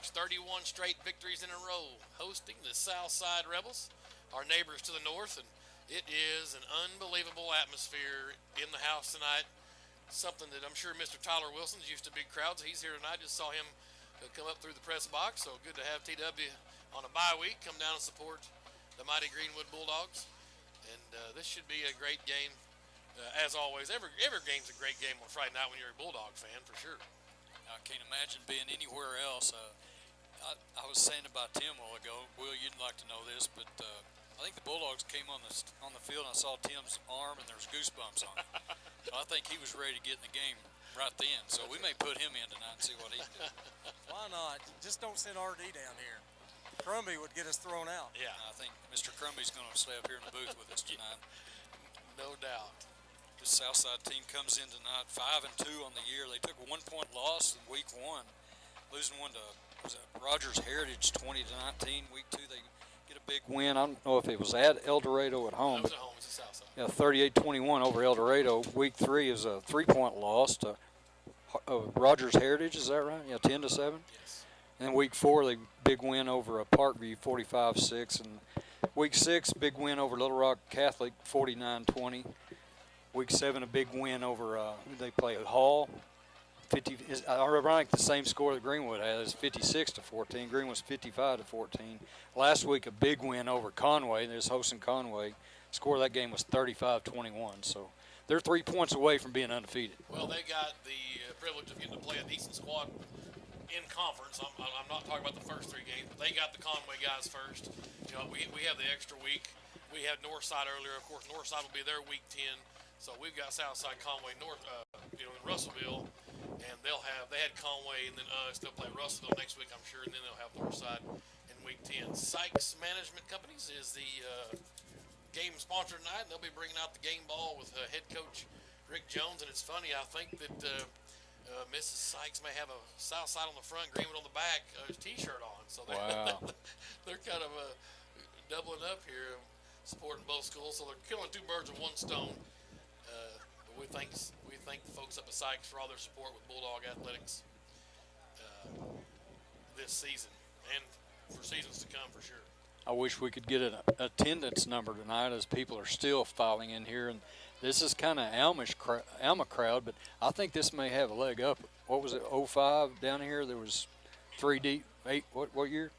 Bulldogs, 31 straight victories in a row, hosting the Southside Rebels, our neighbors to the north, and it is an unbelievable atmosphere in the house tonight. Something that I'm sure Mr. Tyler Wilson's used to big crowds. He's here tonight. Just saw him come up through the press box, so good to have TW on a bye week come down and support the mighty Greenwood Bulldogs. And this should be a great game, as always. Every game's a great game on Friday night when you're a Bulldog fan, for sure. I can't imagine being anywhere else. I was saying about Tim a while ago. Will, you'd like to know this, but I think the Bulldogs came on the field and I saw Tim's arm and there was goosebumps on it. So I think he was ready to get in the game right then. So we may put him in tonight and see what he can do. Why not? Just don't send RD down here. Crumby would get us thrown out. Yeah, I think Mr. Crumby's going to stay up here in the booth with us tonight. No doubt. The Southside team comes in tonight 5-2 on the year. They took a 1-point loss in week 1, losing one to Rogers Heritage 20-19. Week 2 they get a big win. I don't know if it was at El Dorado at home. It was at home. It's the Southside. Yeah, 38-21 over El Dorado. Week 3 is a 3-point loss to Rogers Heritage. Is that right? Yeah, 10-7. Yes. And then week 4, the big win over Parkview, 45-6. And week 6, big win over Little Rock Catholic, 49-20. Week 7, a big win over who they play at Hall. 50. Ironically, the same score that Greenwood has, 56-14. Greenwood's 55-14. Last week, a big win over Conway. They're hosting Conway. Score of that game was 35-21. So they're 3 points away from being undefeated. Well, they got the privilege of getting to play a decent squad in conference. I'm not talking about the first 3 games, but they got the Conway guys first. You know, we have the extra week. We had Northside earlier. Of course, Northside will be there week 10. So we've got Southside, Conway, in Russellville, and they had Conway and then us. They'll play Russellville next week, I'm sure, and then they'll have Northside in week 10. Sykes Management Companies is the game sponsor tonight, and they'll be bringing out the game ball with head coach Rick Jones. And it's funny, I think that Mrs. Sykes may have a Southside on the front, Greenwood on the back, T-shirt on. So they're kind of doubling up here, supporting both schools. So they're killing 2 birds with 1 stone. We thank the folks up at Sykes for all their support with Bulldog Athletics this season and for seasons to come, for sure. I wish we could get an attendance number tonight as people are still filing in here. And this is kind of Alma crowd, but I think this may have a leg up. What was it, 05 down here? There was 3 deep. 8, what year?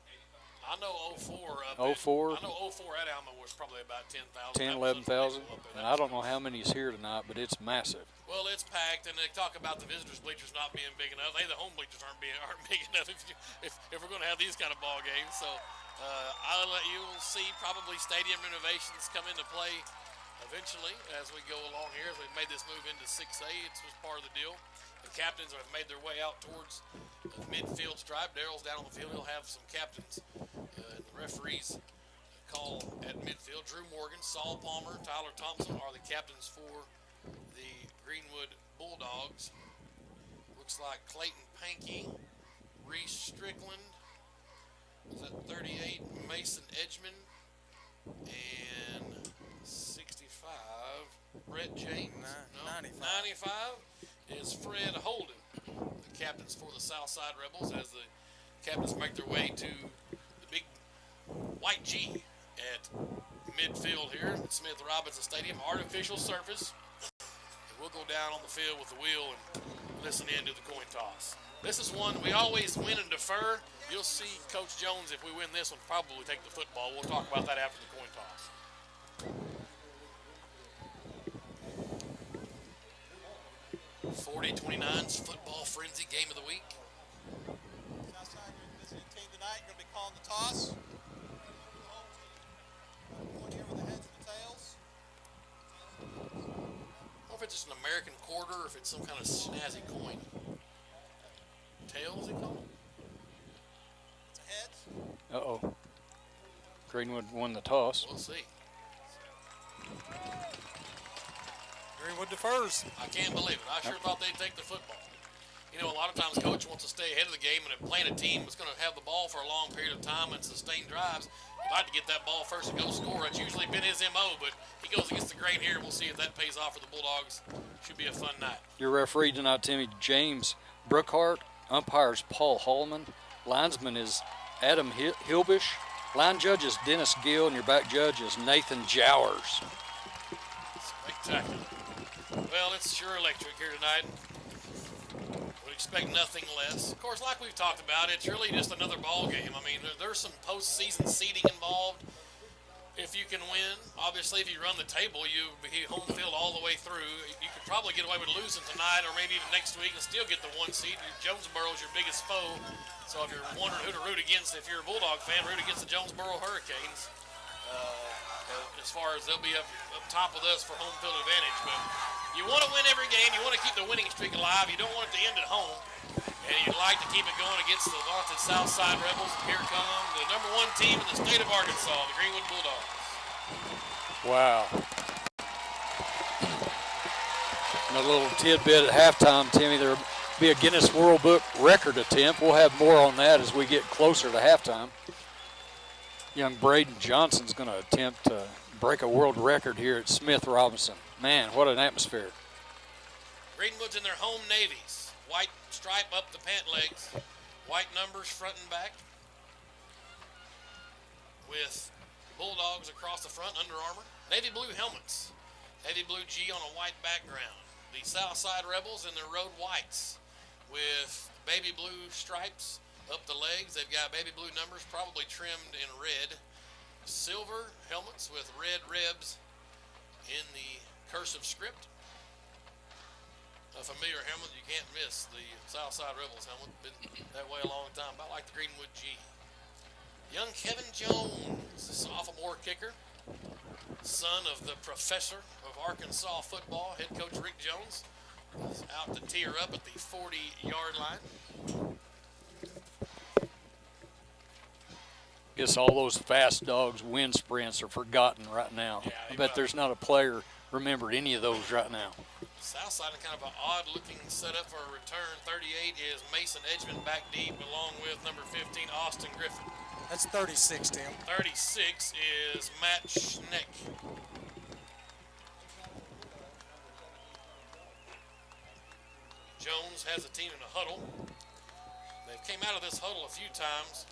I know 04 up 04? I know 04 at Alma was probably about 10,000. 10, 11,000. And I don't know how many's here tonight, but it's massive. Well, it's packed, and they talk about the visitors' bleachers not being big enough. The home bleachers aren't big enough if we're going to have these kind of ball games. So you'll see probably stadium renovations come into play eventually as we go along here. As we've made this move into 6A, it was part of the deal. The captains have made their way out towards the midfield stripe. Daryl's down on the field. He'll have some captains. And the referees call at midfield. Drew Morgan, Saul Palmer, Tyler Thompson are the captains for the Greenwood Bulldogs. Looks like Clayton Pankey, Reese Strickland, is that 38, Mason Edgman, and 65, Brett James. 95 is Fred Holden, the captains for the Southside Rebels, as the captains make their way to the big white G at midfield here at Smith Robinson Stadium. Artificial surface. And we'll go down on the field with the wheel and listen in to the coin toss. This is one we always win and defer. You'll see Coach Jones, if we win this one, probably take the football. We'll talk about that after the coin toss. 40-29's football frenzy game of the week. Southside, you're visiting team tonight. You're going to be calling the toss. Going here with the heads and the tails. I don't know if it's just an American quarter or if it's some kind of snazzy coin. Tails, he called it? It's a heads. Uh-oh. Greenwood won the toss. We'll see. Greenwood defers. I can't believe it. I sure thought they'd take the football. You know, a lot of times coach wants to stay ahead of the game, and if playing a team that's going to have the ball for a long period of time and sustain drives, you'd like to get that ball first and go score. That's usually been his MO, but he goes against the grain here. We'll see if that pays off for the Bulldogs. Should be a fun night. Your referee tonight, Timmy James Brookhart. Umpires Paul Hallman. Linesman is Adam Hilbish. Line judge is Dennis Gill, and your back judge is Nathan Jowers. Spectacular. Well, it's sure electric here tonight. Would expect nothing less. Of course, like we've talked about, it's really just another ball game. I mean, there's some postseason seeding involved. If you can win, obviously, if you run the table, you home field all the way through. You could probably get away with losing tonight, or maybe even next week, and still get the 1 seed. Jonesboro's your biggest foe. So if you're wondering who to root against, if you're a Bulldog fan, root against the Jonesboro Hurricanes. As far as they'll be up top with us for home field advantage. But you want to win every game. You want to keep the winning streak alive. You don't want it to end at home. And you'd like to keep it going against the vaunted Southside Rebels. And here come the #1 team in the state of Arkansas, the Greenwood Bulldogs. Wow. And a little tidbit at halftime, Timmy, there'll be a Guinness World Book record attempt. We'll have more on that as we get closer to halftime. Young Braden Johnson's going to attempt to break a world record here at Smith Robinson. Man, what an atmosphere. Greenwood's in their home navies. White stripe up the pant legs. White numbers front and back. With Bulldogs across the front, Under Armour. Navy blue helmets. Navy blue G on a white background. The Southside Rebels in their road whites with baby blue stripes up the legs. They've got baby blue numbers, probably trimmed in red. Silver helmets with red ribs in the cursive script. A familiar helmet you can't miss. The Southside Rebels helmet. Been that way a long time, about like the Greenwood G. Young Kevin Jones, the sophomore kicker, son of the professor of Arkansas football, head coach Rick Jones, is out to tee her up at the 40-yard line. Guess all those fast dogs wind sprints are forgotten right now. Yeah, I bet there's not a player remembered any of those right now. Southside, kind of an odd-looking setup for a return. 38 is Mason Edgman back deep, along with number 15, Austin Griffin. That's 36, Tim. 36 is Matt Schneck. Jones has a team in a huddle. They came out of this huddle a few times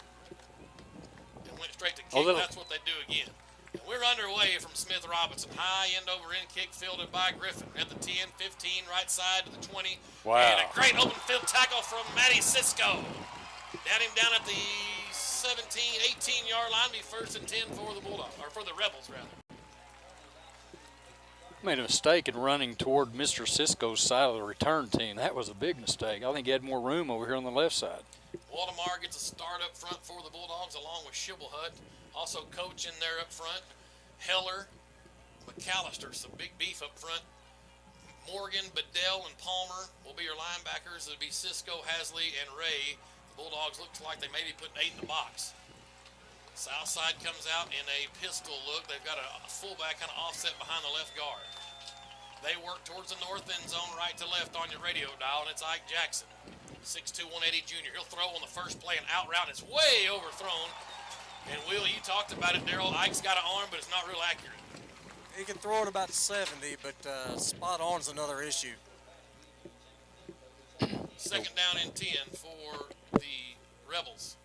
and went straight to kick. That's what they do again. And we're underway from Smith Robinson. High end over end kick fielded by Griffin at the 10, 15, right side to the 20. Wow. And a great open field tackle from Matty Cisco. Down him down at the 17, 18-yard line. Be 1st and 10 for the Bulldogs, or for the Rebels, rather. Made a mistake in running toward Mr. Cisco's side of the return team. That was a big mistake. I think he had more room over here on the left side. Waldemar gets a start up front for the Bulldogs, along with Shibblehut. Also coach in there up front. Heller, McAllister, some big beef up front. Morgan, Bedell, and Palmer will be your linebackers. It'll be Cisco, Hasley, and Ray. The Bulldogs looks like they may be putting 8 in the box. Southside comes out in a pistol look. They've got a fullback kind of offset behind the left guard. They work towards the north end zone, right to left on your radio dial, and it's Ike Jackson, 6'2", 180 junior. He'll throw on the first play, an out route. It's way overthrown. And, Will, you talked about it, Darryl. Ike's got an arm, but it's not real accurate. He can throw it about 70, but spot on's another issue. 2nd down and 10 for the Rebels.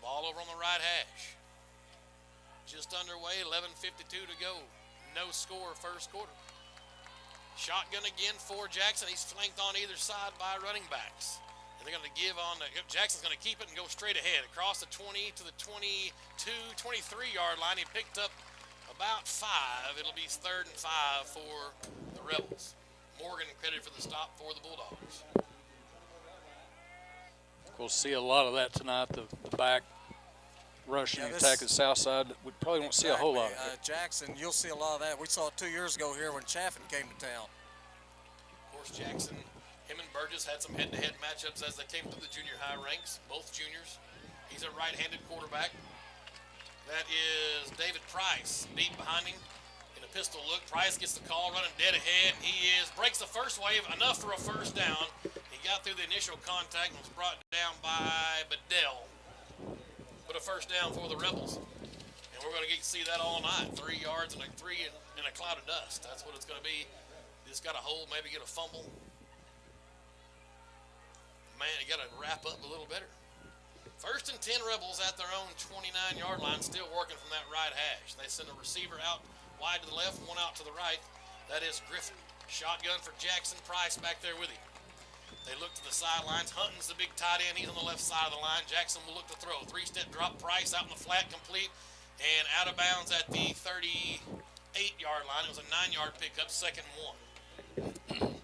Ball over on the right hash. Just underway, 11:52 to go. No score first quarter. Shotgun again for Jackson. He's flanked on either side by running backs. And they're going to give on, Jackson's going to keep it and go straight ahead. Across the 20 to the 22, 23-yard line. He picked up about 5. It'll be 3rd and 5 for the Rebels. Morgan credited for the stop for the Bulldogs. We'll see a lot of that tonight, the back rushing attack at Southside. We probably won't see a whole lot of it. Jackson, you'll see a lot of that. We saw it 2 years ago here when Chaffin came to town. Of course, Jackson, him and Burgess had some head-to-head matchups as they came through the junior high ranks, both juniors. He's a right-handed quarterback. That is David Price, deep behind him in a pistol look. Price gets the call, running dead ahead. He breaks the first wave, enough for a first down. He got through the initial contact and was brought down by Bedell. But a first down for the Rebels. And we're going to get to see that all night. 3 yards and a cloud of dust. That's what it's going to be Just got a hold, maybe get a fumble. Man, you got to wrap up a little better. 1st and 10 Rebels at their own 29-yard line, still working from that right hash. They send a receiver out wide to the left, one out to the right. That is Griffin. Shotgun for Jackson. Price back there with him. They look to the sidelines. Hunting's the big tight end. He's on the left side of the line. Jackson will look to throw. 3-step drop. Price out in the flat, complete, and out of bounds at the 38-yard line. It was a 9-yard pickup, 2nd and 1.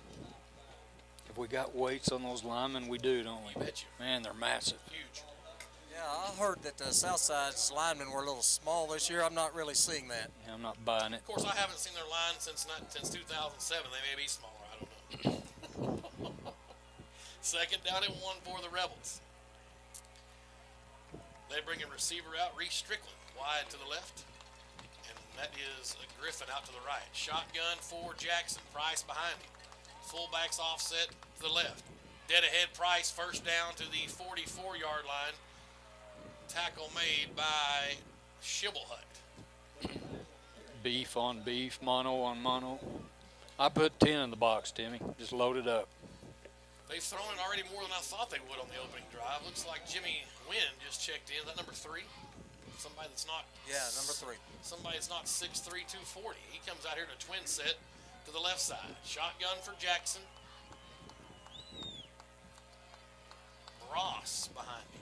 If we got weights on those linemen, we do, don't we? You bet you. Man, they're massive. Huge. Yeah, I heard that the Southside's linemen were a little small this year. I'm not really seeing that. Yeah, I'm not buying it. Of course, I haven't seen their line since 2007. They may be smaller. I don't know. 2nd down and 1 for the Rebels. They bring a receiver out, Reese Strickland, wide to the left. And that is a Griffin out to the right. Shotgun for Jackson. Price behind him. Fullbacks offset to the left. Dead ahead, Price, 1st down to the 44-yard line. Tackle made by Shibblehut. Beef on beef, mono on mono. I put 10 in the box, Timmy. Just load it up. They've thrown it already more than I thought they would on the opening drive. Looks like Jimmy Wynn just checked in. Is that number 3? Somebody that's not. Yeah, number 3. Somebody that's not 6'3", 240. He comes out here to twin set to the left side. Shotgun for Jackson. Ross behind him.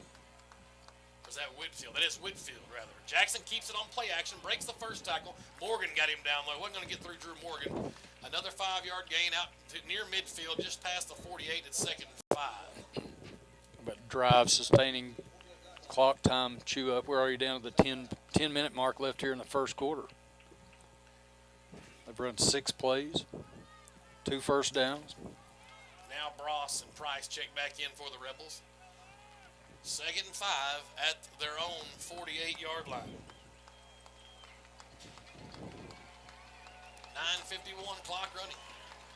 Or is that Whitfield? That is Whitfield, rather. Jackson keeps it on play action, breaks the 1st tackle. Morgan got him down low. Wasn't going to get through Drew Morgan. Another 5-yard gain out to near midfield, just past the 48 at 2nd and 5. But drive, sustaining, clock time, chew up. We're already down to the 10-minute mark left here in the 1st quarter. They've run 6 plays, 2 first downs. Now Bross and Price check back in for the Rebels. 2nd and 5 at their own 48-yard line. 9:51 clock running.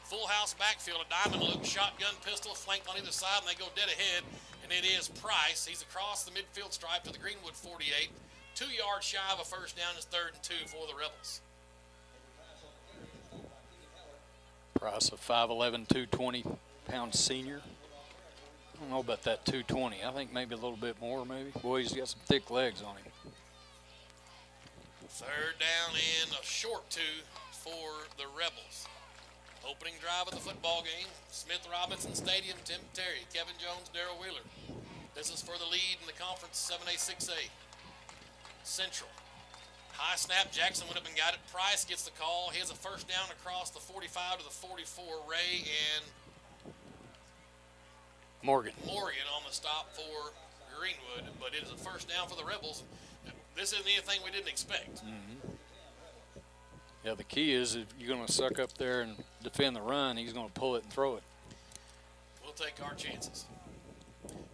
Full house backfield, a diamond look, shotgun pistol flanked on either side, and they go dead ahead, and it is Price. He's across the midfield stripe to the Greenwood 48. 2 yards shy of a 1st down. Is 3rd and 2 for the Rebels. Price, a 5'11", 220-pound senior. I don't know about that 220. I think maybe a little bit more, maybe. Boy, he's got some thick legs on him. 3rd down and a short 2 for the Rebels. Opening drive of the football game. Smith Robinson Stadium, Tim Terry, Kevin Jones, Darrell Wheeler. This is for the lead in the conference, 7A, 6A. Central. High snap, Jackson went up and got it. Price gets the call. He has a 1st down across the 45 to the 44. Ray and Morgan on the stop for Greenwood, but it is a 1st down for the Rebels. This isn't anything we didn't expect. Yeah, the key is if you're going to suck up there and defend the run, he's going to pull it and throw it. We'll take our chances.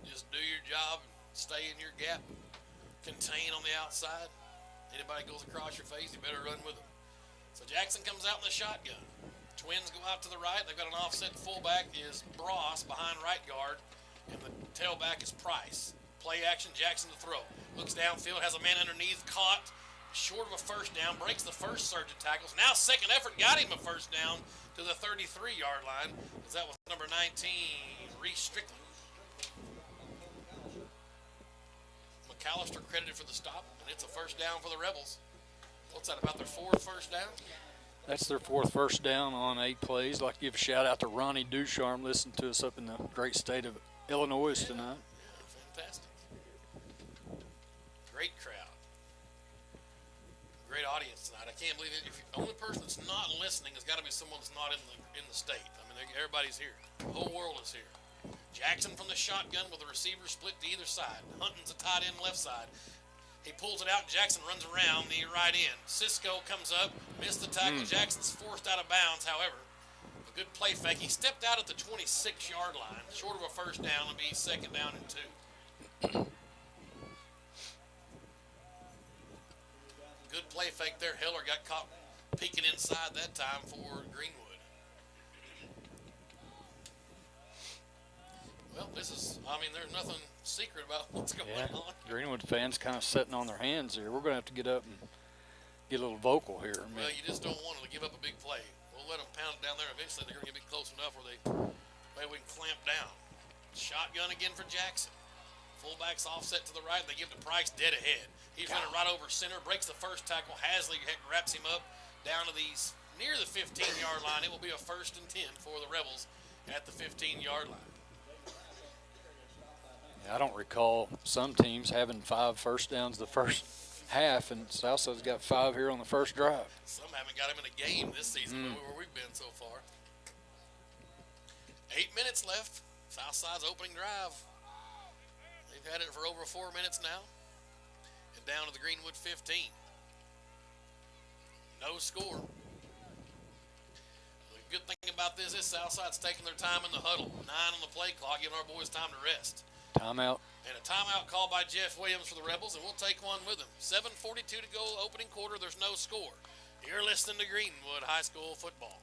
Just do your job, stay in your gap, contain on the outside. Anybody goes across your face, you better run with them. So Jackson comes out in the shotgun. Twins go out to the right. They've got an offset fullback is Bross behind right guard, and the tailback is Price. Play action, Jackson to throw. Looks downfield, has a man underneath, caught. Short of a 1st down, breaks the 1st surge of tackles. Now 2nd effort, got him a 1st down to the 33-yard line, because that was number 19, Reese Strickland. McAllister credited for the stop, and it's a 1st down for the Rebels. What's that, about their 4th 1st down? That's their 4th 1st down on 8 plays. I'd like to give a shout out to Ronnie Ducharme, listening to us up in the great state of Illinois tonight. Yeah, fantastic. Great crowd. Great audience tonight. I can't believe it. If the only person that's not listening has got to be someone that's not in the state. I mean, everybody's here. The whole world is here. Jackson from the shotgun with the receiver split to either side. Hunting's a tight end left side. He pulls it out. Jackson runs around the right end. Cisco comes up, missed the tackle. Jackson's forced out of bounds, however. A good play fake. He stepped out at the 26-yard line, short of a 1st down, and be 2nd down and 2. Good play fake there. Heller got caught peeking inside that time for Greenwood. Well, this is, I mean, there's nothing secret about what's going on. Greenwood fans kind of sitting on their hands here. We're going to have to get up and get a little vocal here. Well, you just don't want to give up a big play. We'll let them pound it down there. Eventually, they're going to get close enough where maybe we can clamp down. Shotgun again for Jackson. Fullbacks offset to the right. They give to Price dead ahead. He's running right over center, breaks the first tackle. Hasley wraps him up down to near the 15-yard line. It will be a 1st and 10 for the Rebels at the 15-yard line. I don't recall some teams having 5 first downs the first half, and Southside's got 5 here on the first drive. Some haven't got him in a game this season where we've been so far. 8 minutes left. Southside's opening drive. They've had it for over 4 minutes now. And down to the Greenwood 15. No score. The good thing about this is Southside's taking their time in the huddle. 9 on the play clock, giving our boys time to rest. Timeout. And a timeout called by Jeff Williams for the Rebels, and we'll take one with him. 7:42 to go, opening quarter. There's no score. You're listening to Greenwood High School football.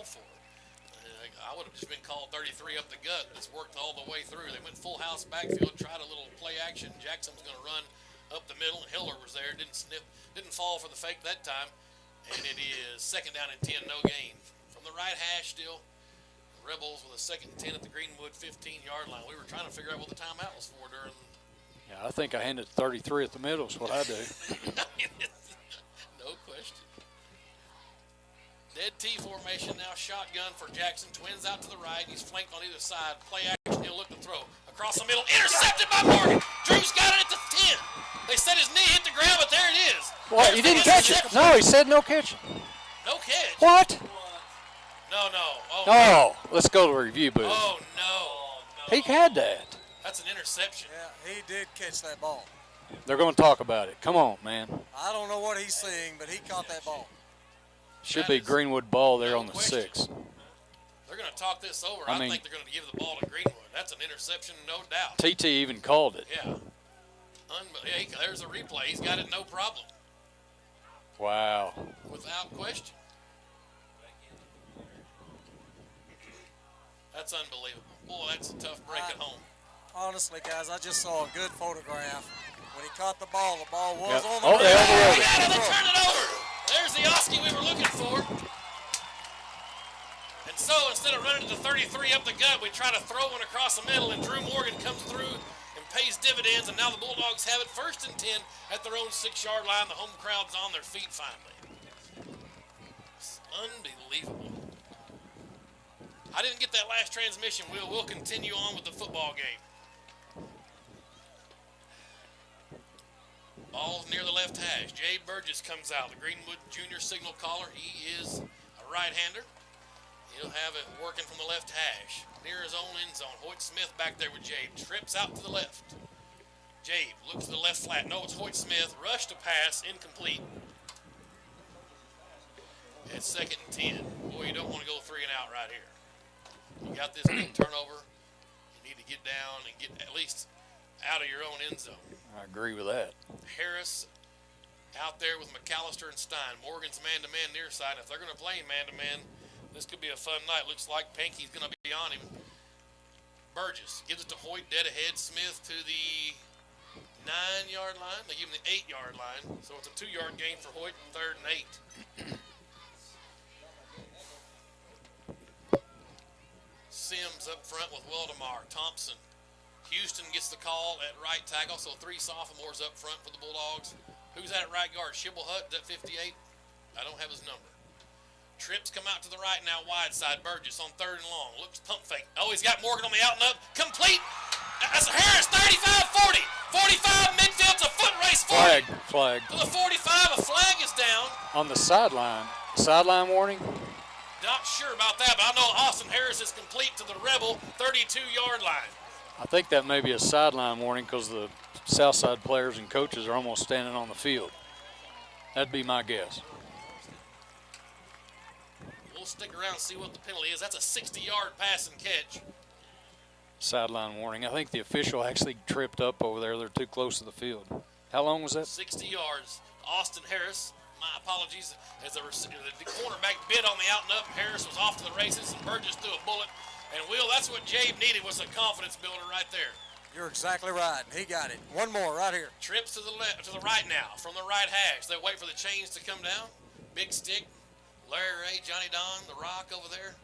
For it. I would have just been called 33 up the gut. It's worked all the way through. They went full house backfield, tried a little play action. Jackson was going to run up the middle, and Hiller was there. Didn't fall for the fake that time. And it is 2nd down and 10, no gain. From the right hash still, the Rebels with a 2nd and 10 at the Greenwood 15-yard line. We were trying to figure out what the timeout was for during. Yeah, I think I handed 33 at the middle is what I do. No question. Dead T formation now, shotgun for Jackson. Twins out to the right. He's flanked on either side. Play action. He'll look to throw. Across the middle. Intercepted by Morgan. Drew's got it at the 10. They said his knee hit the ground, but there it is. What? You didn't catch it? No, he said no catch. No catch. What? No. Oh, no. Let's go to the review booth. Oh, no. He had that. That's an interception. Yeah, he did catch that ball. They're going to talk about it. Come on, man. I don't know what he's seeing, but he caught that ball. Should be Greenwood ball there no on the question. 6. They're going to talk this over. I I mean, think they're going to give the ball to Greenwood. That's an interception, no doubt. TT even called it. Yeah. There's a replay. He's got it no problem. Wow. Without question. That's unbelievable. Boy, that's a tough break at home. Honestly, guys, I just saw a good photograph. When he caught the ball was on the Oh, they overrode it. They turned it over. There's the Oski we were looking for. And so instead of running to the 33 up the gut, we try to throw one across the middle, and Drew Morgan comes through and pays dividends, and now the Bulldogs have it 1st and 10 at their own 6-yard line. The home crowd's on their feet finally. It's unbelievable. I didn't get that last transmission. We'll continue on with the football game. Ball's near the left hash. Jay Burgess comes out, the Greenwood Junior signal caller. He is a right-hander. He'll have it working from the left hash. Near his own end zone. Hoyt Smith back there with Jabe. Trips out to the left. Jabe looks to the left flat. No, it's Hoyt Smith. Rush to pass. Incomplete. It's 2nd and 10. Boy, you don't want to go 3 and out right here. You got this big turnover. You need to get down and get at least out of your own end zone. I agree with that. Harris out there with McAllister and Stein. Morgan's man-to-man near side. If they're going to play man-to-man, this could be a fun night. Looks like Panky's going to be on him. Burgess gives it to Hoyt, dead ahead. Smith to the 9-yard line. They give him the 8-yard line. So it's a 2-yard gain for Hoyt, 3rd and 8. Sims up front with Waldemar. Thompson Houston gets the call at right tackle, so 3 sophomores up front for the Bulldogs. Who's that at right guard? Shibblehut, is that 58? I don't have his number. Trips come out to the right now, wide side. Burgess on 3rd and long. Looks pump fake. Oh, he's got Morgan on the out and up. Complete. That's Harris, 35-40. 45 midfield. It's a foot race. 40. Flag. To the 45, a flag is down. On the sideline. Sideline warning? Not sure about that, but I know Austin Harris is complete to the Rebel 32-yard line. I think that may be a sideline warning because the Southside players and coaches are almost standing on the field. That'd be my guess. We'll stick around and see what the penalty is. That's a 60-yard pass and catch. Sideline warning. I think the official actually tripped up over there. They're too close to the field. How long was that? 60 yards. Austin Harris, my apologies, as the cornerback bid on the out and up. Harris was off to the races, and Burgess threw a bullet. And, Will, that's what Jabe needed, was a confidence builder right there. You're exactly right. He got it. One more right here. Trips to the left, to the right now, from the right hash. They wait for the chains to come down. Big stick. Larry Ray, Johnny Don, The Rock over there.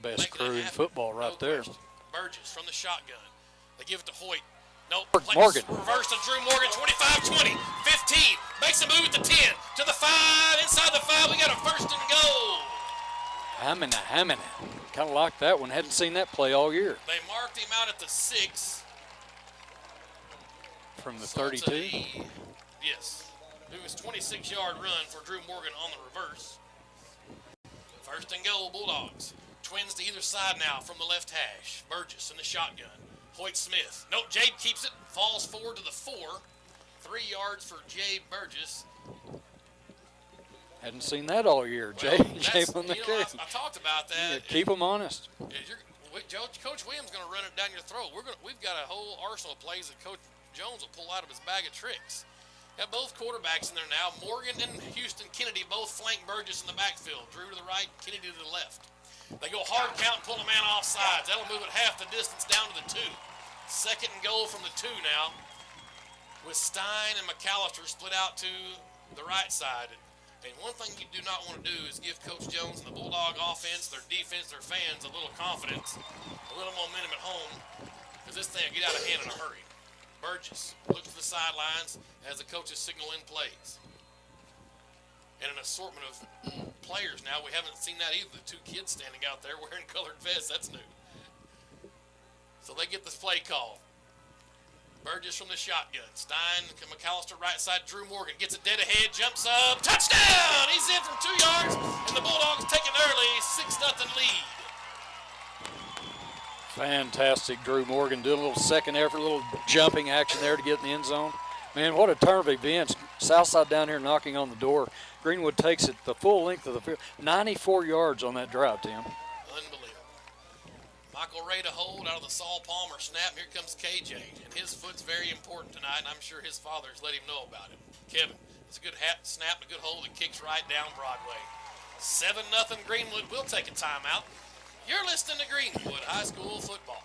Best crew in football right there. Burgess from the shotgun. They give it to Hoyt. Nope. Morgan. Reverse to Drew Morgan. 25-20. 15. Makes a move at the 10. To the 5. Inside the 5. We got a 1st and goal. Hammond. Kind of like that one. Hadn't seen that play all year. They marked him out at the 6. From the So 32? Yes. It was a 26-yard run for Drew Morgan on the reverse. 1st and goal, Bulldogs. Twins to either side now from the left hash. Burgess in the shotgun. Hoyt Smith. Nope, Jabe keeps it. Falls forward to the 4. 3 yards for Jabe Burgess. Hadn't seen that all year. Well, Jabe on the I kick. talked about that. Yeah, keep them honest. Coach Williams going to run it down your throat. We've got a whole arsenal of plays that Coach Jones will pull out of his bag of tricks. Got both quarterbacks in there now. Morgan and Houston Kennedy both flank Burgess in the backfield. Drew to the right, Kennedy to the left. They go hard count and pull a man off sides. That'll move it half the distance down to the 2. 2nd and goal from the 2 now. With Stein and McAllister split out to the right side. And one thing you do not want to do is give Coach Jones and the Bulldog offense, their defense, their fans a little confidence, a little momentum at home, because this thing will get out of hand in a hurry. Burgess looks to the sidelines as the coaches signal in plays. And an assortment of players now. We haven't seen that either. The 2 kids standing out there wearing colored vests. That's new. So they get this play call. Burgess from the shotgun. Stein, McAllister right side. Drew Morgan gets it dead ahead. Jumps up. Touchdown! He's in from 2 yards. And the Bulldogs take an early 6-0 lead. Fantastic. Drew Morgan did a little second effort, a little jumping action there to get in the end zone. Man, what a turn of events. Southside down here knocking on the door. Greenwood takes it the full length of the field. 94 yards on that drive, Tim. Unbelievable. Michael Ray to hold out of the Saul Palmer snap. Here comes KJ. And his foot's very important tonight, and I'm sure his father's let him know about it. Kevin, it's a good snap and a good hold that kicks right down Broadway. 7-0 Greenwood. We'll take a timeout. You're listening to Greenwood High School Football.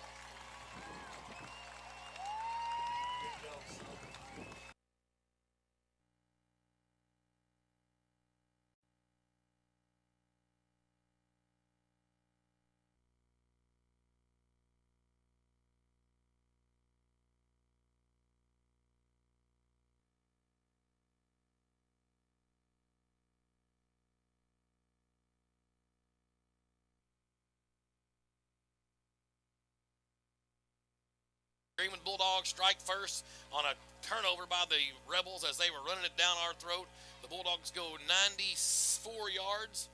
Greenwood Bulldogs strike first on a turnover by the Rebels as they were running it down our throat. The Bulldogs go 94 yards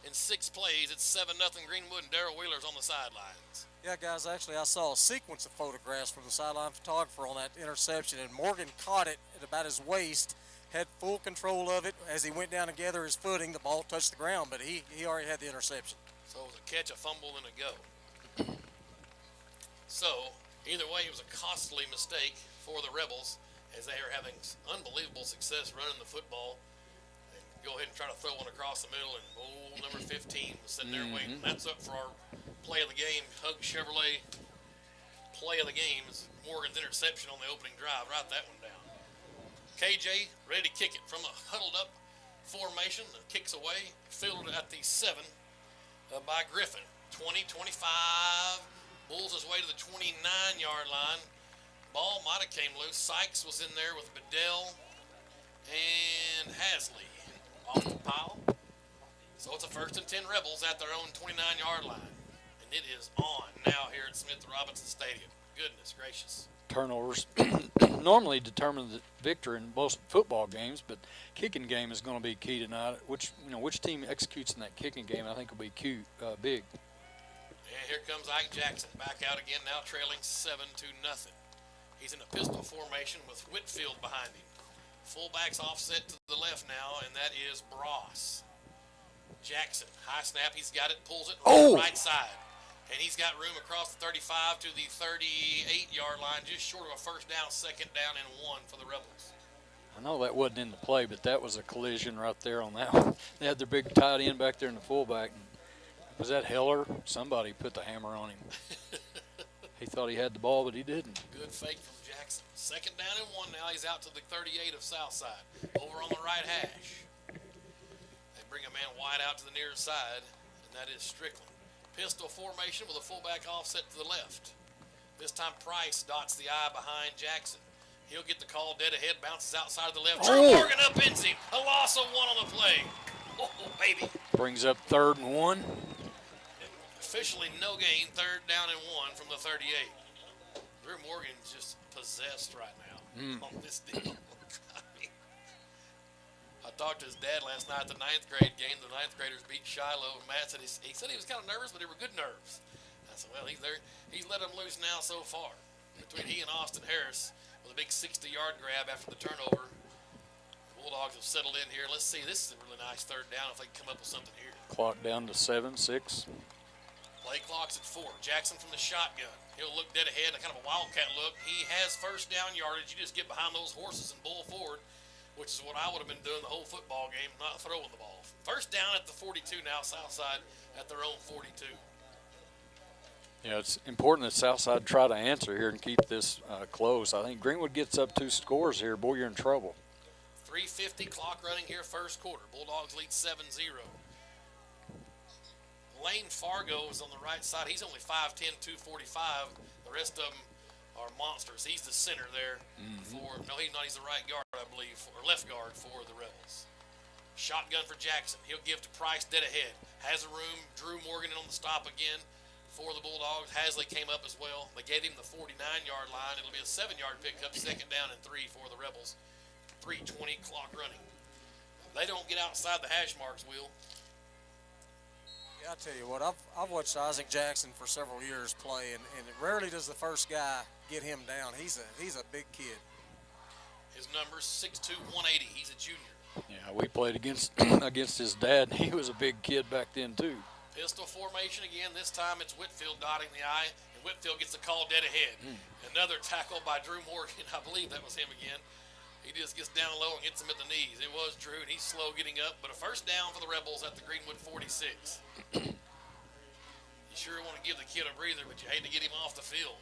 in 6 plays. It's 7-0 Greenwood, and Darrell Wheeler's on the sidelines. Yeah, guys, actually, I saw a sequence of photographs from the sideline photographer on that interception, and Morgan caught it at about his waist, had full control of it. As he went down to gather his footing, the ball touched the ground, but he already had the interception. So it was a catch, a fumble, and a go. So either way, it was a costly mistake for the Rebels as they are having unbelievable success running the football. And go ahead and try to throw one across the middle, and number 15 was sitting there waiting. That's up for our play of the game. Hug Chevrolet play of the game is Morgan's interception on the opening drive. Write that one down. KJ ready to kick it from a huddled up formation. Kicks away, fielded at the 7 by Griffin. 20, 25. Bulls his way to the 29-yard line. Ball might have came loose. Sykes was in there with Bedell and Hasley off the pile. So it's a 1st and 10 Rebels at their own 29-yard line. And it is on now here at Smith Robinson Stadium. Goodness gracious. Turnovers normally determine the victor in most football games, but kicking game is going to be key tonight. Which team executes in that kicking game, I think, will be big. And here comes Ike Jackson back out again, now trailing 7-0. He's in a pistol formation with Whitfield behind him. Fullback's offset to the left now, and that is Bross. Jackson, high snap, he's got it, pulls it right side. And he's got room across the 35 to the 38-yard line, just short of a 1st down, 2nd down, and 1 for the Rebels. I know that wasn't in the play, but that was a collision right there on that one. They had their big tight end back there in the fullback. Was that Heller? Somebody put the hammer on him. He thought he had the ball, but he didn't. Good fake from Jackson. 2nd down and 1 now. He's out to the 38 of Southside. Over on the right hash. They bring a man wide out to the near side, and that is Strickland. Pistol formation with a fullback offset to the left. This time Price dots the I behind Jackson. He'll get the call dead ahead, bounces outside of the left. Drew Morgan upends him. A loss of 1 on the play. Oh, baby. Brings up 3rd and 1. Officially no gain, 3rd down and 1 from the 38. Drew Morgan's just possessed right now on this deal. I talked to his dad last night at the 9th grade game. The 9th graders beat Shiloh. And Matt said he said he was kind of nervous, but they were good nerves. I said, well, he's there. He's let them loose now so far. Between he and Austin Harris with a big 60-yard grab after the turnover. The Bulldogs have settled in here. Let's see. This is a really nice 3rd down if they can come up with something here. Clock down to 7-6. Play clock's at 4. Jackson from the shotgun. He'll look dead ahead, a kind of a wildcat look. He has 1st down yardage. You just get behind those horses and bull forward, which is what I would have been doing the whole football game, not throwing the ball. 1st down at the 42 now, Southside at their own 42. Yeah, it's important that Southside try to answer here and keep this close. I think Greenwood gets up 2 scores here. Boy, you're in trouble. 3:50 clock running here, 1st quarter. Bulldogs lead 7-0. Lane Fargo is on the right side. He's only 5'10", 245. The rest of them are monsters. He's the center there for, no, he's not. He's the right guard, I believe, or left guard for the Rebels. Shotgun for Jackson. He'll give to Price dead ahead. Has a room. Drew Morgan in on the stop again for the Bulldogs. Hasley came up as well. They gave him the 49-yard line. It'll be a 7-yard pickup, 2nd down and 3 for the Rebels. 3:20 clock running. They don't get outside the hash marks, Will. I tell you what, I've watched Isaac Jackson for several years play, and rarely does the first guy get him down. He's a big kid. His number's 6'2", 180. He's a junior. Yeah, we played against his dad. He was a big kid back then too. Pistol formation again. This time it's Whitfield dotting the I, and Whitfield gets the call dead ahead. Another tackle by Drew Morgan. I believe that was him again. He just gets down low and hits him at the knees. It was Drew, and he's slow getting up, but a 1st down for the Rebels at the Greenwood 46. You sure want to give the kid a breather, but you hate to get him off the field.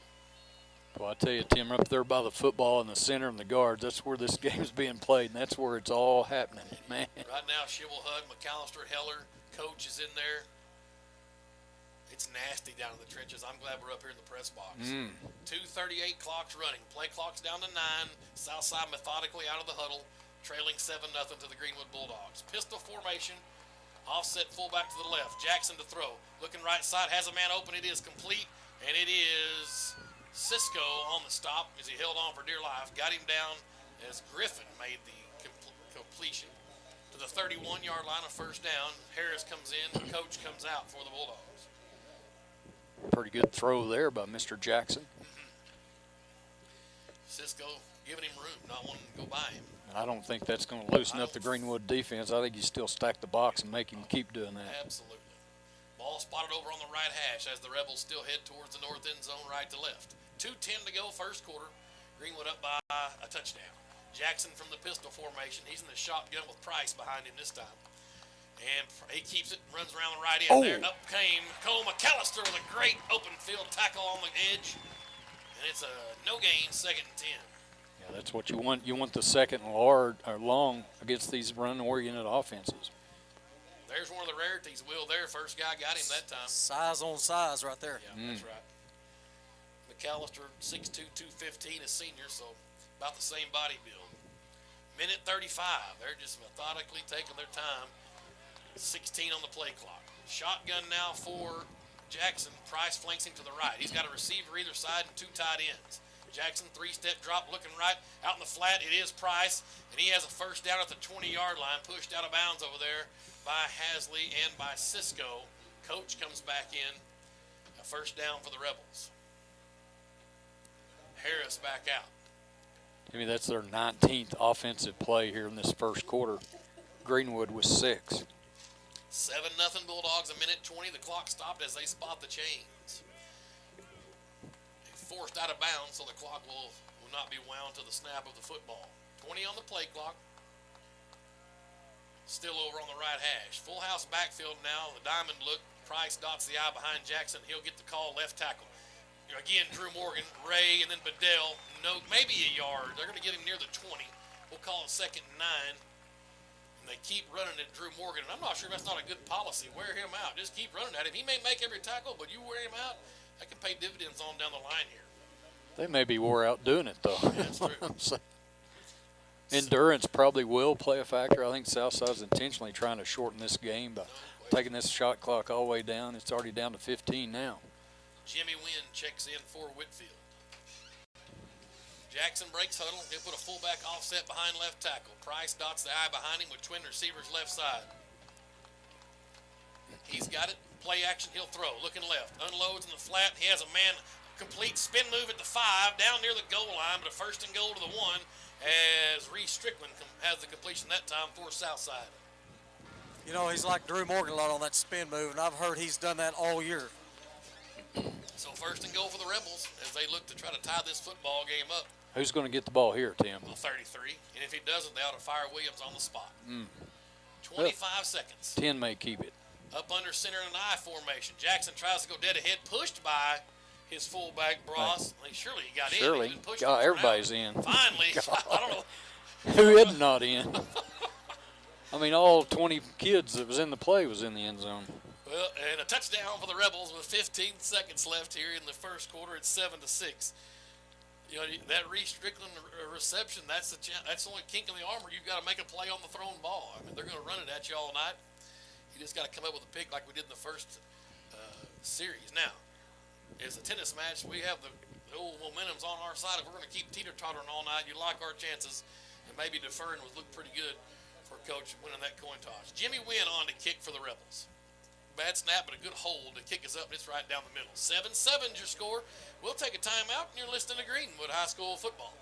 Well, I tell you, Tim, up there by the football in the center and the guards, that's where this game's being played, and that's where it's all happening, man. Right now, Shibble Hud, McAllister, Heller, Coach is in there. It's nasty down in the trenches. I'm glad we're up here in the press box. 2:38 clock's running. Play clock's down to 9. Southside methodically out of the huddle, trailing 7-0 to the Greenwood Bulldogs. Pistol formation. Offset fullback to the left. Jackson to throw. Looking right side. Has a man open. It is complete. And it is Cisco on the stop as he held on for dear life. Got him down as Griffin made the completion to the 31-yard line of 1st down. Harris comes in. Coach comes out for the Bulldogs. Pretty good throw there by Mr. Jackson. Cisco giving him room, not wanting to go by him. I don't think that's going to loosen up the Greenwood defense. I think you still stack the box and make him keep doing that. Absolutely. Ball spotted over on the right hash as the Rebels still head towards the north end zone, right to left. 2:10 to go, 1st quarter. Greenwood up by a touchdown. Jackson from the pistol formation. He's in the shotgun with Price behind him this time. And he keeps it, runs around the right end there. Up came Cole McAllister with a great open field tackle on the edge. And it's a no gain, 2nd and 10. Yeah, that's what you want. You want the 2nd and long against these run-oriented offenses. There's one of the rarities. Will there, first guy got him that time. Size on size right there. Yeah, that's right. McAllister, 6'2", 215, a senior, so about the same body build. Minute 35. They're just methodically taking their time. 16 on the play clock. Shotgun now for Jackson. Price flanks him to the right. He's got a receiver either side and 2 tight ends. Jackson, 3-step drop, looking right. Out in the flat, it is Price, and he has a first down at the 20-yard line, pushed out of bounds over there by Hasley and by Cisco. Coach comes back in. A first down for the Rebels. Harris back out. I mean, that's their 19th offensive play here in this first quarter. Greenwood was 6. 7-0 Bulldogs, a minute 20. The clock stopped as they spot the chains. Forced out of bounds, so the clock will not be wound to the snap of the football. 20 on the play clock. Still over on the right hash. Full house backfield now. The diamond look. Price dots the I behind Jackson. He'll get the call, left tackle. Again, Drew Morgan, Ray, and then Bedell. No, maybe a yard. They're going to get him near the 20. We'll call it 2nd and 9. And they keep running at Drew Morgan. And I'm not sure if that's not a good policy. Wear him out. Just keep running at him. He may make every tackle, but you wear him out, that can pay dividends on down the line here. They may be wore out doing it, though. Yeah, that's true. So, endurance probably will play a factor. I think Southside's intentionally trying to shorten this game by taking this shot clock all the way down. It's already down to 15 now. Jimmy Wynn checks in for Whitfield. Jackson breaks huddle. He'll put a fullback offset behind left tackle. Price dots the I behind him with twin receivers left side. He's got it. Play action, he'll throw. Looking left. Unloads in the flat. He has a man complete spin move at the 5 down near the goal line, but a 1st and goal to the 1 as Reese Strickland has the completion that time for Southside. You know, he's like Drew Morgan a lot on that spin move, and I've heard he's done that all year. So 1st and goal for the Rebels as they look to try to tie this football game up. Who's going to get the ball here, Tim? Well, 33. And if he doesn't, they ought to fire Williams on the spot. 25 seconds. 10 may keep it. Up under center in an I formation. Jackson tries to go dead ahead, pushed by his fullback, Bross. Right. Surely he got Surely. in. Surely. God, everybody's in. Finally. I don't know. Who is not in? I mean, all 20 kids that was in the play was in the end zone. Well, and a touchdown for the Rebels with 15 seconds left here in the first quarter. It's 7-6. You know, that Reese Strickland reception, that's the only kink in the armor. You've got to make a play on the thrown ball. I mean, they're going to run it at you all night. You just got to come up with a pick like we did in the first series. Now, it's a tennis match. We have the old momentum's on our side. If we're going to keep teeter-tottering all night, you like our chances, and maybe deferring would look pretty good for Coach winning that coin toss. Jimmy Wynn on to kick for the Rebels. Bad snap, but a good hold to kick us up, and it's right down the middle. 7-7 your score. We'll take a timeout, and you're listening to Greenwood High School football.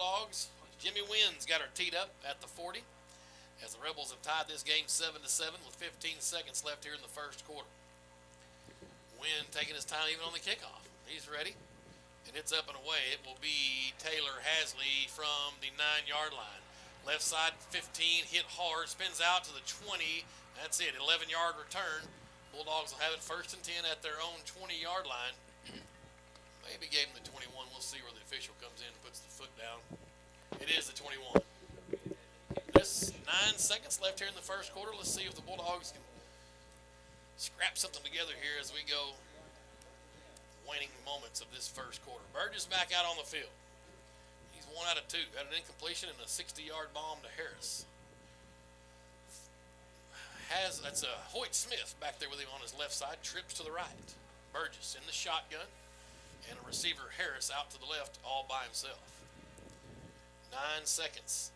Bulldogs. Jimmy Wynn's got her teed up at the 40 as the Rebels have tied this game 7-7 with 15 seconds left here in the first quarter. Wynn taking his time even on the kickoff. He's ready, and it's up and away. It will be Taylor Hasley from the 9-yard line. Left side 15, hit hard, spins out to the 20. That's it, 11-yard return. Bulldogs will have it 1st and 10 at their own 20-yard line. Maybe gave him the 21. We'll see where the official comes in and puts the foot down. It is the 21. There's 9 seconds left here in the first quarter. Let's see if the Bulldogs can scrap something together here as we go waning moments of this first quarter. Burgess back out on the field. He's 1 out of 2. Got an incompletion and a 60-yard bomb to Harris. That's Hoyt Smith back there with him on his left side. Trips to the right. Burgess in the shotgun, and a receiver, Harris, out to the left all by himself. 9 seconds.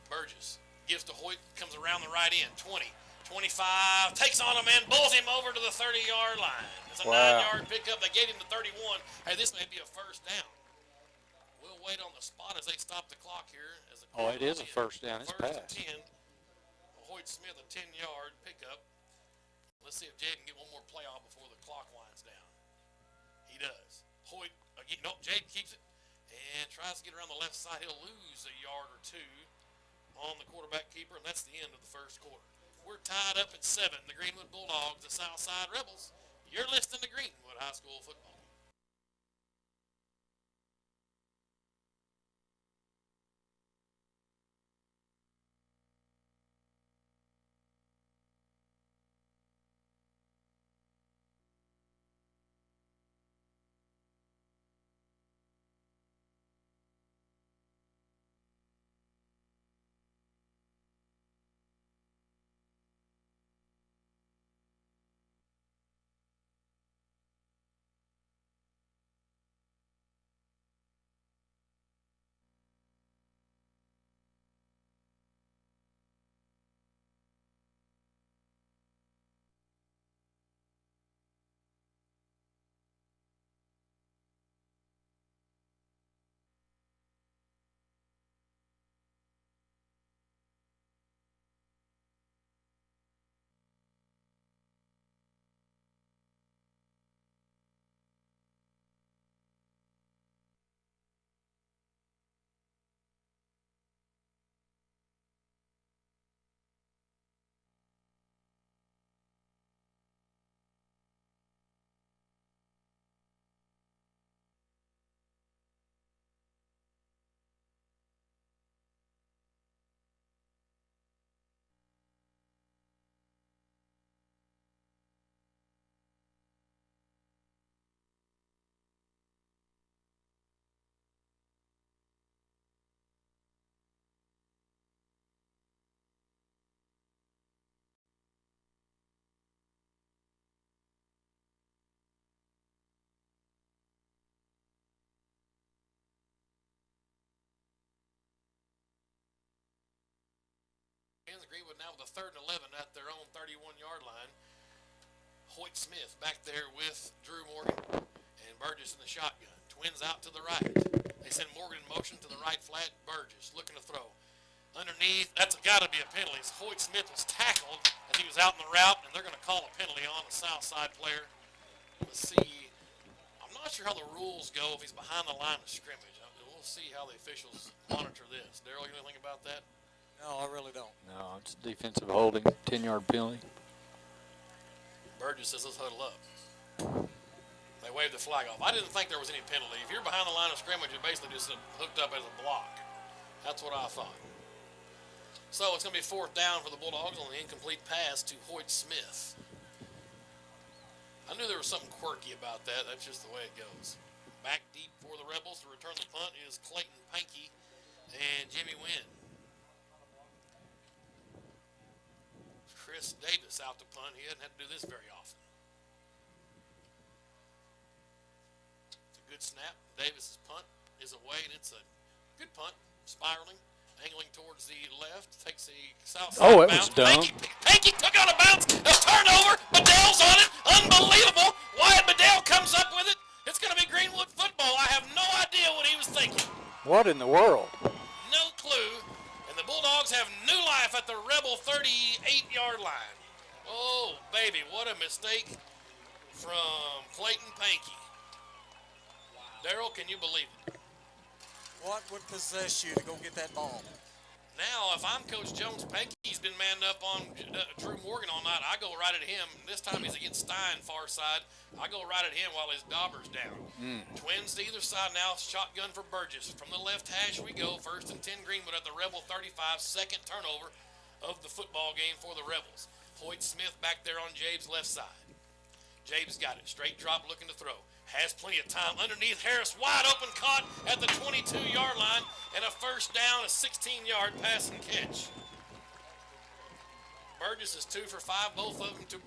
Burgess gives to Hoyt, comes around the right end. 20, 25, takes on him and bulls him over to the 30-yard line. It's a 9-yard pickup. They gave him the 31. Hey, this may be a first down. We'll wait on the spot as they stop the clock here. It is a first down. It's first pass. 10. Hoyt Smith, a 10-yard pickup. Let's see if Jay can get one more play off before the clock winds down. He does. Hoyt, again, nope, Jade keeps it and tries to get around the left side. He'll lose a yard or two on the quarterback keeper, and that's the end of the first quarter. We're tied up at 7. The Greenwood Bulldogs, the Southside Rebels. You're listening to Greenwood High School football. Greenwood now with a 3rd and 11 at their own 31-yard line. Hoyt Smith back there with Drew Morgan and Burgess in the shotgun. Twins out to the right. They send Morgan in motion to the right flat. Burgess looking to throw. Underneath, that's got to be a penalty. Hoyt Smith was tackled as he was out in the route, and they're going to call a penalty on the Southside player. Let's see. I'm not sure how the rules go if he's behind the line of scrimmage. We'll see how the officials monitor this. Darryl, you know anything about that? No, I really don't. No, it's defensive holding, 10-yard penalty. Burgess says let's huddle up. They waved the flag off. I didn't think there was any penalty. If you're behind the line of scrimmage, you're basically just hooked up as a block. That's what I thought. So it's going to be 4th down for the Bulldogs on the incomplete pass to Hoyt Smith. I knew there was something quirky about that. That's just the way it goes. Back deep for the Rebels to return the punt is Clayton Pankey and Jimmy Wynn. Chris Davis out to punt. He hasn't had to do this very often. It's a good snap. Davis's punt is away, and it's a good punt. Spiraling, angling towards the left. Takes the Southside it bounce. was dumb. Pankey took on a bounce. A turnover. Bedell's on it. Unbelievable. Wyatt Bedell comes up with it. It's going to be Greenwood football. I have no idea what he was thinking. What in the world? No clue. And the Bulldogs have new life at the Rebel 38-yard line. Oh, baby, what a mistake from Clayton Pankey. Darryl, can you believe it? What would possess you to go get that ball? Now, if I'm Coach Jones, Pankey's been manned up on Drew Morgan all night. I go right at him. This time he's against Stein, far side. I go right at him while his dauber's down. Twins to either side now. Shotgun for Burgess. From the left hash we go. 1st and 10 Greenwood at the Rebel 35. Second turnover of the football game for the Rebels. Hoyt Smith back there on Jabe's left side. Jabe's got it. Straight drop looking to throw. Has plenty of time. Underneath Harris, wide open, caught at the 22-yard line, and a first down, a 16-yard pass and catch. Burgess is 2 for 5, both of them to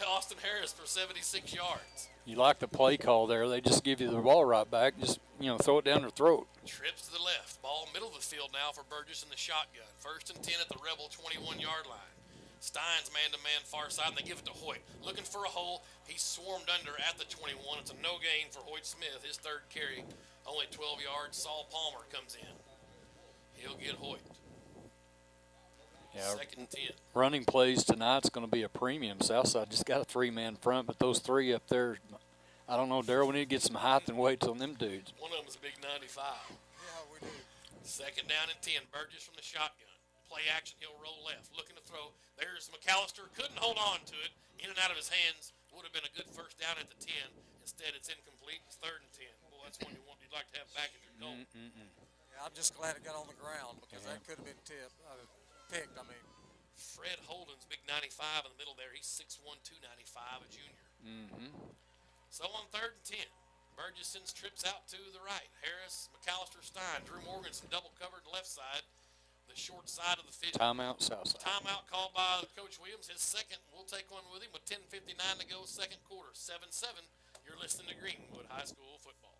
Austin Harris for 76 yards. You like the play call there. They just give you the ball right back. Just, throw it down their throat. Trips to the left. Ball middle of the field now for Burgess in the shotgun. 1st and 10 at the Rebel 21-yard line. Steins man-to-man far side, and they give it to Hoyt. Looking for a hole. He's swarmed under at the 21. It's a no gain for Hoyt Smith. His 3rd carry, only 12 yards. Saul Palmer comes in. He'll get Hoyt. Yeah, 2nd and 10. running plays tonight's going to be a premium. Southside just got a 3-man front, but those 3 up there, I don't know, Darryl, we need to get some height and weights on them dudes. One of them is a big 95. Yeah, we do. 2nd down and 10. Burgess from the shotgun. Play action, he'll roll left. Looking to throw. There's McAllister. Couldn't hold on to it. In and out of his hands. Would have been a good 1st down at the 10. Instead, it's incomplete. It's 3rd and 10. Well, that's one you'd like to have back if you're going. Yeah, I'm just glad it got on the ground because that could have been picked. Fred Holden's big 95 in the middle there. He's 6'1", 295, a junior. So on 3rd and 10, Burgess sends trips out to the right. Harris, McAllister, Stein. Drew Morgan, some double covered left side. The short side of the field. Timeout, Southside. Timeout called by Coach Williams. His 2nd. We'll take one with him with 10:59 to go, 2nd quarter. 7-7. You're listening to Greenwood High School football.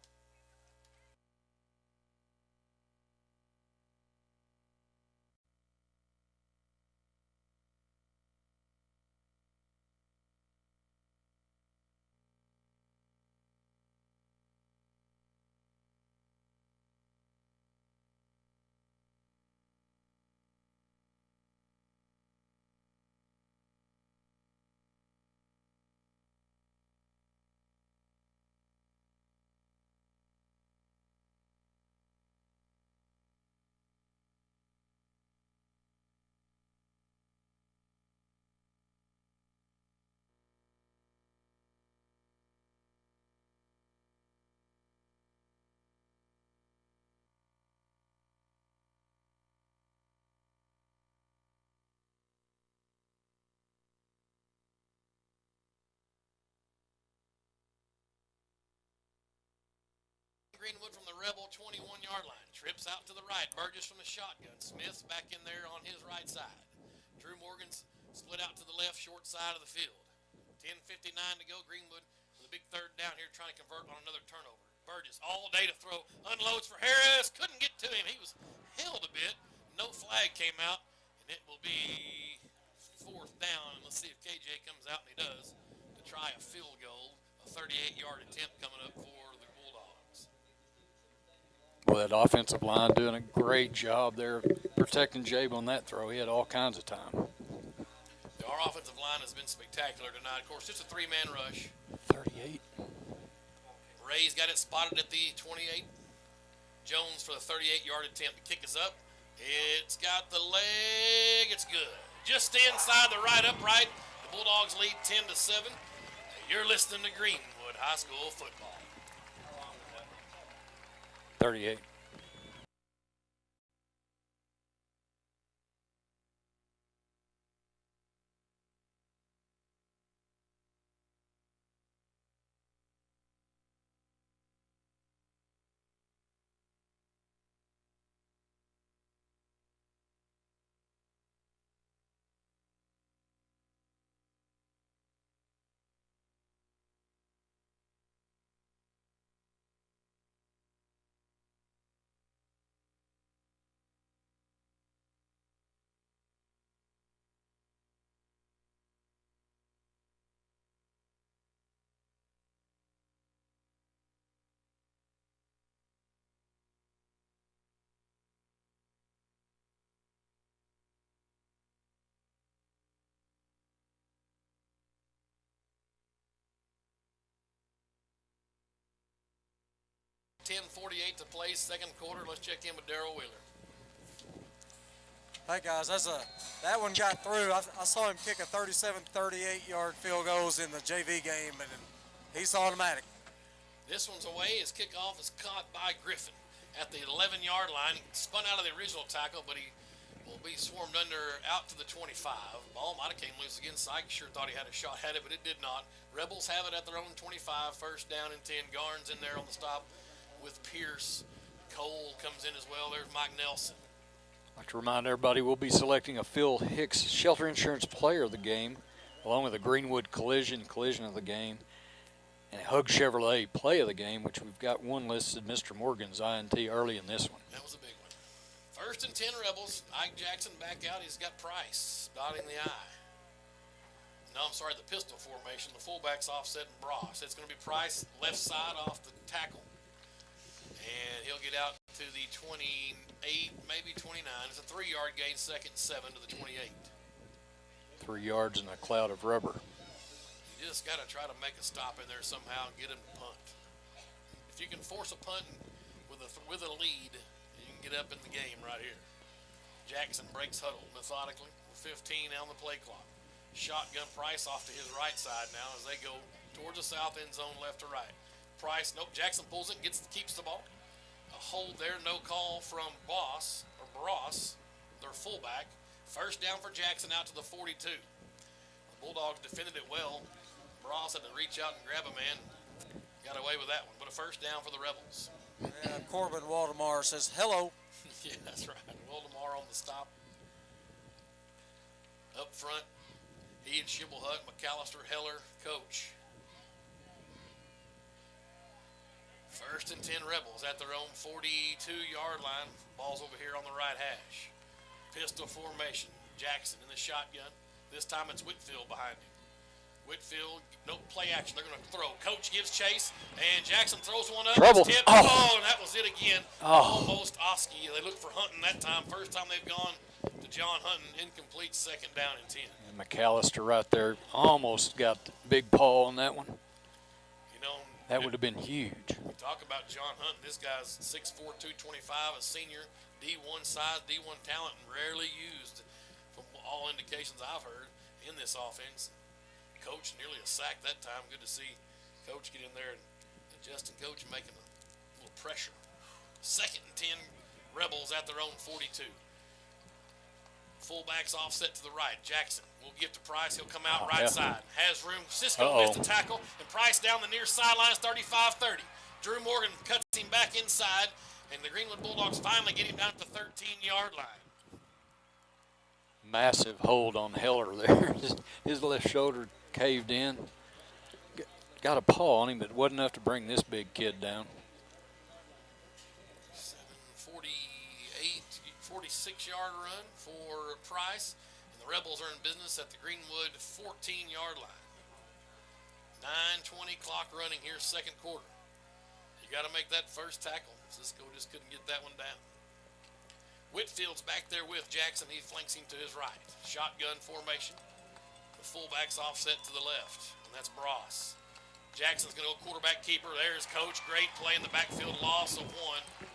Greenwood from the Rebel 21-yard line. Trips out to the right. Burgess from the shotgun. Smith's back in there on his right side. Drew Morgan's split out to the left, short side of the field. 10:59 to go. Greenwood with a big 3rd down here trying to convert on another turnover. Burgess all day to throw. Unloads for Harris. Couldn't get to him. He was held a bit. No flag came out, and it will be 4th down. And let's see if KJ comes out, and he does, to try a field goal. A 38-yard attempt coming up for the Bulldogs. Well, that offensive line doing a great job there protecting Jabe on that throw. He had all kinds of time. Our offensive line has been spectacular tonight. Of course, just a 3-man rush. 38. Ray's got it spotted at the 28. Jones for the 38-yard attempt. The kick is up. It's got the leg. It's good. Just inside the right upright. The Bulldogs lead 10-7. You're listening to Greenwood High School football. 38. .48 to play, 2nd quarter. Let's check in with Darryl Wheeler. Hey guys, that one got through. I saw him kick a 38-yard field goals in the JV game, and he's automatic. This one's away. His kickoff is caught by Griffin at the 11-yard line. He spun out of the original tackle, but he will be swarmed under out to the 25. Ball might have came loose again. Syke sure thought he had a shot at it, but it did not. Rebels have it at their own 25. 1st down and 10. Garnes in there on the stop with Pierce. Cole comes in as well. There's Mike Nelson. I'd like to remind everybody we'll be selecting a Phil Hicks Shelter Insurance Player of the Game along with the Greenwood collision of the game, and a Hug Chevrolet play of the game, which we've got one listed, Mr. Morgan's INT early in this one. That was a big one. 1st and 10 Rebels. Ike Jackson back out. He's got Price dotting the I. No, I'm sorry, the pistol formation. The fullback's offset and Bross. It's going to be Price left side off the tackle. And he'll get out to the 28, maybe 29. It's a 3-yard gain, 2nd and 7 to the 28. 3 yards in a cloud of rubber. You just got to try to make a stop in there somehow and get him to punt. If you can force a punt with a lead, you can get up in the game right here. Jackson breaks huddle methodically with 15 on the play clock. Shotgun Price off to his right side now as they go towards the south end zone, left to right. Price, nope, Jackson pulls it, keeps the ball. A hold there, no call from Bross, their fullback. 1st down for Jackson out to the 42. The Bulldogs defended it well. Bross had to reach out and grab a man. Got away with that one, but a 1st down for the Rebels. Yeah, Corbin Waldemar says hello. Yeah, that's right. Waldemar on the stop. Up front, he and Shibblehut, McAllister, Heller, coach. 1st and 10 Rebels at their own 42-yard line. Ball's over here on the right hash. Pistol formation. Jackson in the shotgun. This time it's Whitfield behind him. Whitfield, no play action. They're going to throw. Coach gives chase, and Jackson throws one up. Trouble. Tipped. Oh. And that was it again. Oh. Almost Oski. They looked for Hunton that time. First time they've gone to John Hunton. Incomplete, 2nd down and 10. And McAllister right there almost got the big paw on that one. You know, That would have been huge. we talk about John Hunton. This guy's 6'4", 225, a senior, D1 size, D1 talent, and rarely used from all indications I've heard in this offense. Coach nearly a sack that time. Good to see Coach get in there and adjusting Coach and making a little pressure. 2nd and 10 Rebels at their own 42. Fullbacks offset to the right. Jackson will give to Price. He'll come out right side. Has room. Cisco missed the tackle, and Price down the near sidelines, 35-30. Drew Morgan cuts him back inside, and the Greenwood Bulldogs finally get him down at the 13-yard line. Massive hold on Heller there. His left shoulder caved in. Got a paw on him, but wasn't enough to bring this big kid down. 46-yard run for Price, and the Rebels are in business at the Greenwood 14-yard line. 9:20 clock running here, 2nd quarter. You got to make that first tackle. Cisco just couldn't get that one down. Whitfield's back there with Jackson. He flanks him to his right. Shotgun formation. The fullback's offset to the left, and that's Bross. Jackson's going to go quarterback keeper. There's Coach. Great play in the backfield. Loss of 1.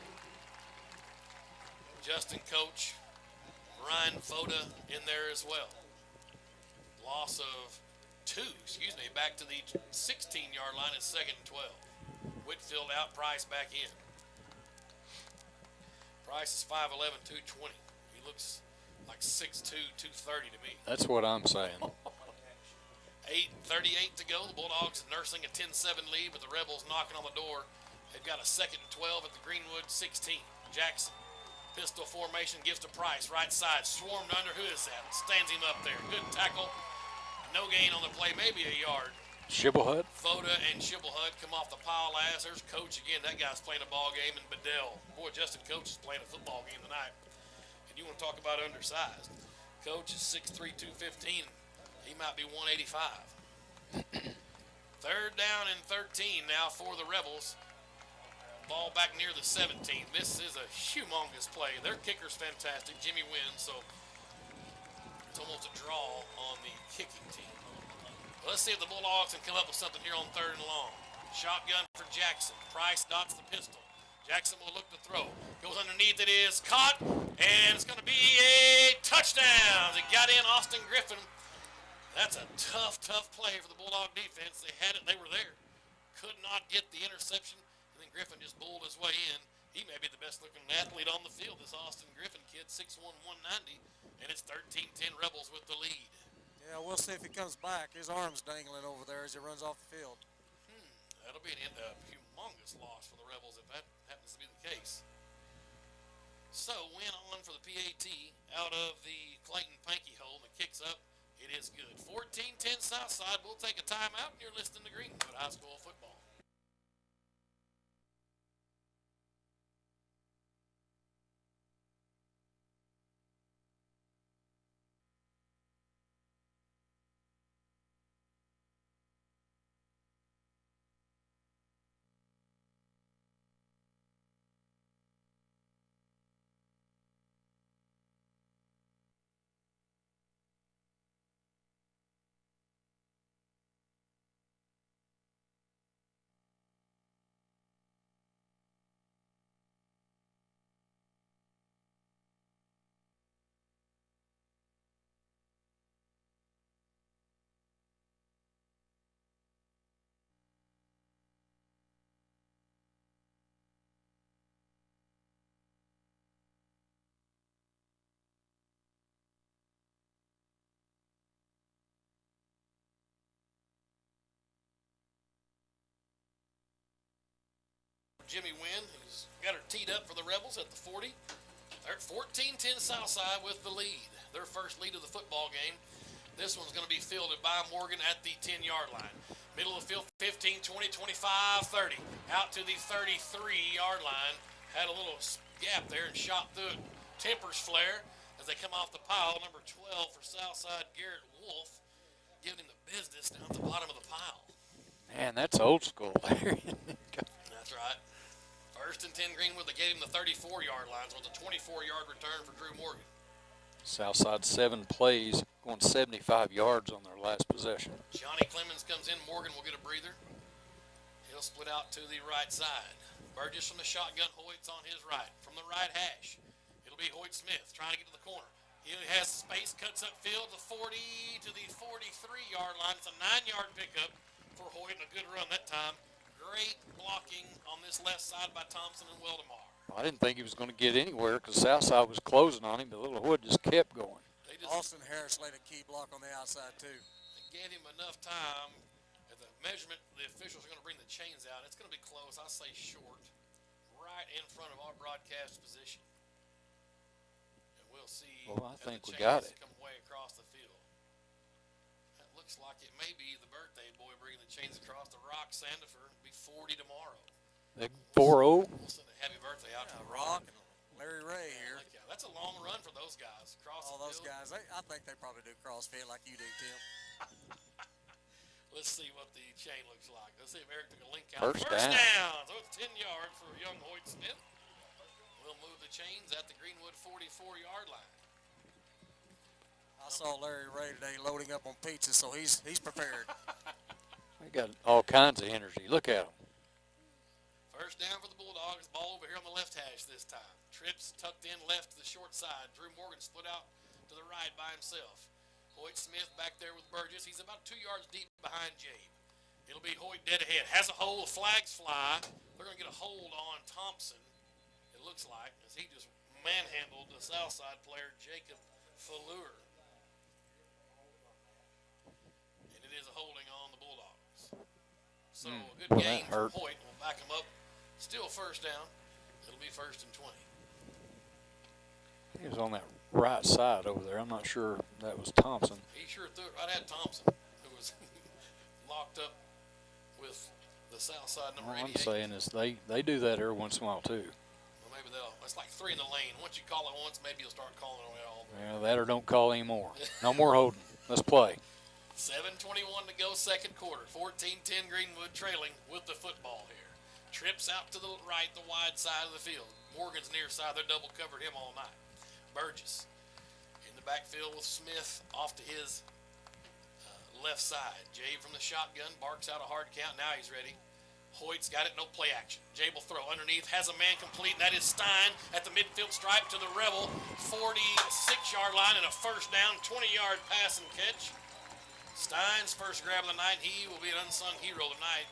Justin Coach, Ryan Foda in there as well. Loss of 2, back to the 16-yard line at 2nd and 12. Whitfield out, Price back in. Price is 5'11", 220. He looks like 6'2", 230 to me. That's what I'm saying. 8:38 to go. The Bulldogs nursing a 10-7 lead, but the Rebels knocking on the door. They've got a 2nd and 12 at the Greenwood 16. Jackson. Pistol formation gives to Price, right side, swarmed under. Who is that? Stands him up there. Good tackle. No gain on the play, maybe a yard. Shibblehut. Foda and Shibblehut come off the pile last. There's Coach again. That guy's playing a ball game in Bedell. Boy, Justin Coach is playing a football game tonight. And you want to talk about undersized. Coach is 6'3", 215. He might be 185. 3rd down and 13 now for the Rebels. Ball back near the 17. This is a humongous play. Their kicker's fantastic. Jimmy wins, so it's almost a draw on the kicking team. Let's see if the Bulldogs can come up with something here on 3rd and long. Shotgun for Jackson. Price dots the pistol. Jackson will look to throw. Goes underneath. It is caught, and it's going to be a touchdown. It got in Austin Griffin. That's a tough play for the Bulldog defense. They had it. They were there. Could not get the interception. And then Griffin just bowled his way in. He may be the best-looking athlete on the field, this Austin Griffin kid, 6'1", 190. And it's 13-10 Rebels with the lead. Yeah, we'll see if he comes back. His arm's dangling over there as he runs off the field. That'll be a humongous loss for the Rebels if that happens to be the case. So, win on for the PAT out of the Clayton Pankey hole that kicks up. It is good. 14-10 Southside. We'll take a timeout. You're listening to Greenwood High School football. Jimmy Wynn, who's got her teed up for the Rebels at the 40. They're at 14-10 Southside with the lead. Their first lead of the football game. This one's going to be fielded by Morgan at the 10-yard line. Middle of the field, 15, 20, 25, 30. Out to the 33-yard line. Had a little gap there and shot through it. Tempers flare as they come off the pile. Number 12 for Southside, Garrett Wolf, giving him the business down at the bottom of the pile. Man, that's old school there. That's right. First and 10 Greenwood. They gave him the 34-yard line, so it's a 24-yard return for Drew Morgan. Southside 7 plays, going 75 yards on their last possession. Johnny Clemens comes in. Morgan will get a breather. He'll split out to the right side. Burgess from the shotgun. Hoyt's on his right. From the right hash, it'll be Hoyt Smith trying to get to the corner. He has space, cuts upfield to 40 to the 43-yard line. It's a 9-yard pickup for Hoyt and a good run that time. Great blocking on this left side by Thompson and Weldemar. I didn't think he was going to get anywhere because Southside was closing on him, but Little Hood just kept going. Austin Harris laid a key block on the outside, too. They gave him enough time. At the measurement, the officials are going to bring the chains out. It's going to be close. I say short, right in front of our broadcast position. And we'll see. Well, I think we got it. Come way across the field. That looks like it may be the birthday boy bringing the chains across the Rock Sandifer. It'll be 40 tomorrow. 4-0. We'll send a happy birthday out to the Rock and Larry Ray here. That's a long run for those guys. All those guys, I think they probably do CrossFit like you do, Tim. Let's see what the chain looks like. Let's see if Eric took a link out. First down. So it's 10 yards for young Hoyt Smith. We'll move the chains at the Greenwood 44-yard line. I saw Larry Ray today loading up on pizza, so he's prepared. They got all kinds of energy. Look at them. First down for the Bulldogs. Ball over here on the left hash this time. Trips tucked in left to the short side. Drew Morgan split out to the right by himself. Hoyt Smith back there with Burgess. He's about 2 yards deep behind Jabe. It'll be Hoyt dead ahead. Has a hole. Flags fly. They're going to get a hold on Thompson, it looks like, as he just manhandled the Southside player, Jacob Fallure. And it is a holding on the Bulldogs. So a good game for Hoyt. We'll back him up. Still first down. It'll be first and 20. He was on that right side over there. I'm not sure that was Thompson. He sure threw it right at Thompson, who was locked up with the Southside number 88. All I'm saying is they do that every once in a while, too. Well, maybe it's like 3 in the lane. Once you call it once, maybe you'll start calling it all. Yeah, that or don't call anymore. No more holding. Let's play. 7:21 to go, second quarter. 14-10 Greenwood trailing with the football here. Trips out to the right, the wide side of the field. Morgan's near side. They're double covered him all night. Burgess in the backfield with Smith off to his left side. Jabe from the shotgun barks out a hard count. Now he's ready. Hoyt's got it. No play action. Jabe will throw underneath. Has a man complete, and that is Stein at the midfield stripe to the Rebel 46-yard line and a first down, 20-yard pass and catch. Stein's first grab of the night. He will be an unsung hero tonight.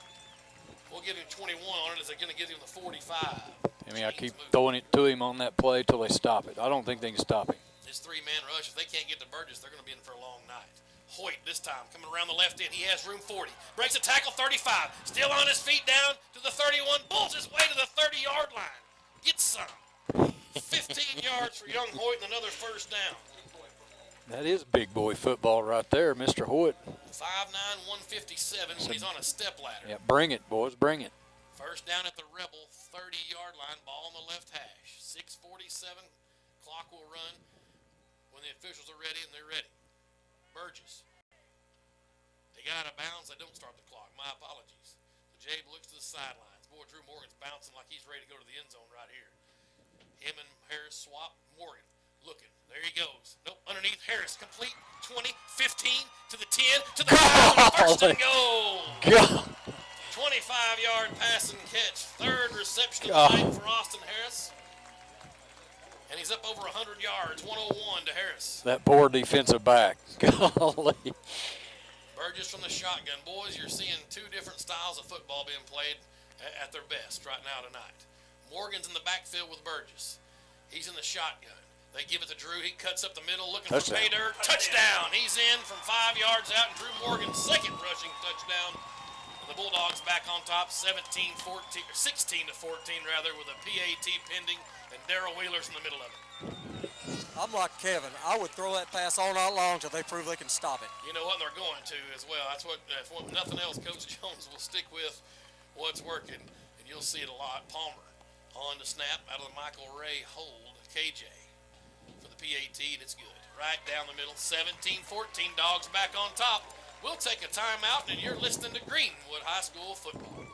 We'll give him 21 on it as they're going to give him the 45. I mean, I keep throwing it to him on that play till they stop it. I don't think they can stop him. This 3-man rush, if they can't get to Burgess, they're going to be in for a long night. Hoyt this time coming around the left end. He has room 40. Breaks a tackle 35. Still on his feet down to the 31. Bulls his way to the 30-yard line. Gets some. 15 yards for young Hoyt and another first down. That is big boy football right there, Mr. Hoyt. 5'9", 157 when he's on a step ladder. Yeah, bring it, boys, bring it. First down at the Rebel 30-yard line, ball on the left hash. 6:47, clock will run when the officials are ready, and they're ready. Burgess. They got out of bounds. They don't start the clock. My apologies. So Jabe looks to the sidelines. Boy, Drew Morgan's bouncing like he's ready to go to the end zone right here. Him and Harris swap. Morgan looking. There he goes. Nope, underneath Harris. Complete. 20, 15, to the 10, to the 5, first and goal. God. 25-yard pass and catch. Third reception of the night for Austin Harris. And he's up over 100 yards, 101 to Harris. That poor defensive back. Golly. Burgess from the shotgun. Boys, you're seeing two different styles of football being played at their best right now tonight. Morgan's in the backfield with Burgess. He's in the shotgun. They give it to Drew. He cuts up the middle looking for pay dirt. Touchdown. He's in from 5 yards out. And Drew Morgan's second rushing touchdown. And the Bulldogs back on top 16-14 rather, with a PAT pending, and Darrell Wheeler's in the middle of it. I'm like Kevin. I would throw that pass all night long until they prove they can stop it. You know what? They're going to as well. That's what, if nothing else, Coach Jones will stick with what's working, and you'll see it a lot. Palmer on the snap out of the Michael Ray hold. KJ for the PAT, and it's good. Right down the middle, 17-14, Dogs back on top. We'll take a timeout, and you're listening to Greenwood High School football.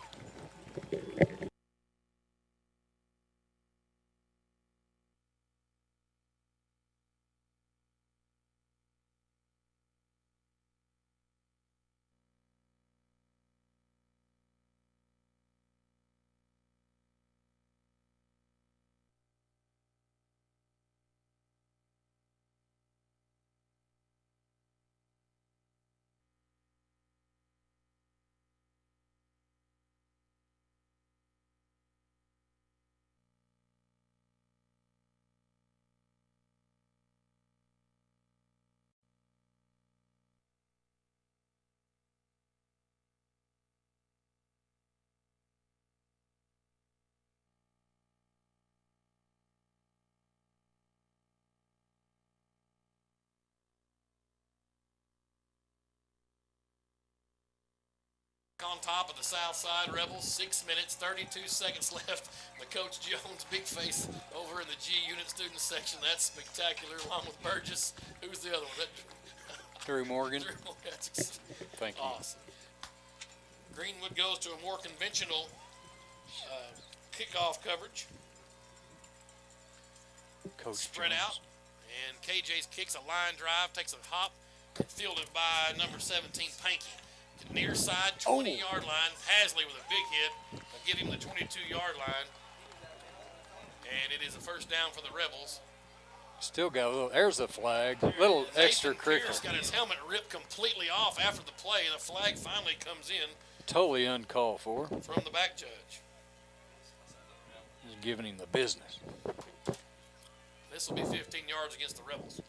On top of the Southside Rebels, 6 minutes, 32 seconds left. The Coach Jones big face over in the G unit student section. That's spectacular, along with Burgess. Who's the other one? Drew Morgan. Thank you. Awesome. Greenwood goes to a more conventional kickoff coverage. Coach Spread Jones. out, and KJ's kicks a line drive, takes a hop, fielded by number 17, Panky. Near side, 20-yard line. Hasley with a big hit. They'll give him the 22-yard line. And it is a first down for the Rebels. Still got a little, there's the flag. Little extracurricular. Pierce got his helmet ripped completely off after the play. The flag finally comes in. Totally uncalled for. From the back judge. He's giving him the business. This will be 15 yards against the Rebels.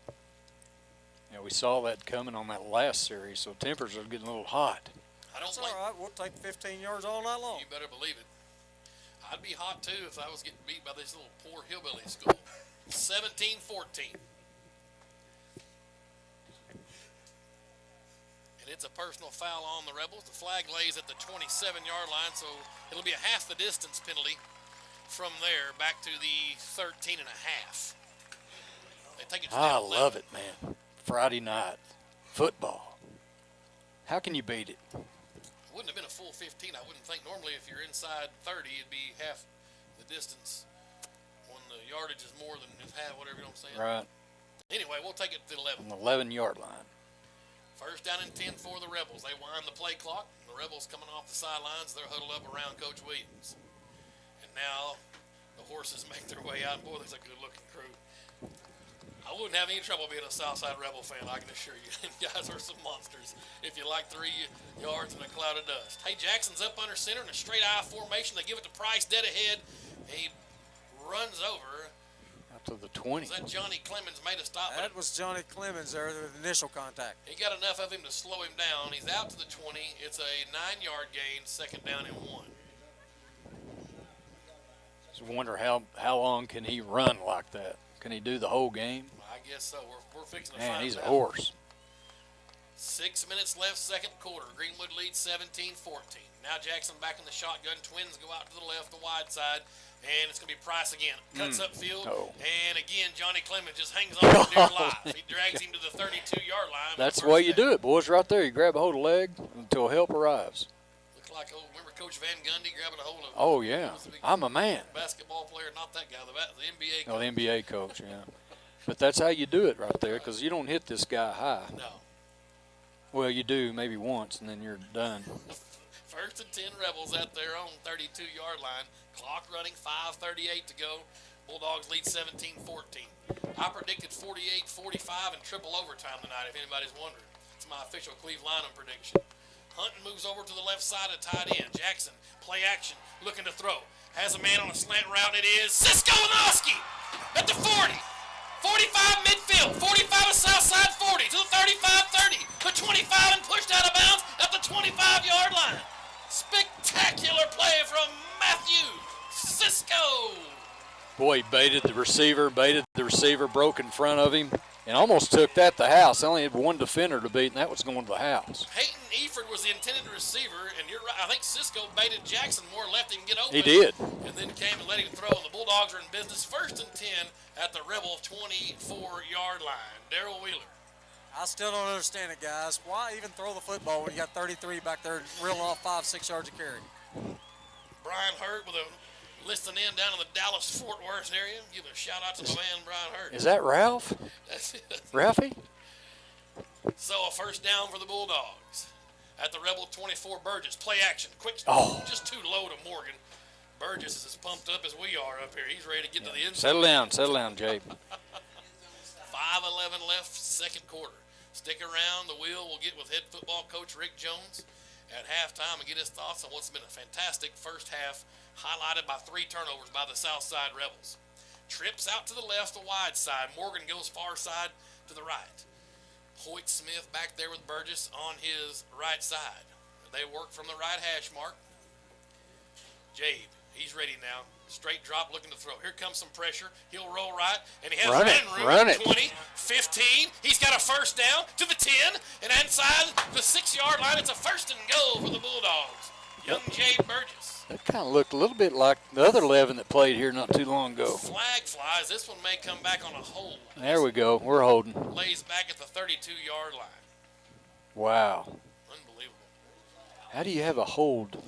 Yeah, we saw that coming on that last series, so tempers are getting a little hot. That's all right. We'll take 15 yards all night long. You better believe it. I'd be hot, too, if I was getting beat by this little poor hillbilly school. 17-14. And it's a personal foul on the Rebels. The flag lays at the 27-yard line, so it'll be a half the distance penalty from there back to the 13 and a half. They take it to I love it, man. Friday night football. How can you beat it? Wouldn't have been a full 15, I wouldn't think. Normally, if you're inside 30, it'd be half the distance when the yardage is more than half, whatever, you know what I'm saying? Right. Anyway, we'll take it to the 11. On the 11-yard line. First down and 10 for the Rebels. They wind the play clock. The Rebels coming off the sidelines. They're huddled up around Coach Williams. And now the horses make their way out. Boy, there's a good-looking crew. I wouldn't have any trouble being a Southside Rebel fan, I can assure you. You guys are some monsters if you like 3 yards in a cloud of dust. Hey, Jackson's up under center in a straight I formation. They give it to Price dead ahead. He runs over. Out to the 20. Was that Johnny Clemens made a stop? That was Johnny Clemens there, the initial contact. He got enough of him to slow him down. He's out to the 20. It's a 9-yard gain, second down and 1. Just wonder how long can he run like that? Can he do the whole game? I guess so. We're fixing to Man, find he's a out. horse. 6 minutes left, second quarter. Greenwood leads 17-14. Now Jackson back in the shotgun. Twins go out to the left, the wide side, and it's going to be Price again. Cuts upfield, and again, Johnny Clement just hangs on for dear life. He drags him to the 32-yard line. That's the way you do it, boys, right there. You grab a hold of the leg until help arrives. Looks like, remember Coach Van Gundy grabbing a hold of Oh, yeah. I'm a man. basketball player, not that guy, the NBA coach. Oh, the NBA coach, yeah. But that's how you do it right there, because you don't hit this guy high. No. Well, you do maybe once, and then you're done. First and 10 Rebels at their own 32-yard line. Clock running, 5:38 to go. Bulldogs lead 17-14. I predicted 48-45 and triple overtime tonight, if anybody's wondering. It's my official Cleve Lineham prediction. Hunton moves over to the left side of tight end. Jackson, play action, looking to throw. Has a man on a slant route. It is Cisco Noski at the 40. 45 midfield, 45 of Southside 40 to the 35-30, the 25 and pushed out of bounds at the 25-yard line. Spectacular play from Matthew Cisco. Boy, he baited the receiver, broke in front of him, and almost took that to the house. They only had one defender to beat, and that was going to the house. Hayton Eford was the intended receiver, and you're right. I think Cisco baited Jackson more, left him get open. He did. And then came and let him throw. The Bulldogs are in business, first and 10 at the Rebel 24-yard line. Darrell Wheeler. I still don't understand it, guys. Why even throw the football when you got 33 back there reeling off 5-6 yards of carry? Brian Hurt with a listening in down in the Dallas-Fort Worth area. Give a shout-out to my man, Brian Hurt. Is that Ralph? That's it. Ralphie? So a first down for the Bulldogs. At the Rebel 24, Burgess. Play action. Quick. Just too low to Morgan. Burgess is as pumped up as we are up here. He's ready to get to the end. Settle down, Jay. 5:11 left, second quarter. Stick around. The wheel will get with head football coach Rick Jones at halftime and get his thoughts on what's been a fantastic first half, highlighted by 3 turnovers by the Southside Rebels. Trips out to the left, the wide side. Morgan goes far side to the right. Hoyt Smith back there with Burgess on his right side. They work from the right hash mark. Jabe, he's ready now. Straight drop, looking to throw. Here comes some pressure. He'll roll right, and he has Run it. 20, 15. He's got a first down to the 10, and inside the 6-yard line, it's a first and goal for the Bulldogs. Young Jabe Burgess. That kind of looked a little bit like the other 11 that played here not too long ago. Flag flies. This one may come back on a hold. There we go. We're holding. Lays back at the 32-yard line. Wow. Unbelievable. How do you have a hold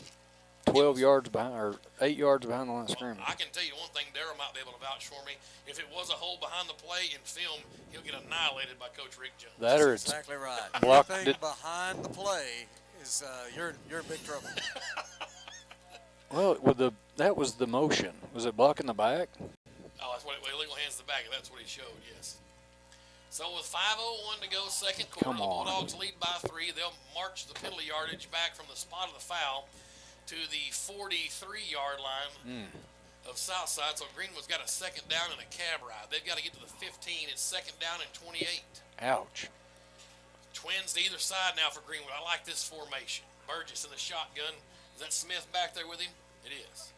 12 yards behind or 8 yards behind the line of scrimmage? I can tell you one thing, Darrell might be able to vouch for me. If it was a hole behind the play in film, he'll get annihilated by Coach Rick Jones. That or it's Exactly right. blocked Anything it. behind the play is you're in big trouble. Well, that was the motion. Was it blocking the back? Oh, that's what illegal hands the back. That's what he showed, yes. So with 5:01 to go, second quarter, Come the on. Bulldogs lead by 3. They'll march the penalty yardage back from the spot of the foul to the 43-yard line of Southside. So Greenwood's got a second down and a cab ride. They've got to get to the 15. It's second down and 28. Ouch. Twins to either side now for Greenwood. I like this formation. Burgess in the shotgun. Is that Smith back there with him? It is.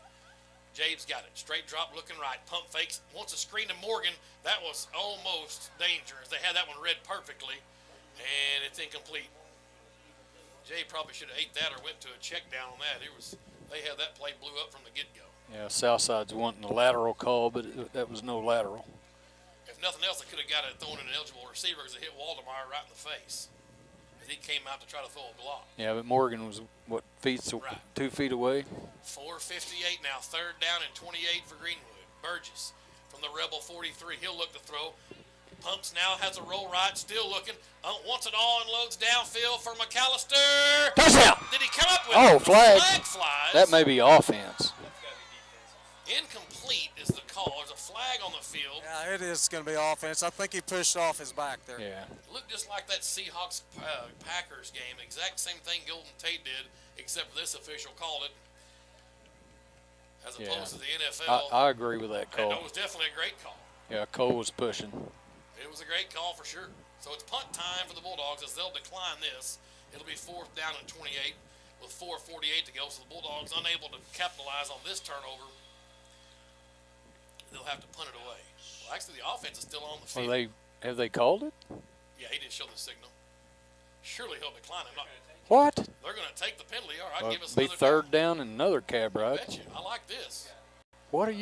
Jabe's got it. Straight drop, looking right. Pump fakes. Wants a screen to Morgan. That was almost dangerous. They had that one read perfectly, and it's incomplete. Jay probably should have ate that or went to a check down on that. They had that play blew up from the get-go. Yeah, Southside's wanting a lateral call, but that was no lateral. If nothing else, they could have got it thrown in an eligible receiver because it hit Waldemar right in the face. As he came out to try to throw a block. Yeah, but Morgan was, what, Right. 2 feet away? 4:58 now, third down and 28 for Greenwood. Burgess from the Rebel 43. He'll look to throw. Pumps now, has a roll right, still looking. Wants it all, unloads downfield for McAllister. Touchdown! Did he come up with Oh, it? flag. Flag flies. That may be offense. Incomplete is the call. There's a flag on the field. Yeah, it is going to be offense. I think he pushed off his back there. Yeah. Looked just like that Seahawks Packers game. Exact same thing Golden Tate did, except this official called it as opposed to the NFL. I agree with that And call. it was definitely a great call. Yeah, Cole was pushing. It was a great call for sure. So it's punt time for the Bulldogs as they'll decline this. It'll be fourth down and 28 with 4:48 to go. So the Bulldogs unable to capitalize on this turnover. They'll have to punt it away. Well, actually, the offense is still on the field. Well, Have they called it? Yeah, he didn't show the signal. Surely he'll decline it. What? They're going to take the penalty. All right, give us Be another third down. down and another cab I ride. bet you. I like this. What? I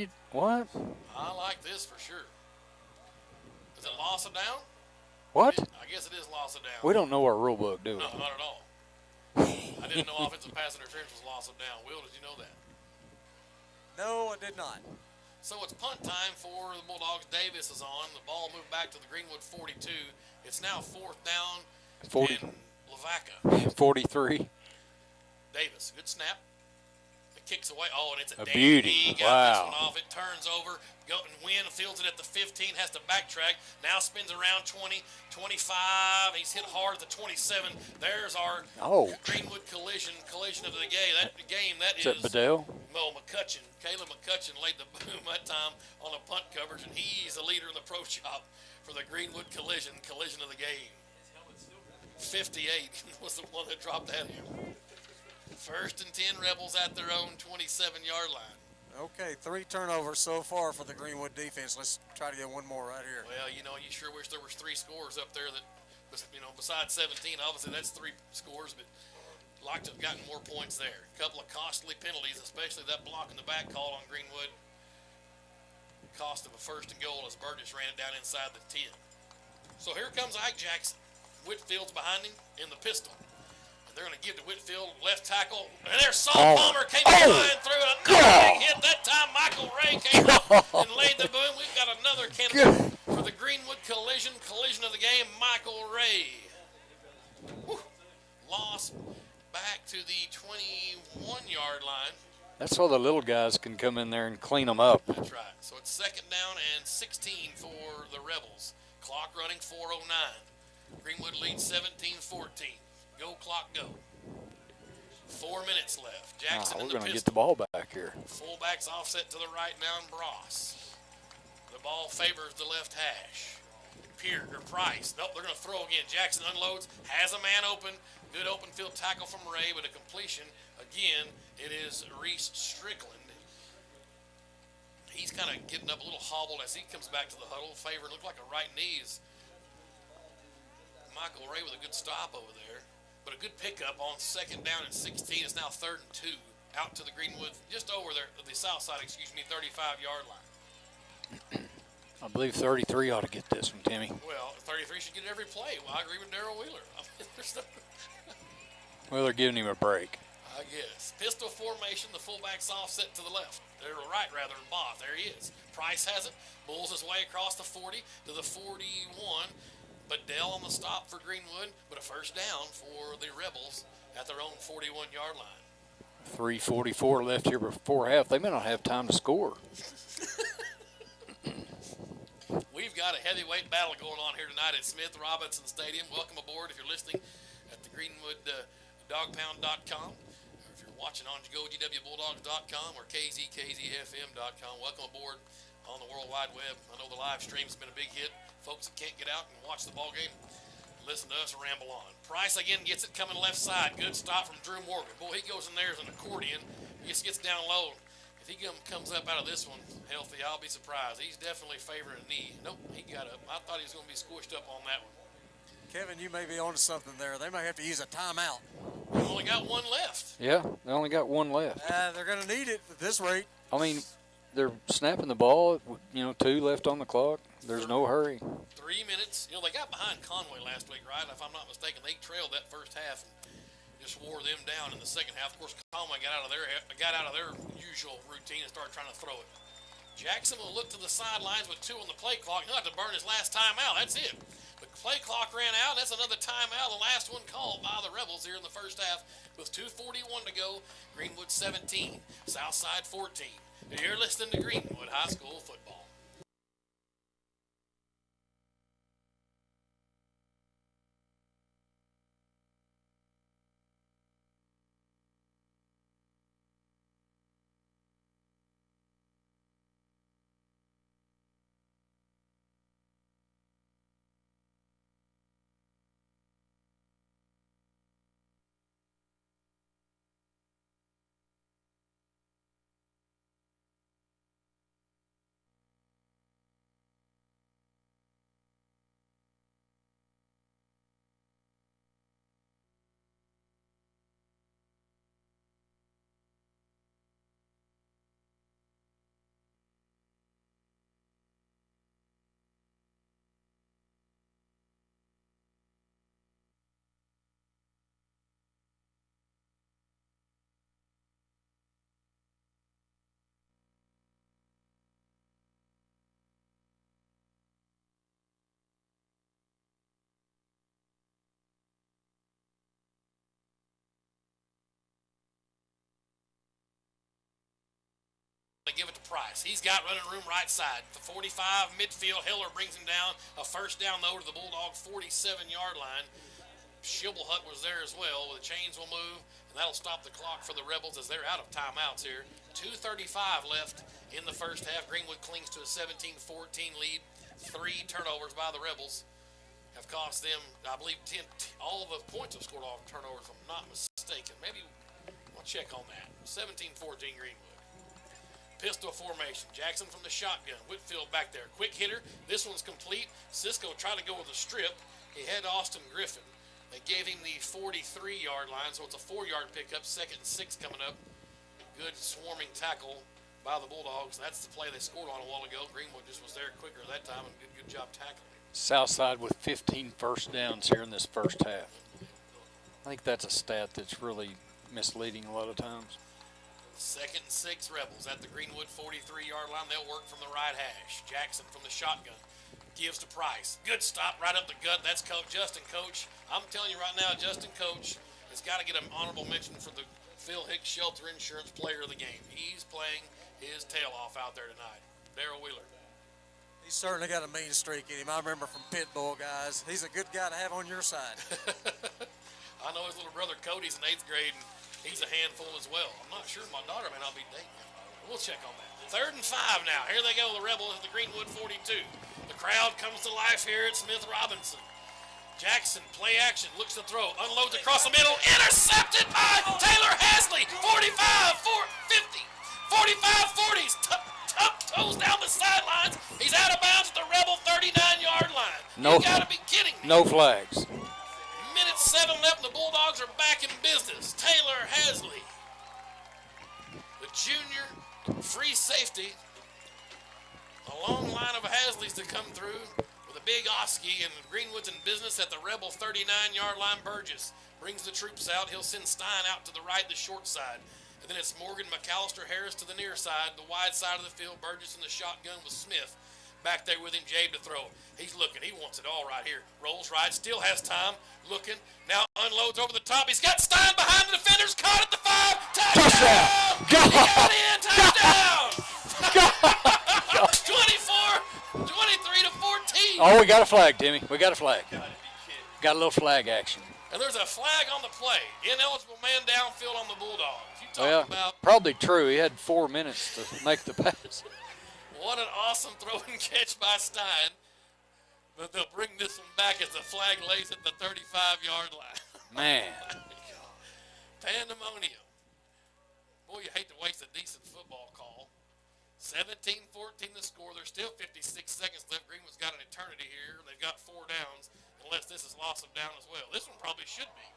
like this for sure. Is it loss of down? What? I guess it is loss of down. We don't know our rule book, do we? No, not at all. I didn't know offensive pass interference was loss of down. Will, did you know that? No, I did not. So it's punt time for the Bulldogs. Davis is on. The ball moved back to the Greenwood 42. It's now fourth down 40. in Lavaca. 43. Davis, good snap. It kicks away. Oh, and it's a beauty. He got this one off. It turns over. Wynn fields it at the 15, has to backtrack. Now spins around 20, 25. He's hit hard at the 27. There's our Greenwood collision of the game. That is that Bedell? Well, McCutcheon. Caleb McCutcheon laid the boom that time on a punt coverage, and he's the leader in the pro shop for the Greenwood collision of the game. 58 was the one that dropped that in. First and 10, Rebels at their own 27-yard line. Okay, 3 turnovers so far for the Greenwood defense. Let's try to get one more right here. Well, you sure wish there was 3 scores up there that, besides 17. Obviously, that's 3 scores, but like to have gotten more points there. A couple of costly penalties, especially that block in the back call on Greenwood. Cost of a first and goal as Burgess ran it down inside the 10. So here comes Ike Jackson. Whitfield's behind him in the pistol. They're going to give to Whitfield, left tackle. And there's Saul Palmer came flying through. Another big hit. That time Michael Ray came up and laid the boom. We've got another candidate for the Greenwood collision of the game, Michael Ray. Whew. Loss back to the 21-yard line. That's so the little guys can come in there and clean them up. That's right. So it's second down and 16 for the Rebels. Clock running 4:09. Greenwood leads 17-14. Go clock, go. 4 minutes left. Jackson in we're the going to pistol. get the ball back here. Fullbacks offset to the right now, and Bross. The ball favors the left hash. Price. Nope, they're going to throw again. Jackson unloads, has a man open. Good open field tackle from Ray, but a completion. Again, it is Reese Strickland. He's kind of getting up a little hobbled as he comes back to the huddle. Favor looked like a right knee. Michael Ray with a good stop over there. But a good pickup on second down and 16. It's now 3rd and 2 out to the Greenwood, just over there, the Southside, 35-yard line. I believe 33 ought to get this one, Timmy. Well, 33 should get every play. Well, I agree with Darrell Wheeler. Well, they're giving him a break. I guess. Pistol formation, the fullback's offset to the left. They're right, rather, than Both. There he is. Price has it. Bulls his way across the 40 to the 41. Bedell on the stop for Greenwood, but a first down for the Rebels at their own 41-yard line. 3:44 left here before half. They may not have time to score. We've got a heavyweight battle going on here tonight at Smith Robinson Stadium. Welcome aboard if you're listening at the Greenwood dogpound.com, or if you're watching on GoGWBulldogs.com or KZKZFM.com. Welcome aboard on the World Wide Web. I know the live stream's been a big hit. Folks that can't get out and watch the ball game, listen to us ramble on. Price again gets it coming left side. Good stop from Drew Morgan. Boy, he goes in there as an accordion. He just gets down low. If he comes up out of this one healthy, I'll be surprised. He's definitely favoring a knee. Nope, he got up. I thought he was going to be squished up on that one. Kevin, you may be onto something there. They might have to use a timeout. We've only got one left. Yeah, they only got one left. They're going to need it at this rate. I mean, they're snapping the ball, 2 left on the clock. There's no hurry. 3 minutes. They got behind Conway last week, right? If I'm not mistaken, they trailed that first half and just wore them down in the second half. Of course, Conway got out of their usual routine and started trying to throw it. Jackson will look to the sidelines with 2 on the play clock. He'll have to burn his last timeout. That's it. The play clock ran out. That's another timeout. The last one called by the Rebels here in the first half with 2:41 to go. Greenwood 17, Southside 14. You're listening to Greenwood High School football. They give it to Price. He's got running room right side. The 45 midfield. Hiller brings him down. A first down, though, to the Bulldog 47-yard line. Shibblehut was there as well. The chains will move, and that'll stop the clock for the Rebels as they're out of timeouts here. 2:35 left in the first half. Greenwood clings to a 17-14 lead. 3 turnovers by the Rebels have cost them, I believe, all the points have scored off turnovers, if I'm not mistaken. Maybe we'll check on that. 17-14 Greenwood. Pistol formation. Jackson from the shotgun. Whitfield back there. Quick hitter. This one's complete. Cisco tried to go with a strip. He had Austin Griffin. They gave him the 43-yard line, so it's a 4-yard pickup. 2nd and 6 coming up. Good swarming tackle by the Bulldogs. That's the play they scored on a while ago. Greenwood just was there quicker that time, and good job tackling. Southside with 15 first downs here in this first half. I think that's a stat that's really misleading a lot of times. 2nd and 6 Rebels at the Greenwood 43-yard line. They'll work from the right hash. Jackson from the shotgun gives to Price. Good stop right up the gut. That's Justin Coach. I'm telling you right now, Justin Coach has got to get an honorable mention for the Phil Hicks Shelter Insurance Player of the Game. He's playing his tail off out there tonight. Darrell Wheeler. He's certainly got a mean streak in him. I remember from Pitbull, guys. He's a good guy to have on your side. I know his little brother Cody's in 8th grade, and he's a handful as well. I'm not sure. My daughter may not be dating him. We'll check on that. 3rd and 5 now. Here they go, the Rebels at the Greenwood 42. The crowd comes to life here at Smith Robinson. Jackson, play action, looks to throw, unloads across the middle, intercepted by Taylor Hasley. 45, 50, 45, 40s, toes down the sidelines. He's out of bounds at the Rebel 39-yard line. You gotta be kidding me. No flags. Minute 7 left, and the Bulldogs are back in business. Taylor Hasley, the junior free safety. A long line of Hasleys to come through with a big Oski, and Greenwood's in business at the Rebel 39-yard line. Burgess brings the troops out. He'll send Stein out to the right, the short side. And then it's Morgan, McAllister, Harris to the near side, the wide side of the field. Burgess in the shotgun with Smith. Back there with him, Jabe to throw. He's looking. He wants it all right here. Rolls right. Still has time. Looking. Now unloads over the top. He's got Stein behind the defenders. Caught at the 5. Touchdown! Touchdown! He got in. Touchdown! 24, 23 to 14. Oh, we got a flag, Timmy. We got a flag. Got a little flag action. And there's a flag on the play. Ineligible man downfield on the Bulldogs. You talking about. Probably true. He had 4 minutes to make the pass. What an awesome throw and catch by Stein. But they'll bring this one back as the flag lays at the 35-yard line. Man. Pandemonium. Boy, you hate to waste a decent football call. 17-14 the score. There's still 56 seconds left. Greenwood's got an eternity here. They've got 4 downs, unless this is loss of down as well. This one probably should be.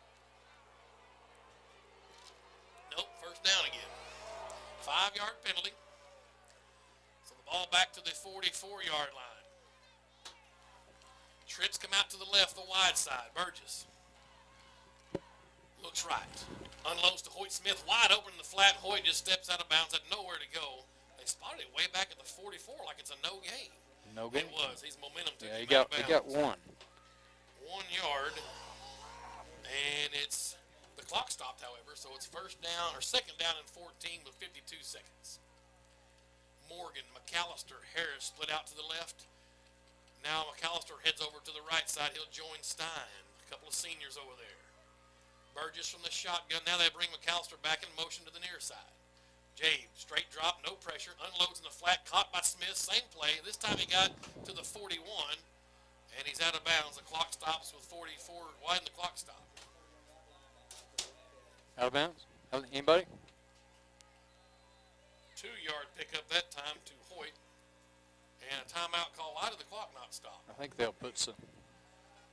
Nope, first down again. 5-yard penalty. So the ball back to the 44-yard line. Trips come out to the left, the wide side. Burgess looks right. Unloads to Hoyt Smith, wide open in the flat. Hoyt just steps out of bounds, had nowhere to go. They spotted it way back at the 44 like it's a no gain. No gain. It was. He's momentum took Yeah, him he got 1. 1 yard. And it's the clock stopped, however, so it's first down or second down and 14 with 52 seconds. Morgan, McAllister, Harris split out to the left. Now McAllister heads over to the right side. He'll join Stein. A couple of seniors over there. Burgess from the shotgun. Now they bring McAllister back in motion to the near side. Jabe, straight drop, no pressure. Unloads in the flat, caught by Smith. Same play. This time he got to the 41, and he's out of bounds. The clock stops with 44. Why didn't the clock stop? Out of bounds? Anybody? 2-yard pickup that time to Hoyt. And a timeout call. Why did the clock not stop? I think they'll put some.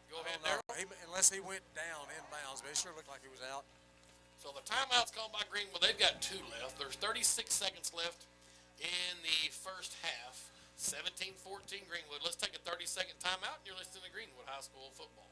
Go ahead, No, Darryl. unless he went down inbounds, but it sure looked like he was out. So the timeout's called by Greenwood. They've got 2 left. There's 36 seconds left in the first half. 17-14 Greenwood. Let's take a 30-second timeout, and you're listening to Greenwood High School football.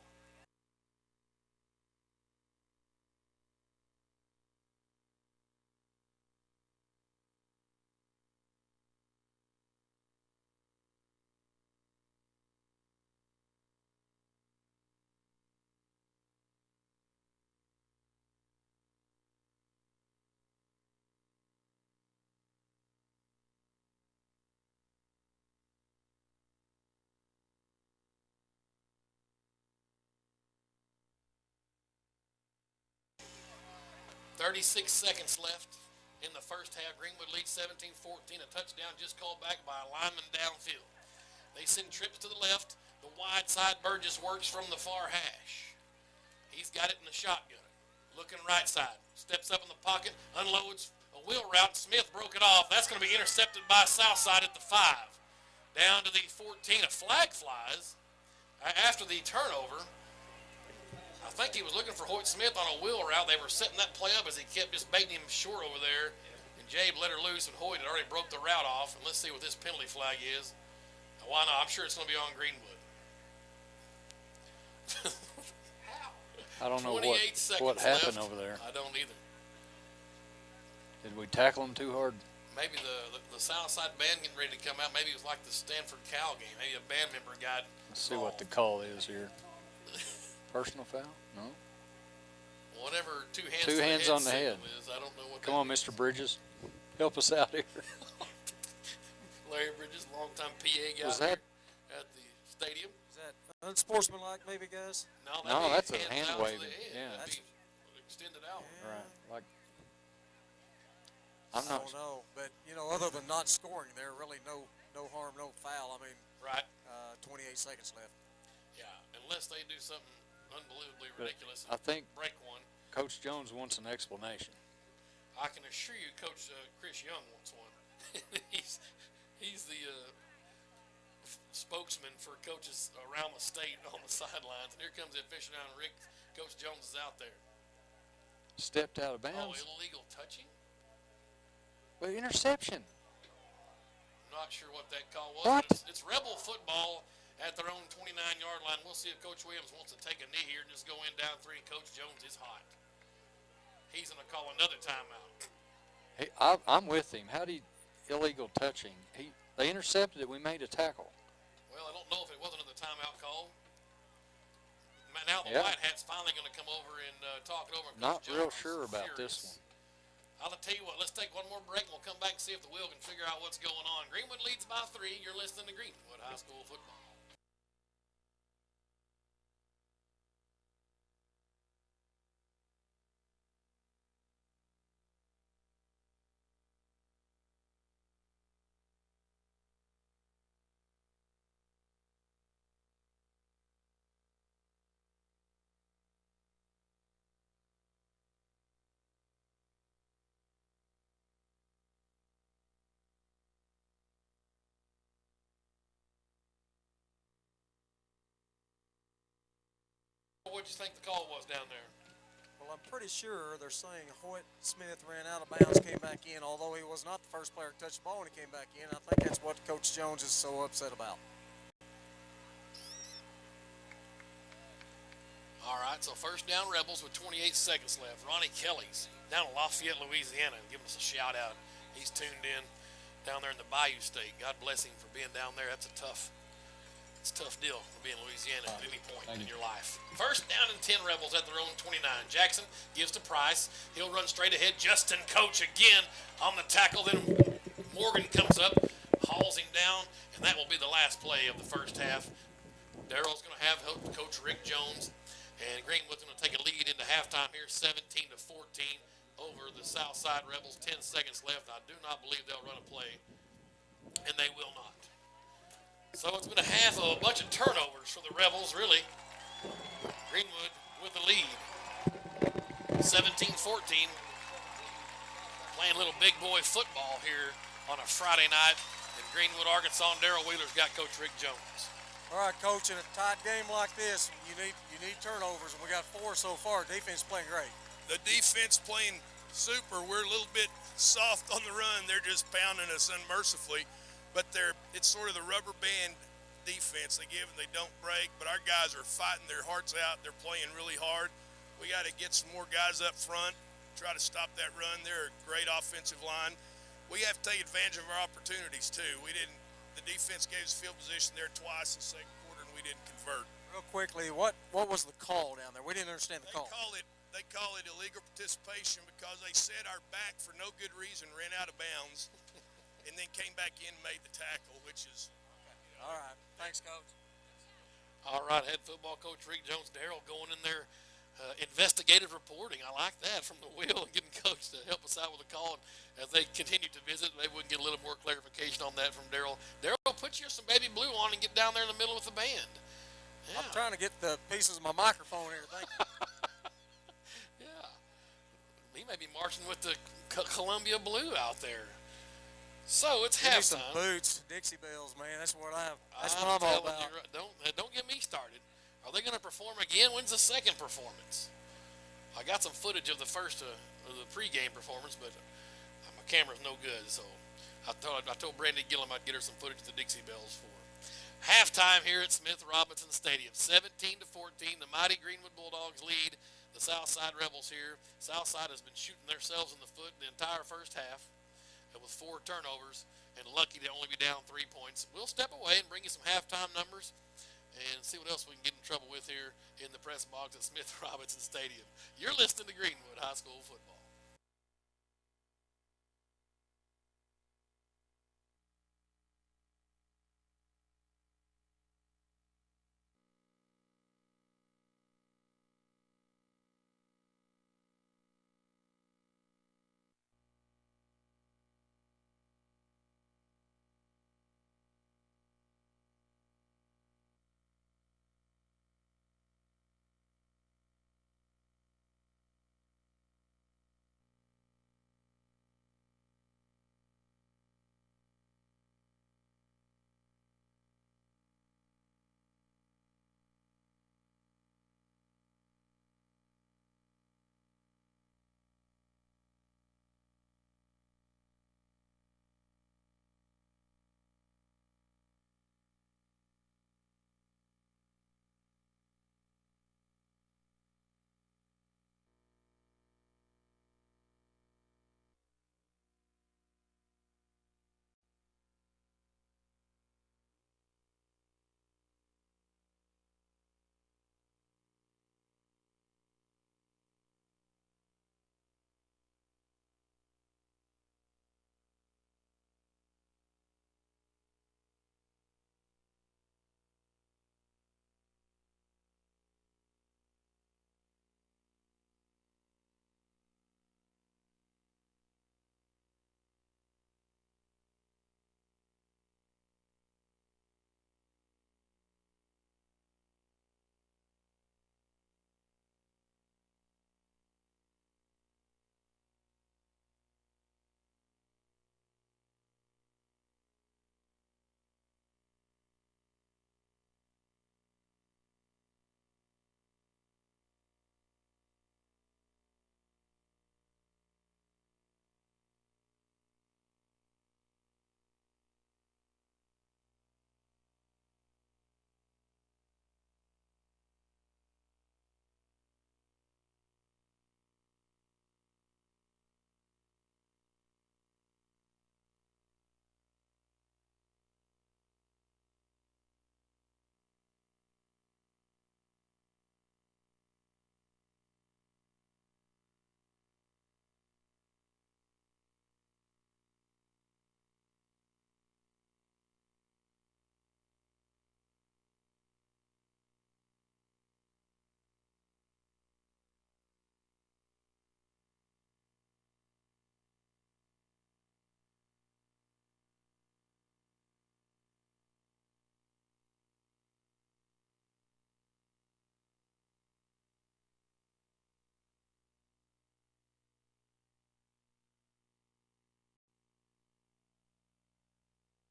36 seconds left in the first half. Greenwood leads 17-14. A touchdown just called back by a lineman downfield. They send trips to the left. The wide side, Burgess works from the far hash. He's got it in the shotgun. Looking right side. Steps up in the pocket. Unloads a wheel route. Smith broke it off. That's going to be intercepted by Southside at the 5. Down to the 14. A flag flies after the turnover. I think he was looking for Hoyt Smith on a wheel route. They were setting that play up as he kept just baiting him short over there. And Jabe let her loose, and Hoyt had already broke the route off. And let's see what this penalty flag is. Why not? I'm sure it's going to be on Greenwood. I don't know 28 seconds what happened left. over there. I don't either. Did we tackle him too hard? Maybe the Southside band getting ready to come out. Maybe it was like the Stanford Cal game. Maybe a band member got Let's see what the call is here. Personal foul? No. Whatever two hands, Two hands on the head. Is. I don't know what. Come on, Mr. Bridges. Help us out here. Larry Bridges, longtime PA guy Was that? At the stadium. Is that unsportsmanlike, maybe, guys? No, that's a hands hand out to waving. the head. Yeah. That'd be extended out. Right. Like. I'm I not. don't know, but other than not scoring, there really no harm, no foul. I mean, Right. 28 seconds left. Yeah, unless they do something unbelievably But ridiculous. I think break one. Coach Jones wants an explanation. I can assure you, Coach Chris Young wants one. he's the spokesman for coaches around the state on the sidelines. And here comes the aficionado Rick. Coach Jones is out there. Stepped out of Oh, bounds. illegal touching? But interception. Not sure what that call was. What? But it's Rebel football at their own 29-yard line. We'll see if Coach Williams wants to take a knee here and just go in down 3. Coach Jones is hot. He's going to call another timeout. Hey, I'm with him. How do you illegal touching? They intercepted it. We made a tackle. Well, I don't know if it wasn't another timeout call. Now the Yeah. White Hat's finally going to come over and talk it over. And Not Coach real Jones sure is about furious. this one. I'll tell you what, let's take one more break and we'll come back and see if the wheel can figure out what's going on. Greenwood leads by 3. You're listening to Greenwood High School football. What did you think the call was down there? Well, I'm pretty sure they're saying Hoyt Smith ran out of bounds, came back in, although he was not the first player to touch the ball when he came back in. I think that's what Coach Jones is so upset about. All right, so first down Rebels with 28 seconds left. Ronnie Kelly's down in Lafayette, Louisiana, giving us a shout out. He's tuned in down there in the Bayou State. God bless him for being down there. That's a tough deal to be in Louisiana at any point in your life. First down and 10 Rebels at their own 29. Jackson gives to Price. He'll run straight ahead. Justin Coach again on the tackle. Then Morgan comes up, hauls him down, and that will be the last play of the first half. Darrell's going to have Coach Rick Jones, and Greenwood's going to take a lead into halftime here, 17-14 over the Southside Rebels. 10 seconds left. I do not believe they'll run a play, and they will not. So it's been a half of a bunch of turnovers for the Rebels, really. Greenwood with the lead. 17-14. Playing a little big boy football here on a Friday night in Greenwood, Arkansas. And Darrell Wheeler's got Coach Rick Jones. All right, Coach, in a tight game like this, you need turnovers, and we got 4 so far. Defense playing great. The defense playing super. We're a little bit soft on the run. They're just pounding us unmercifully. But it's sort of the rubber band defense. They give and they don't break. But our guys are fighting their hearts out. They're playing really hard. We got to get some more guys up front, try to stop that run. They're a great offensive line. We have to take advantage of our opportunities too. The defense gave us field position there twice in the second quarter, and we didn't convert. Real quickly, what was the call down there? We didn't understand the call. They call it illegal participation because they set our back for no good reason, ran out of bounds. And then came back in and made the tackle, which is... All right. Thanks, Coach. All right, head football coach Rick Jones. Darrell going in there investigative reporting. I like that from the wheel and getting coach to help us out with the call. And as they continue to visit, maybe we can get a little more clarification on that from Daryl. Daryl, put you some baby blue on and get down there in the middle with the band. Yeah. I'm trying to get the pieces of my microphone here. Thank you. Yeah. He may be marching with the Columbia blue out there. So it's Give me some halftime. boots, Dixie Bells, man. That's what I'm all telling about. you, don't get me started. Are they going to perform again? When's the second performance? I got some footage of the first of the pregame performance, but my camera's no good. So I told Brandy Gillum I'd get her some footage of the Dixie Bells for halftime here at Smith Robinson Stadium. 17-14, the mighty Greenwood Bulldogs lead the Southside Rebels here. Southside has been shooting themselves in the foot the entire first half with 4 turnovers and lucky to only be down 3 points. We'll step away and bring you some halftime numbers and see what else we can get in trouble with here in the press box at Smith Robinson Stadium. You're listening to Greenwood High School football.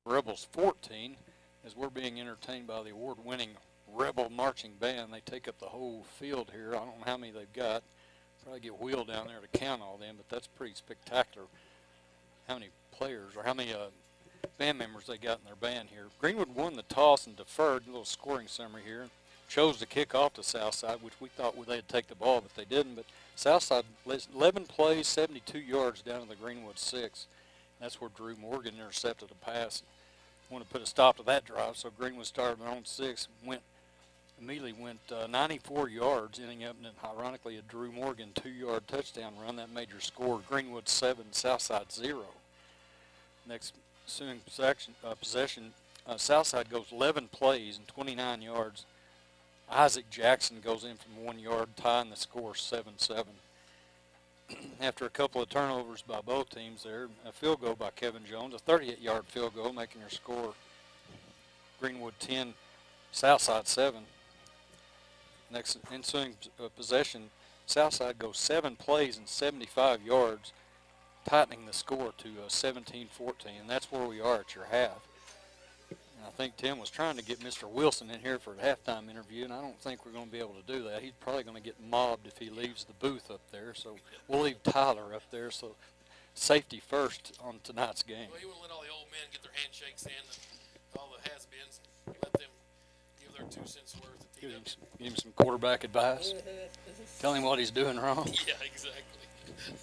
Rebels 14, as we're being entertained by the award-winning Rebel Marching Band. They take up the whole field here. I don't know how many they've got. Probably get wheeled down there to count all them, but that's pretty spectacular how many players or how many band members they got in their band here. Greenwood won the toss and deferred. A little scoring summary here. Chose to kick off to Southside, which we thought they'd take the ball, but they didn't. But Southside 11 plays, 72 yards down to the Greenwood 6. That's where Drew Morgan intercepted a pass. Want to put a stop to that drive, so Greenwood started their own 6, immediately went 94 yards, ending up in, ironically, a Drew Morgan 2-yard touchdown run. That made your score Greenwood 7, Southside 0. Next ensuing possession, Southside goes 11 plays and 29 yards Isaac Jackson goes in from 1 yard, tying the score 7-7. After a couple of turnovers by both teams there, a field goal by Kevin Jones, a 38-yard field goal, making your score Greenwood 10, Southside 7. Next ensuing possession, Southside goes 7 plays and 75 yards, tightening the score to 17-14, and that's where we are at your half. And I think Tim was trying to get Mr. Wilson in here for a halftime interview, and I don't think we're going to be able to do that. He's probably going to get mobbed if he leaves the booth up there, so we'll leave Tyler up there. So safety first on tonight's game. Well, he wouldn't let all the old men get their handshakes in, and all the has-beens, and let them give their 2 cents worth. Give him some quarterback advice. Tell him what he's doing wrong. Yeah, exactly.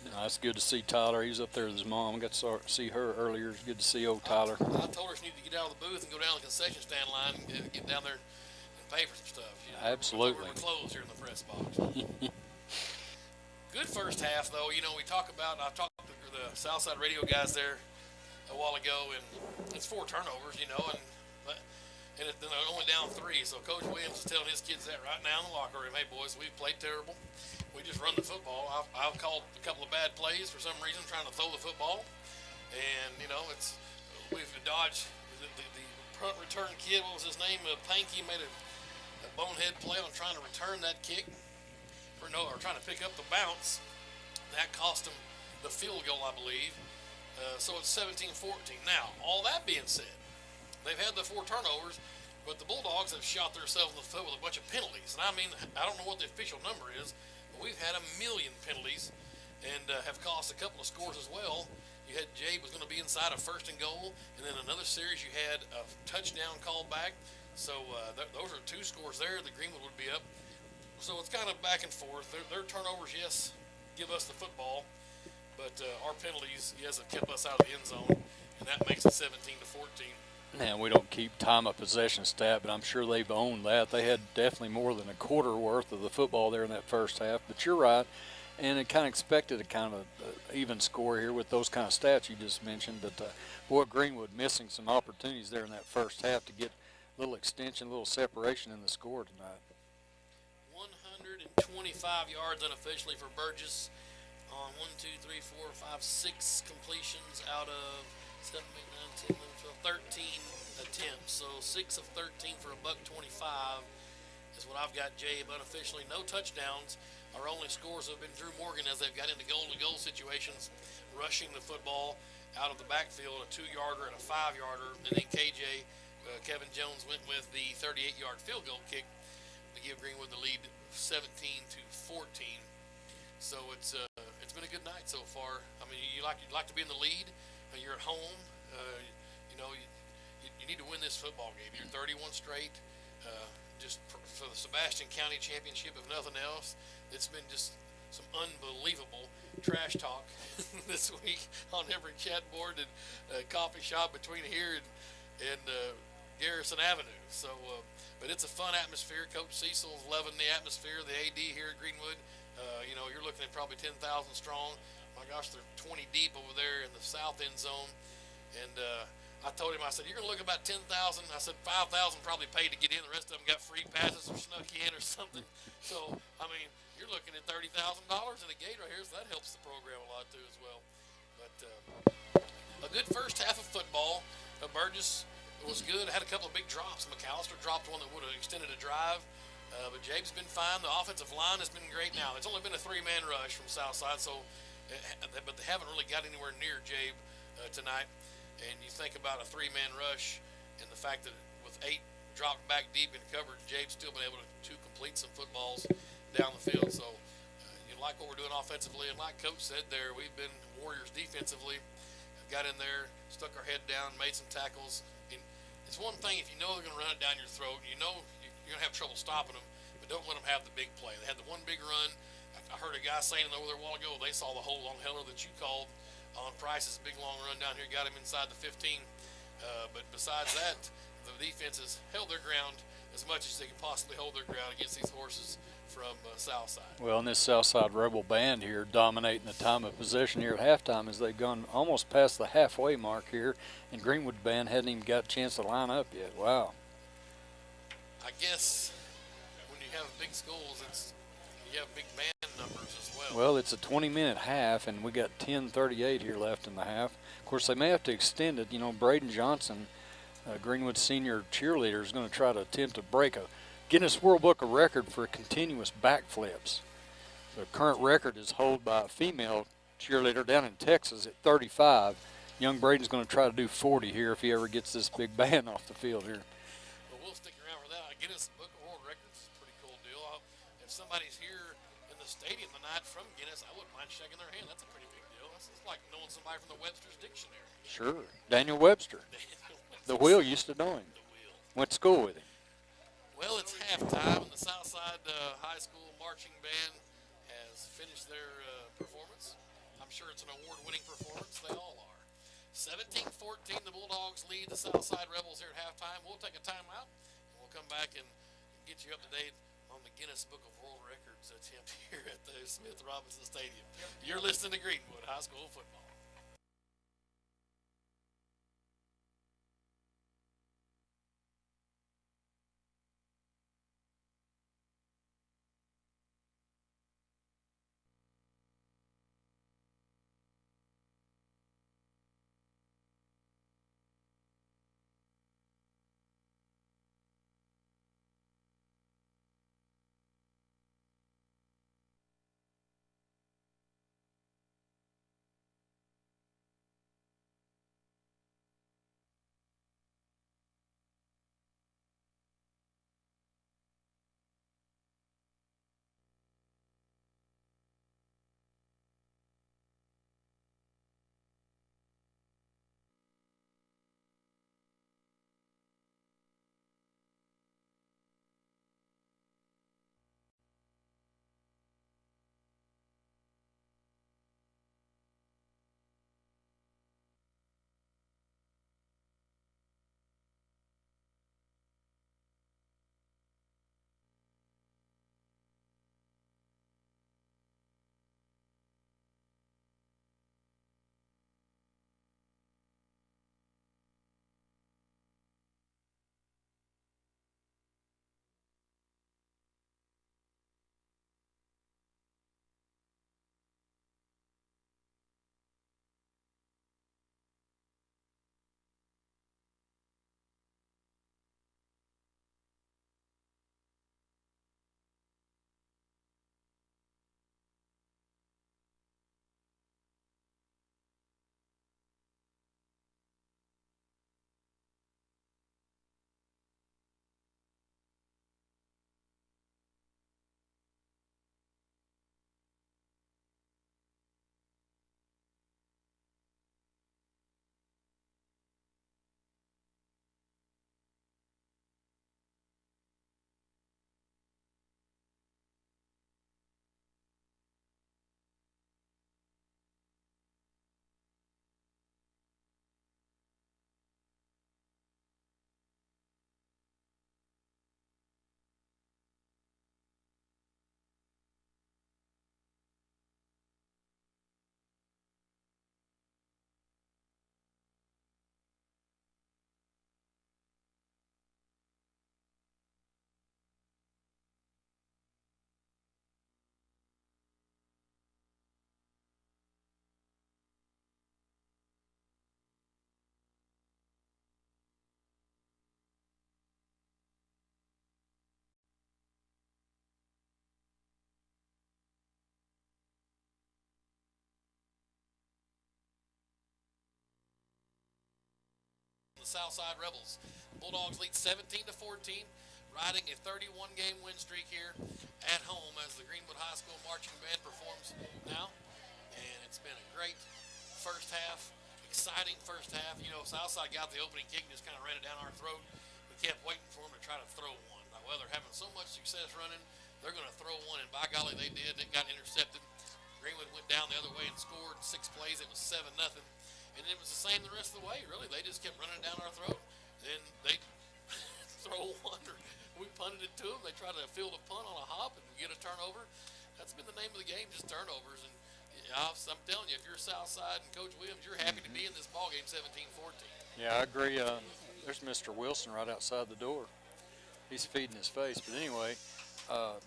No, it's good to see Tyler. He was up there with his mom. Got to see her earlier. It's good to see old Tyler. I told her she needed to get out of the booth and go down the concession stand line and get down there and pay for some stuff. You know, Absolutely. We're closed here in the press box. Good first half, though. You know, I talked to the Southside radio guys there a while ago, and it's 4 turnovers, you know, and then they're only down 3. So Coach Williams is telling his kids that right now in the locker room. Hey, boys, we've played terrible. We just run the football. I've called a couple of bad plays for some reason, trying to throw the football. And, you know, we've dodged the punt return kid. What was his name? Panky made a bonehead play on trying to return that kick. Or trying to pick up the bounce. That cost him the field goal, I believe. So it's 17-14. Now, all that being said, they've had the 4 turnovers, but the Bulldogs have shot themselves in the foot with a bunch of penalties. And I mean, I don't know what the official number is, but we've had a million penalties and have cost a couple of scores as well. You had Jabe was going to be inside of 1st and goal, and then another series you had a touchdown called back. So those are 2 scores there that Greenwood would be up. So it's kind of back and forth. Their turnovers, yes, give us the football, but our penalties, yes, have kept us out of the end zone, and that makes it 17-14. Man, we don't keep time of possession stat, but I'm sure they've owned that. They had definitely more than a quarter worth of the football there in that first half. But you're right, and it kind of expected a kind of even score here with those kind of stats you just mentioned. But boy, Greenwood missing some opportunities there in that first half to get a little extension, a little separation in the score tonight. 125 yards unofficially for Burgess on 6 completions out of 7, 8, 9, 10, 11, 12, 13 attempts. So 6 of 13 for $125 is what I've got, Jabe, unofficially. No touchdowns. Our only scores have been Drew Morgan as they've got into goal-to-goal situations, rushing the football out of the backfield, a 2-yarder and a 5-yarder. And then KJ, Kevin Jones, went with the 38-yard field goal kick to give Greenwood the lead 17-14. So it's been a good night so far. I mean, you like to be in the lead. You're at home. You need to win this football game. You're 31 straight. Just for the Sebastian County Championship, if nothing else. It's been just some unbelievable trash talk this week on every chat board and coffee shop between here and Garrison Avenue. So, but it's a fun atmosphere. Coach Cecil's loving the atmosphere. The AD here at Greenwood. You're looking at probably 10,000 strong. My gosh, they're 20 deep over there in the south end zone. And I told him, I said, you're going to look about 10,000. I said, 5,000 probably paid to get in. The rest of them got free passes or snuck in or something. So, I mean, you're looking at $30,000 in a gate right here, so that helps the program a lot too as well. But a good first half of football. Burgess was good. Had a couple of big drops. McAllister dropped one that would have extended a drive. But Jabe's been fine. The offensive line has been great now. It's only been a 3-man rush from Southside, but they haven't really got anywhere near Jabe tonight. And you think about a 3-man rush and the fact that with 8 dropped back deep in coverage, Jabe's still been able to complete some footballs down the field. So you like what we're doing offensively. And like Coach said there, we've been warriors defensively. Got in there, stuck our head down, made some tackles. And it's one thing if you know they're going to run it down your throat, you know you're going to have trouble stopping them, but don't let them have the big play. They had the one big run. I heard a guy saying over there a while ago, they saw the hole on Heller that you called on Price's big long run down here, got him inside the 15. But besides that, the defense has held their ground as much as they can possibly hold their ground against these horses from Southside. Well, and this Southside Rebel band here dominating the time of possession here at halftime as they've gone almost past the halfway mark here, and Greenwood band hadn't even got a chance to line up yet. Wow. I guess when you have big schools, you have big band numbers as well. Well, it's a 20-minute half, and we got 10:38 here left in the half. Of course, they may have to extend it. You know, Braden Johnson, Greenwood senior cheerleader, is going to try to attempt to break a Guinness World Book of Record for continuous backflips. The current record is held by a female cheerleader down in Texas at 35. Young Braden's going to try to do 40 here if he ever gets this big band off the field here. But we'll stick around for that. Guinness Book of World Records is a pretty cool deal. If somebody's here in the stadium tonight from Guinness, I wouldn't mind shaking their hand. That's a pretty big deal. It's like knowing somebody from the Webster's Dictionary. Sure. Daniel Webster. The Wheel used to know him. The Wheel. Went to school with him. Well, it's halftime, and the Southside High School Marching Band has finished their performance. I'm sure it's an award-winning performance. They all are. 17-14, the Bulldogs lead the Southside Rebels here at halftime. We'll take a timeout, and we'll come back and get you up to date on the Guinness Book of World Records attempt here at the Smith Robinson Stadium. You're listening to Greenwood High School football. The Southside Rebels. Bulldogs lead 17-14, riding a 31-game win streak here at home as the Greenwood High School Marching Band performs now. And it's been a great first half, exciting first half. You know, Southside got the opening kick and just kind of ran it down our throat. We kept waiting for them to try to throw one. Now, well, they're having so much success running, they're going to throw one, and by golly, they did. It got intercepted. Greenwood went down the other way and scored 6 plays. It was 7-0. And it was the same the rest of the way, really. They just kept running down our throat. Then they throw one, or we punted it to them. They tried to field a punt on a hop and get a turnover. That's been the name of the game, just turnovers. And I'm telling you, if you're Southside and Coach Williams, you're happy to be in this ball game 17-14. Yeah, I agree. There's Mr. Wilson right outside the door. He's feeding his face. But anyway,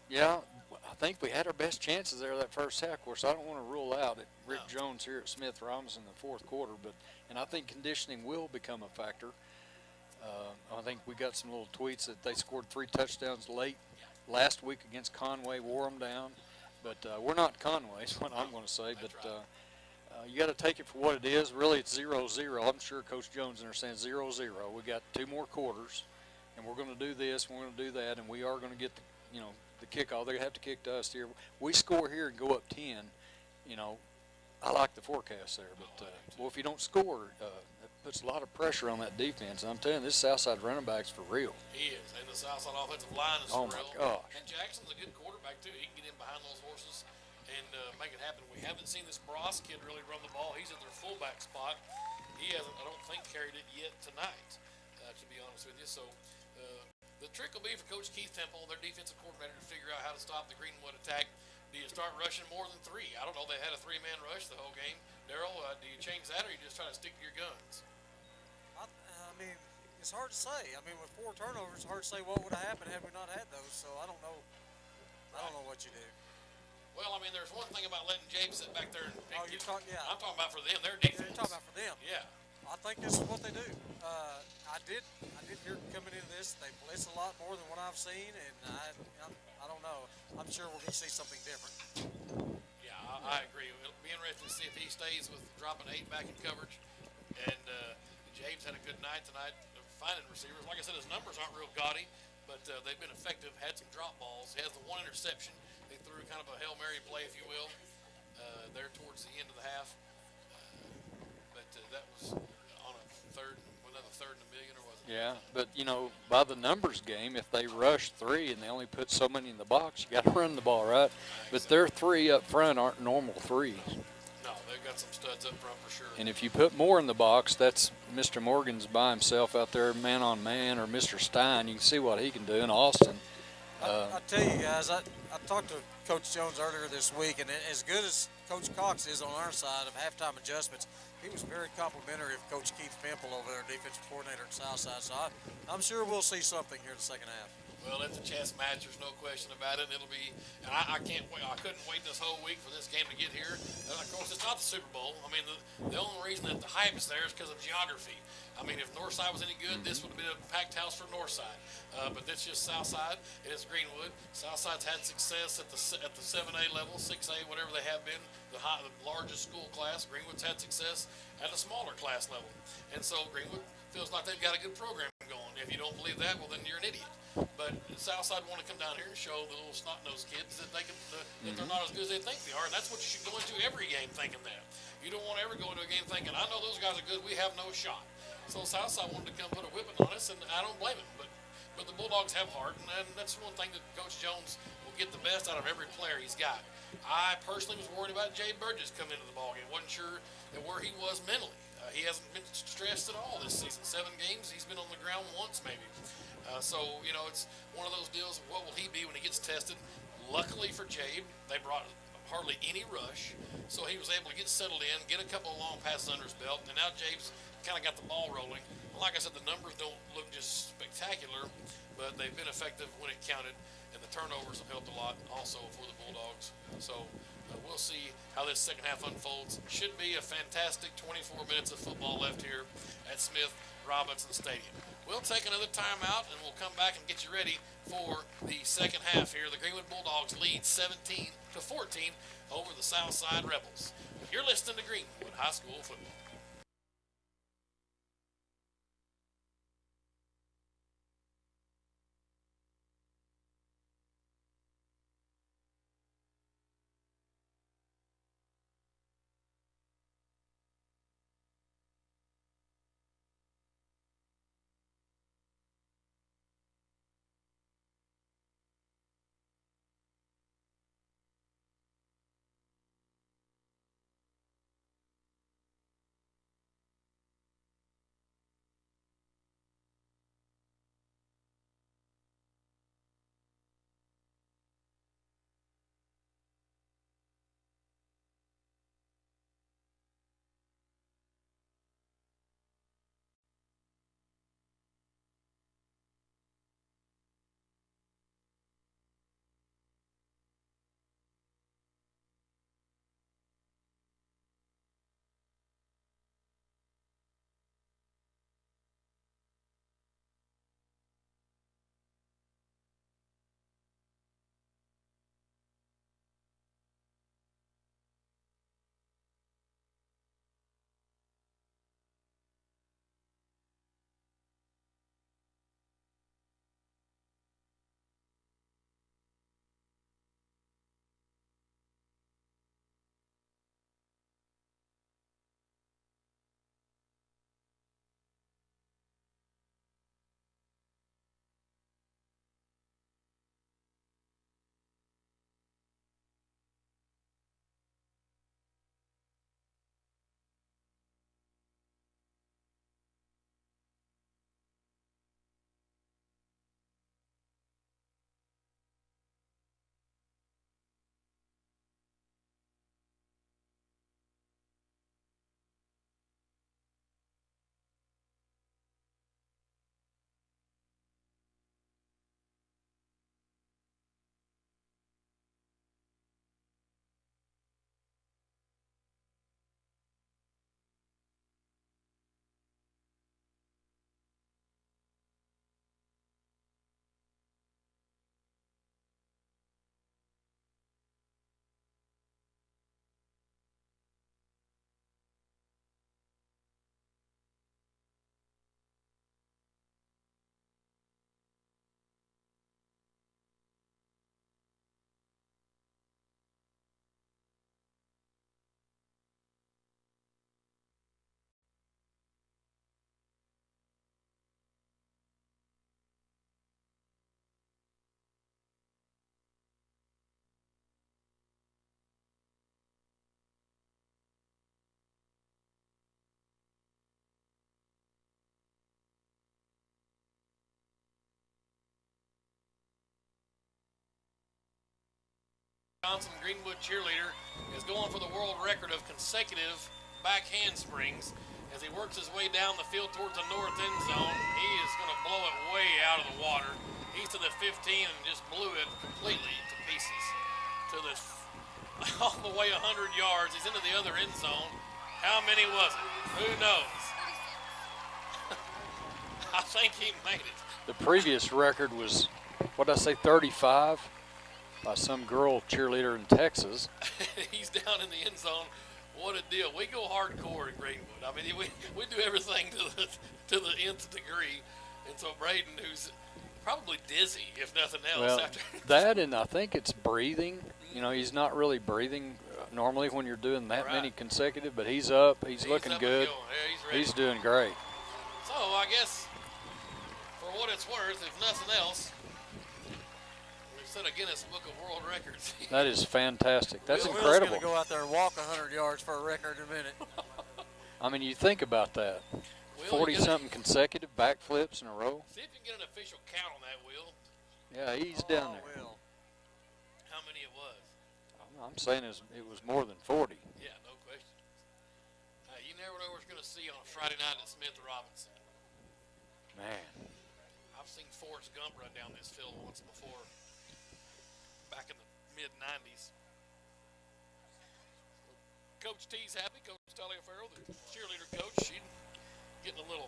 Yeah, I think we had our best chances there that first half. Of course, I don't want to rule out that Rick Jones here at Smith Robinson in the fourth quarter, and I think conditioning will become a factor. I think we got some little tweets that they scored 3 touchdowns late last week against Conway, wore them down. But we're not Conway, is what I'm going to say. But you got to take it for what it is. Really, it's 0-0. I'm sure Coach Jones understands 0-0. We got 2 more quarters, and we're going to do this, we're going to do that, and we are going to get the kickoff. They have to kick to us here. We score here and go up 10. I like the forecast there. But well, if you don't score, it puts a lot of pressure on that defense. And I'm telling you, this Southside running back's for real. He is, and the Southside offensive line is for real. Oh my gosh! And Jackson's a good quarterback too. He can get in behind those horses and make it happen. We haven't seen this Bros kid really run the ball. He's at their fullback spot. He hasn't, I don't think, carried it yet tonight, to be honest with you. So the trick will be for Coach Keith Temple, their defensive coordinator, to figure out how to stop the Greenwood attack. Do you start rushing more than 3? I don't know. They had a 3-man rush the whole game. Darryl, do you change that, or you just try to stick to your guns? I mean, it's hard to say. I mean, with 4 turnovers, it's hard to say what would have happened had we not had those. So I don't know. I don't know what you do. Well, I mean, there's one thing about letting James sit back there and pick Oh, you're talking, yeah. I'm talking about for them, their defense. You're talking about for them. Yeah. I think this is what they do. I did hear coming into this, they blitz a lot more than what I've seen, and I don't know. I'm sure we're going to see something different. Yeah, I agree. It'll be interesting to see if he stays with dropping 8 back in coverage. And James had a good night tonight finding receivers. Like I said, his numbers aren't real gaudy, but they've been effective, had some drop balls. He has the 1 interception. They threw kind of a Hail Mary play, if you will, there towards the end of the half. But that was on a another third and a million, or was it? Yeah, but by the numbers game, if they rush 3 and they only put so many in the box, you got to run the ball, right? But their 3 up front aren't normal 3s. No, they've got some studs up front for sure. And if you put more in the box, that's Mr. Morgan's by himself out there, man on man, or Mr. Stein. You can see what he can do in Austin. I tell you guys, I talked to Coach Jones earlier this week, and as good as Coach Cox is on our side of halftime adjustments, he was very complimentary of Coach Keith Pimple over there, defensive coordinator at Southside. So I'm sure we'll see something here in the second half. Well, it's a chess match. There's no question about it. It'll be, and I can't wait. I couldn't wait this whole week for this game to get here. Of course, it's not the Super Bowl. I mean, the only reason that the hype is there is because of geography. I mean, if Northside was any good, this would have been a packed house for Northside. But that's just Southside. It is Greenwood. Southside's had success at the 7A level, 6A, whatever they have been, the largest school class. Greenwood's had success at a smaller class level, and so Greenwood feels like they've got a good program going. If you don't believe that, well, then you're an idiot. But Southside want to come down here and show the little snot-nosed kids that they can, that they're not as good as they think they are, and that's what you should go into every game thinking that. You don't want to ever go into a game thinking, I know those guys are good, we have no shot. So Southside wanted to come put a whipping on us, and I don't blame him. But the Bulldogs have heart, and that's one thing that Coach Jones will get the best out of every player he's got. I personally was worried about Jay Burgess coming into the ballgame. Wasn't sure where he was mentally. He hasn't been stressed at all this season. 7 games, he's been on the ground once maybe. So, it's one of those deals of what will he be when he gets tested. Luckily for Jabe, they brought hardly any rush, so he was able to get settled in, get a couple of long passes under his belt, and now Jabe's kind of got the ball rolling. Like I said, the numbers don't look just spectacular, but they've been effective when it counted, and the turnovers have helped a lot also for the Bulldogs. So we'll see how this second half unfolds. Should be a fantastic 24 minutes of football left here at Smith Robinson Stadium. We'll take another timeout, and we'll come back and get you ready for the second half here. The Greenwood Bulldogs lead 17-14 over the Southside Rebels. You're listening to Greenwood High School Football. Johnson, Greenwood cheerleader, is going for the world record of consecutive back handsprings. As he works his way down the field towards the north end zone, he is going to blow it way out of the water. He's to the 15 and just blew it completely to pieces. To the all the way 100 yards. He's into the other end zone. How many was it? Who knows? I think he made it. The previous record was, what did I say, 35 by some girl cheerleader in Texas. He's down in the end zone. What a deal. We go hardcore in Greenwood. I mean, we do everything to the nth degree. And so Braden, who's probably dizzy, if nothing else. Well, after that and I think it's breathing. You know, he's not really breathing normally when you're doing that many consecutive, but he's up. He's looking up good. Yeah, he's ready. He's doing great. So I guess for what it's worth, if nothing else, we've set a Guinness Book of World Records. That is fantastic. That's Will's incredible. going to go out there and walk 100 yards for a record in a minute. I mean, you think about that. 40-something consecutive backflips in a row. See if you can get an official count on that, Will. Yeah, he's down there. Will. How many it was? I'm saying it was more than 40. Yeah, no question. You never know what we're going to see on a Friday night at Smith Robinson. Man. I've seen Forrest Gump run down this field once before, back in the mid-90s. Coach T's happy. Coach Taliaferro, the cheerleader coach, she's getting a little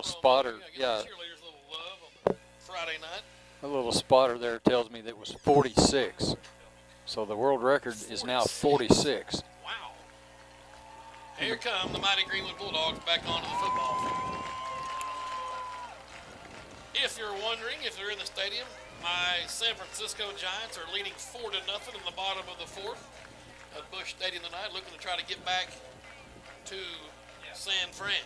spotter. Yeah, cheerleaders a little love on the Friday night. a little spotter there tells me that it was 46. So the world record is now 46. Wow. Here come the mighty Greenwood Bulldogs back onto the football field. If you're wondering if they're in the stadium, my San Francisco Giants are leading 4-0 in the bottom of the fourth at Busch Stadium tonight, looking to try to get back to San Fran.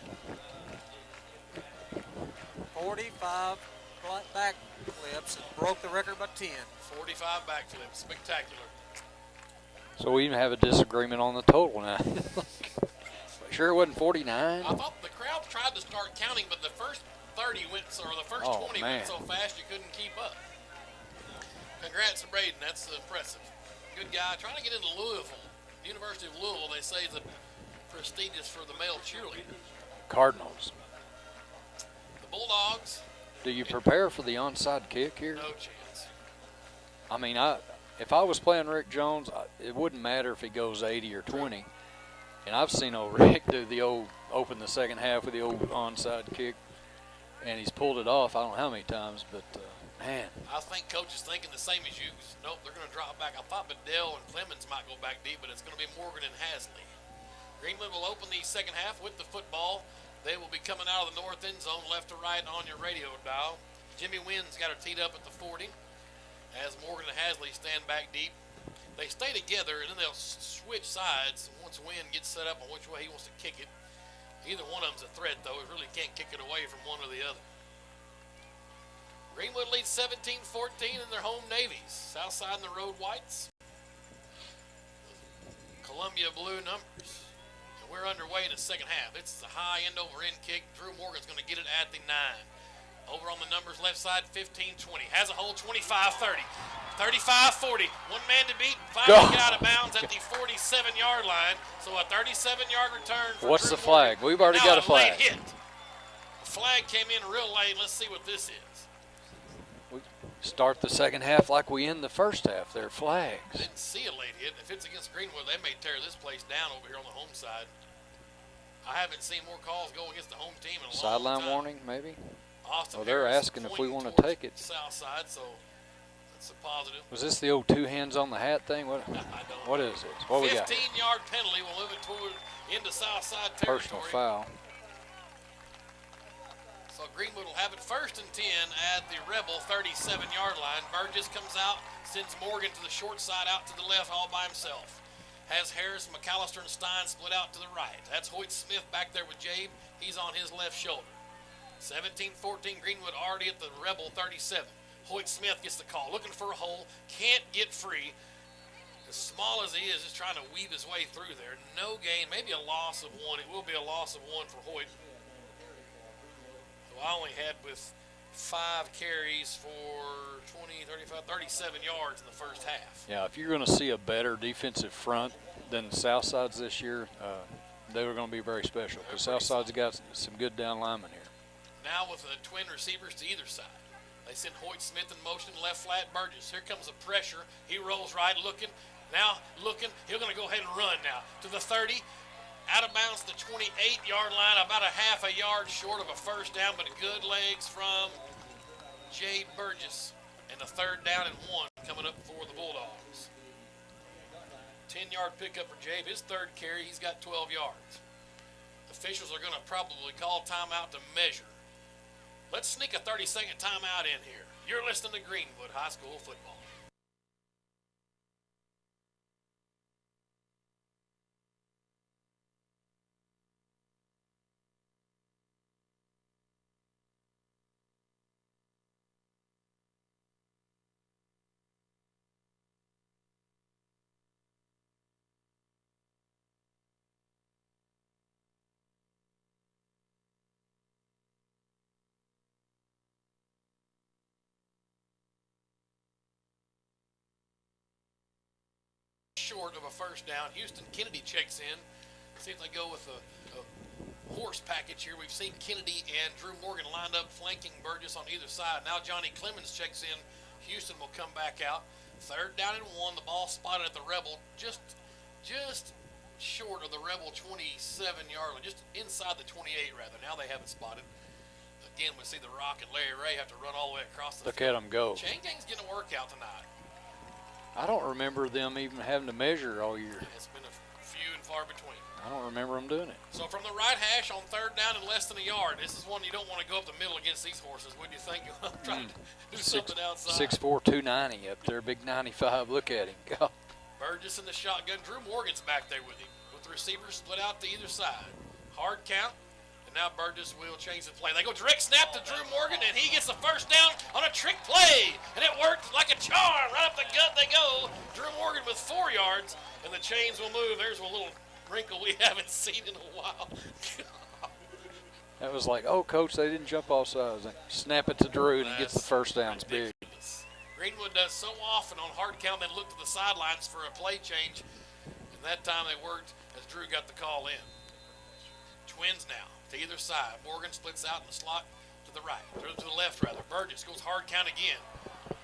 45 backflips and broke the record by 10. 45 backflips, spectacular. So we even have a disagreement on the total now. Sure it wasn't 49? I thought the crowd tried to start counting, but the first 30 went, or the first 20 went so fast you couldn't keep up. Congrats to Braden, that's impressive. Good guy, trying to get into Louisville. The University of Louisville, they say, is prestigious for the male cheerleader. Cardinals. The Bulldogs. Do you prepare for the onside kick here? No chance. I mean, if I was playing Rick Jones, it wouldn't matter if he goes 80 or 20. And I've seen old Rick do the old open the second half with the old onside kick, and he's pulled it off. I don't know how many times, but man. I think coach is thinking the same as you. Nope, they're going to drop back. I thought Bedell and Clemens might go back deep, but it's going to be Morgan and Hasley. Greenwood will open the second half with the football. They will be coming out of the north end zone, left to right on your radio dial. Jimmy Wynn's got her teed up at the 40 as Morgan and Hasley stand back deep. They stay together, and then they'll switch sides once Wynn gets set up on which way he wants to kick it. Either one of them's a threat, though. He really can't kick it away from one or the other. Greenwood leads 17-14 in their home navies. Southside and the road whites. Columbia blue numbers. And we're underway in the second half. It's a high end-over-end kick. Drew Morgan's going to get it at the 9. Over on the numbers, left side, 15-20. Has a hole, 25-30. 35-40. One man to beat. Finally got out of bounds at the 47-yard line. So a 37-yard return for What's Drew the flag? Morgan. We've already Now got a flag. Late hit. The flag came in real late. Let's see what this is. We start the second half like we end the first half. They're flags. Didn't see a late hit. If it's against Greenwood, they may tear this place down over here on the home side. I haven't seen more calls go against the home team in a long time. Sideline warning, maybe? Austin Well, they're Harris asking if we want to pointing take it. towards Southside, so that's a positive. Was this the old two hands on the hat thing? What is this? What we got? 15-yard penalty. We'll move it toward into Southside territory. Personal foul. So Greenwood will have it 1st and 10 at the Rebel 37-yard line. Burgess comes out, sends Morgan to the short side, out to the left all by himself. Has Harris, McAllister, and Stein split out to the right. That's Hoyt Smith back there with Jabe. He's on his left shoulder. 17-14, Greenwood already at the Rebel 37. Hoyt Smith gets the call, looking for a hole, can't get free. As small as he is, just trying to weave his way through there. No gain, maybe a loss of 1. It will be a loss of 1 for Hoyt. I only had with 5 carries for 20, 35, 37 yards in the first half. Yeah, if you're going to see a better defensive front than Southside's this year, they were going to be very special because Southside's got some good down linemen here. Now with the twin receivers to either side. They send Hoyt Smith in motion, left flat, Burgess. Here comes the pressure. He rolls right, looking. Now looking. He's going to go ahead and run now to the 30. Out of bounds to the 28-yard line, about a half a yard short of a first down, but good legs from Jay Burgess. And a 3rd down and 1 coming up for the Bulldogs. 10-yard pickup for Jabe. His 3rd carry, he's got 12 yards. Officials are going to probably call timeout to measure. Let's sneak a 30-second timeout in here. You're listening to Greenwood High School football. Short of a first down. Houston Kennedy checks in. See if they go with a horse package here. We've seen Kennedy and Drew Morgan lined up flanking Burgess on either side. Now Johnny Clemens checks in. Houston will come back out. 3rd down and 1. The ball spotted at the Rebel, just short of the Rebel 27-yard line, just inside the 28 rather. Now they have it spotted. Again, we see the Rock and Larry Ray have to run all the way across the Look at them go. Chain Gang's getting a workout tonight. I don't remember them even having to measure all year. It's been a few and far between. I don't remember them doing it. So from the right hash on 3rd down and less than a yard, this is one you don't want to go up the middle against these horses. What do you think? Trying to do something outside. 6'4", 290 up there, big 95. Look at him go. Burgess in the shotgun. Drew Morgan's back there with him, with the receivers split out to either side. Hard count. And now Burgess will change the play. They go direct snap to Drew Morgan, and he gets the first down on a trick play. And it worked like a charm. Right up the gut they go. Drew Morgan with 4 yards, and the chains will move. There's a little wrinkle we haven't seen in a while. That was like, oh, coach, they didn't jump off sides. Snap it to Drew, and he gets the first down. It's big. Greenwood does so often on hard count, they look to the sidelines for a play change. And that time they worked as Drew got the call in. Twins now. To either side. Morgan splits out in the slot to the right, to the left rather. Burgess goes hard count again.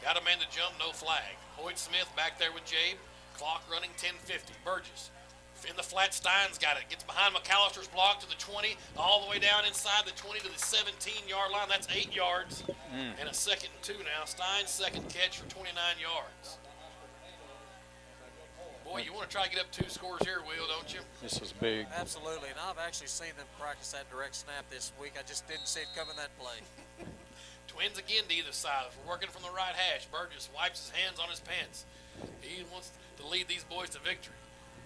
Got a man to jump, no flag. Hoyt Smith back there with Jabe. Clock running 10:50. Burgess in the flat. Stein's got it. Gets behind McAllister's block to the 20, all the way down inside the 20 to the 17-yard line. That's 8 yards. And a 2nd and 2 now. Stein's 2nd catch for 29 yards. Boy, you want to try to get up 2 scores here, Will, don't you? This is big. Absolutely, and I've actually seen them practice that direct snap this week. I just didn't see it coming that play. Twins again to either side. We're working from the right hash. Burgess wipes his hands on his pants. He wants to lead these boys to victory.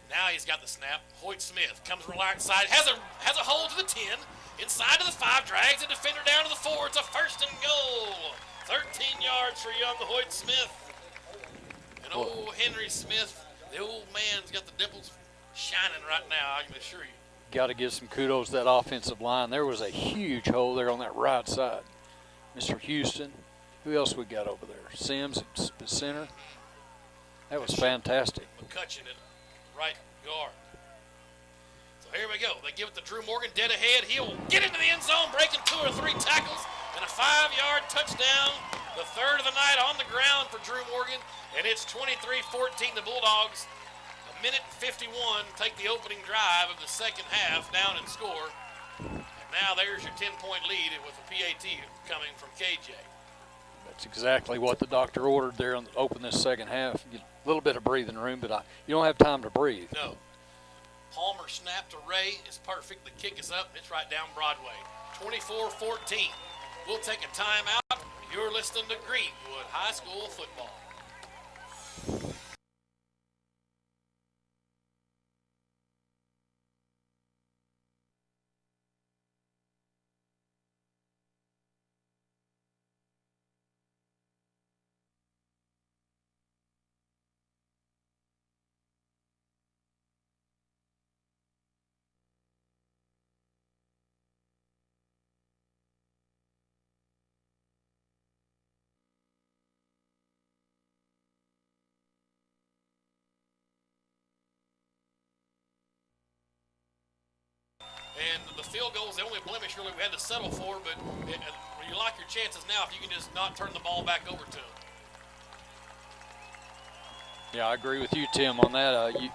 Now he's got the snap. Hoyt Smith comes from the right side, has a hold to the 10, inside to the 5, drags the defender down to the 4. It's a 1st and goal. 13 yards for young Hoyt Smith. And old Henry Smith, the old man's got the dimples shining right now, I can assure you. Got to give some kudos to that offensive line. There was a huge hole there on that right side. Mr. Houston. Who else we got over there? Sims at center. That was fantastic. McCutcheon at right guard. So here we go. They give it to Drew Morgan dead ahead. He'll get into the end zone, breaking 2 or 3 tackles, and a 5-yard touchdown. The 3rd of the night on the ground for Drew Morgan, and it's 23-14. The Bulldogs, a minute 51, take the opening drive of the 2nd half, down and score. And now there's your 10-point lead with the PAT coming from KJ. That's exactly what the doctor ordered there on open this 2nd half. Get a little bit of breathing room, but you don't have time to breathe. No. Palmer snap to Ray is perfect. The kick is up. It's right down Broadway. 24-14. We'll take a timeout. You're listening to Greenwood High School football. field goal is the only blemish really we had to settle for, but you like your chances now if you can just not turn the ball back over to them. Yeah, I agree with you, Tim, on that. You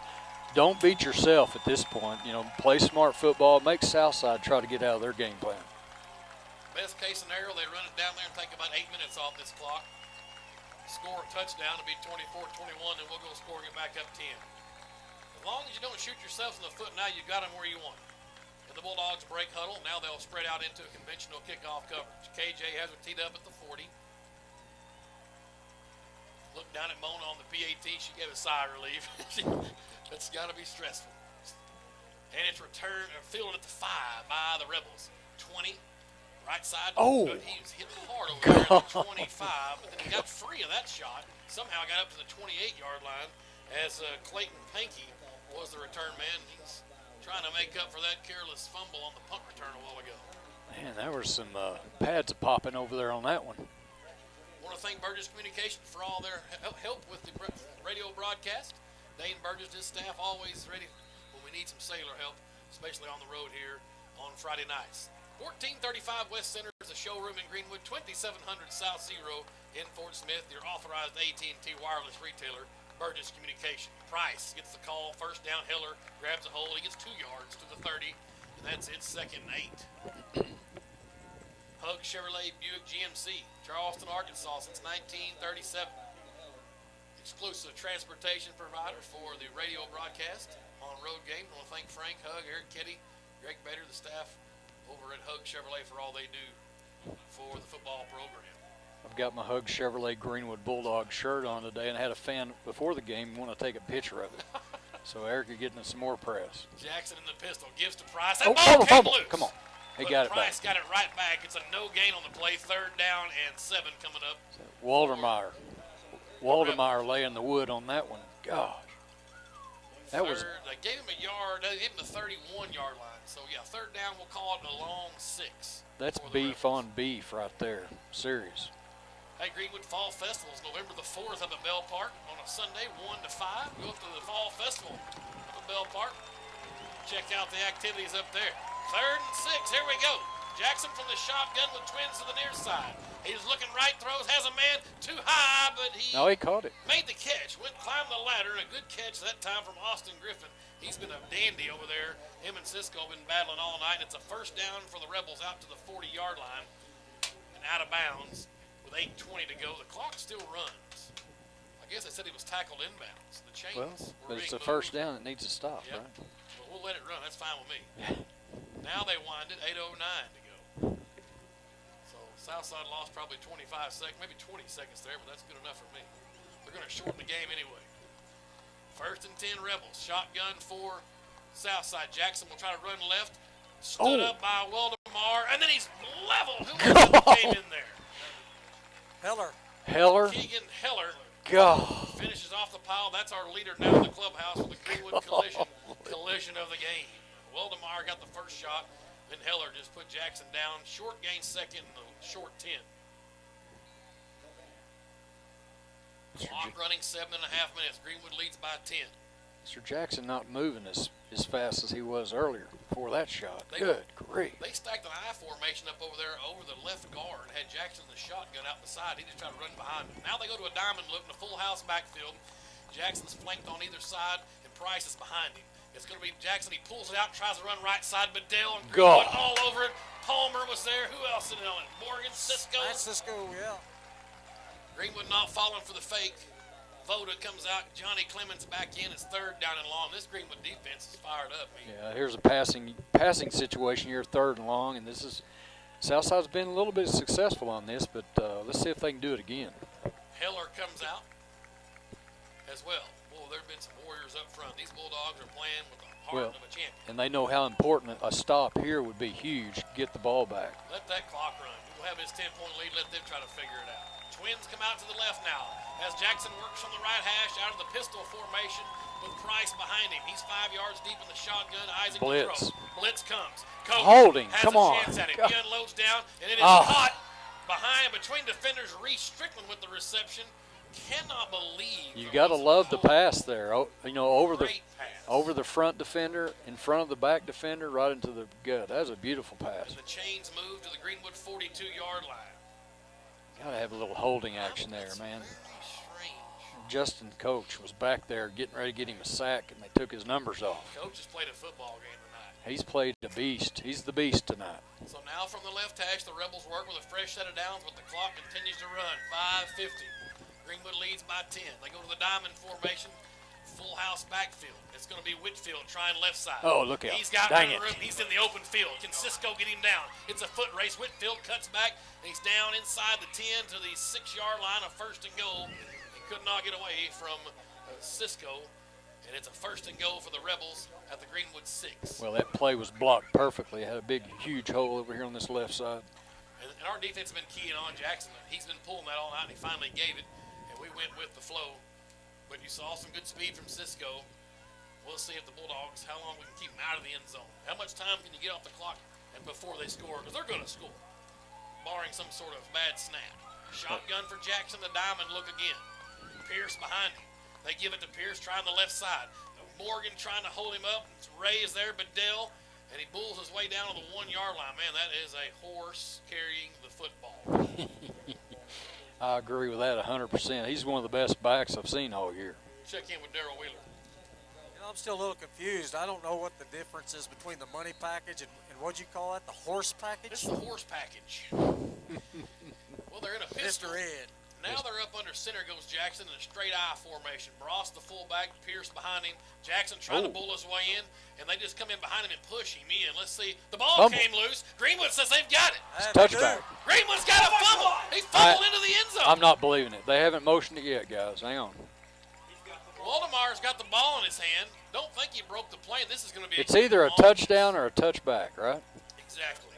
don't beat yourself at this point. You know, play smart football. Make Southside try to get out of their game plan. Best case scenario, they run it down there and take about 8 minutes off this clock. Score a touchdown, it'll be 24-21, and we'll go score and get back up 10. As long as you don't shoot yourself in the foot now, you've got them where you want. And the Bulldogs break huddle. Now they'll spread out into a conventional kickoff coverage. KJ has her teed up at the 40. Look down at Mona on the PAT. She gave a sigh of relief. That's got to be stressful. And it's returned or fielded at the 5 by the Rebels. 20, right side. Oh. He was hit hard over there at the 25, but then he got free of that shot. Somehow got up to the 28-yard line as Clayton Pankey was the return man. He's trying to make up for that careless fumble on the punt return a while ago. Man, there were some pads popping over there on that one. I want to thank Burgess Communication for all their help with the radio broadcast. Dane Burgess, his staff, always ready when we need some sailor help, especially on the road here on Friday nights. 1435 West Center is the showroom in Greenwood, 2700 South Zero in Fort Smith, your authorized AT&T wireless retailer, Burgess Communication. Price gets the call, first down. Heller grabs a hold, he gets 2 yards to the 30, and that's it, 2nd and 8. Hug Chevrolet Buick GMC, Charleston, Arkansas since 1937. Exclusive transportation provider for the radio broadcast on road game. I want to thank Frank, Hug, Eric Kitty, Greg Bader, the staff over at Hug Chevrolet for all they do for the football program. I've got my Hug Chevrolet Greenwood Bulldogs shirt on today, and I had a fan before the game want to take a picture of it. So Eric, you're getting some more press. Jackson in the pistol gives to Price. That ball fumble, came fumble. loose. Come on. He But got it Price back. got it right back. It's a no gain on the play. 3rd down and 7 coming up. Waldermeyer laying the wood on that one. Gosh. That was. They gave him a yard. They gave him the 31-yard line. So, yeah, 3rd down, we'll call it a long 6. That's for the beef Rebels. on beef right there. Serious. Hey, Greenwood Fall Festival is November the 4th up at Bell Park on a Sunday, 1 to 5. Go up to the Fall Festival up at Bell Park. Check out the activities up there. 3rd and 6. Here we go. Jackson from the shotgun with Twins to the near side. He's looking right, throws, has a man too high, but he Caught it. made the catch. Climbed the ladder, and a good catch that time from Austin Griffin. He's been a dandy over there. Him and Cisco have been battling all night. It's a 1st down for the Rebels out to the 40-yard line and out of bounds with 8:20 to go. The clock still runs. I guess they said he was tackled inbounds. The chains were But it's being the 1st moved. down that needs to stop, Yep. right? But we'll let it run. That's fine with me. Now they wind it, 8:09 to go. So Southside lost probably 25 seconds, maybe 20 seconds there, but that's good enough for me. They're going to shorten the game anyway. 1st and 10 Rebels. Shotgun for Southside. Jackson will try to run left. Stood up by Waldemar, and then he's level. Who was it that came in there? Heller. Keegan Heller God. finishes off the pile. That's our leader now in the clubhouse with the Greenwood collision of the game. Waldemar got the first shot, then Heller just put Jackson down. Short gain 2nd, short 10. Clock running 7.5 minutes. Greenwood leads by 10. Mr. Jackson not moving as fast as he was earlier before that shot. Good grief. They stacked an I formation up over there over the left guard, had Jackson in the shotgun out the side. He just tried to run behind him. Now they go to a diamond look in a full house backfield. Jackson's flanked on either side, and Price is behind him. It's going to be Jackson. He pulls it out, tries to run right side, but Dale and Greenwood all over it. Palmer was there. Who else in on it? Morgan, Cisco. That's Cisco, yeah. Greenwood not falling for the fake. Voda comes out. Johnny Clemens back in. It's 3rd down and long. This Greenwood defense is fired up. Yeah, here's a passing situation here, 3rd and long, and this is Southside's been a little bit successful on this, but let's see if they can do it again. Heller comes out as well. Well, there have been some warriors up front. These Bulldogs are playing with the heart of a champion. And they know how important a stop here would be huge. Get the ball back. Let that clock run. We'll have his 10-point lead. Let them try to figure it out. Twins come out to the left now as Jackson works from the right hash out of the pistol formation with Price behind him. He's 5 yards deep in the shotgun. Isaac Blitz. Blitz comes. Kobe Holding. has Come a on. chance at him. God. He unloads down, and it is caught behind between defenders. Reese Strickland with the reception. cannot believe. You got to love the pass there. You know, over Great pass. the front defender, in front of the back defender, right into the gut. That was a beautiful pass. And the chains move to the Greenwood 42-yard line. Got to have a little holding action there, man. Very strange. Justin Coach was back there getting ready to get him a sack, and they took his numbers off. Coach has played a football game tonight. He's played a beast. He's the beast tonight. So now from the left hash, the Rebels work with a fresh set of downs, but the clock continues to run. 5:50. Greenwood leads by 10. They go to the diamond formation. Full house backfield. It's going to be Whitfield trying left side. Oh, look out. He's got Dang room. it. He's in the open field. Can Cisco get him down? It's a foot race. Whitfield cuts back, and he's down inside the 10 to the 6-yard line of first and goal. He could not get away from Cisco, and it's a first and goal for the Rebels at the Greenwood 6. Well, that play was blocked perfectly. It had a big, huge hole over here on this left side. And our defense has been keying on Jackson. He's been pulling that all night, and he finally gave it, and we went with the flow. But you saw some good speed from Cisco. We'll see if the Bulldogs, how long we can keep them out of the end zone. How much time can you get off the clock and before they score? Because they're going to score, barring some sort of bad snap. Shotgun for Jackson, the diamond, look again. Pierce behind him. They give it to Pierce, trying the left side. Morgan trying to hold him up. Ray is there, Bedell, and he bulls his way down to the 1-yard line. Man, that is a horse carrying the football. I agree with that 100%. He's one of the best backs I've seen all year. Check in with Darrell Wheeler. You know, I'm still a little confused. I don't know what the difference is between the money package and what'd you call that, the horse package? This is the horse package. Well, they're in a pistol. Mr. Ed. Now they're up under center goes Jackson in a straight eye formation. Ross, the fullback, Pierce behind him. Jackson trying to bull his way in, and they just come in behind him and push him in. Let's see. The ball came loose. Greenwood says they've got it. Touchback. Greenwood's got a fumble. He fumbled into the end zone. I'm not believing it. They haven't motioned it yet, guys. Hang on. Waldemar's got the ball in his hand. Don't think he broke the play. This is going to be It's either a touchdown or a touchback, right? Exactly.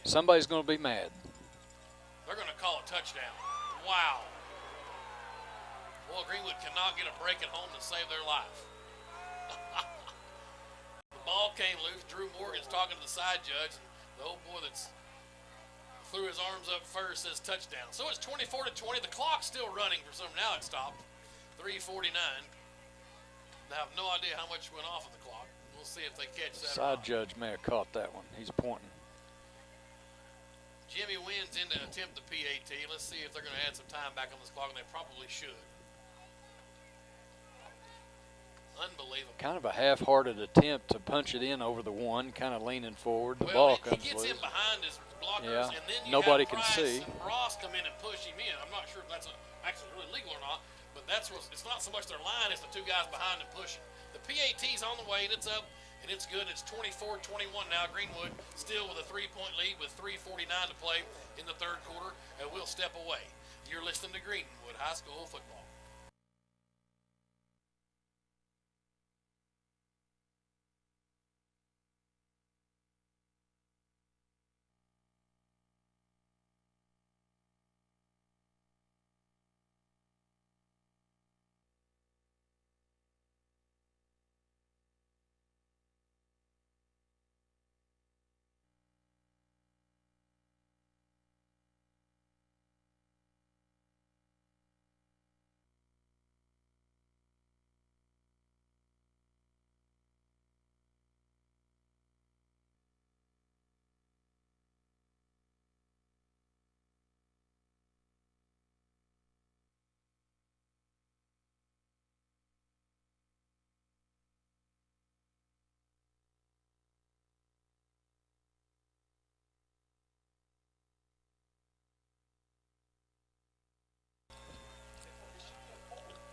Somebody's going to be mad. They're going to call a touchdown. Wow. Well, Greenwood cannot get a break at home to save their life. The ball came loose. Drew Morgan's talking to the side judge. The old boy that's threw his arms up first says touchdown. So it's 24-20. The clock's still running for some. Now it stopped. 3:49. I have no idea how much went off of the clock. We'll see if they catch that. Side judge may have caught that one. He's pointing. Jimmy wins in to attempt the PAT. Let's see if they're going to add some time back on this clock, and they probably should. Unbelievable. Kind of a half-hearted attempt to punch it in over the one, kind of leaning forward. The ball comes he gets loose. in behind his blockers, Yeah, and then you nobody have can Price see. and Ross come in and push him in. I'm not sure if that's actually really legal or not, but that's what, it's not so much their line as the two guys behind them pushing. The PAT's on the way, and it's up, and it's good. It's 24-21 now. Greenwood still with a 3-point lead with 3:49 to play in the third quarter, and we'll step away. You're listening to Greenwood High School football.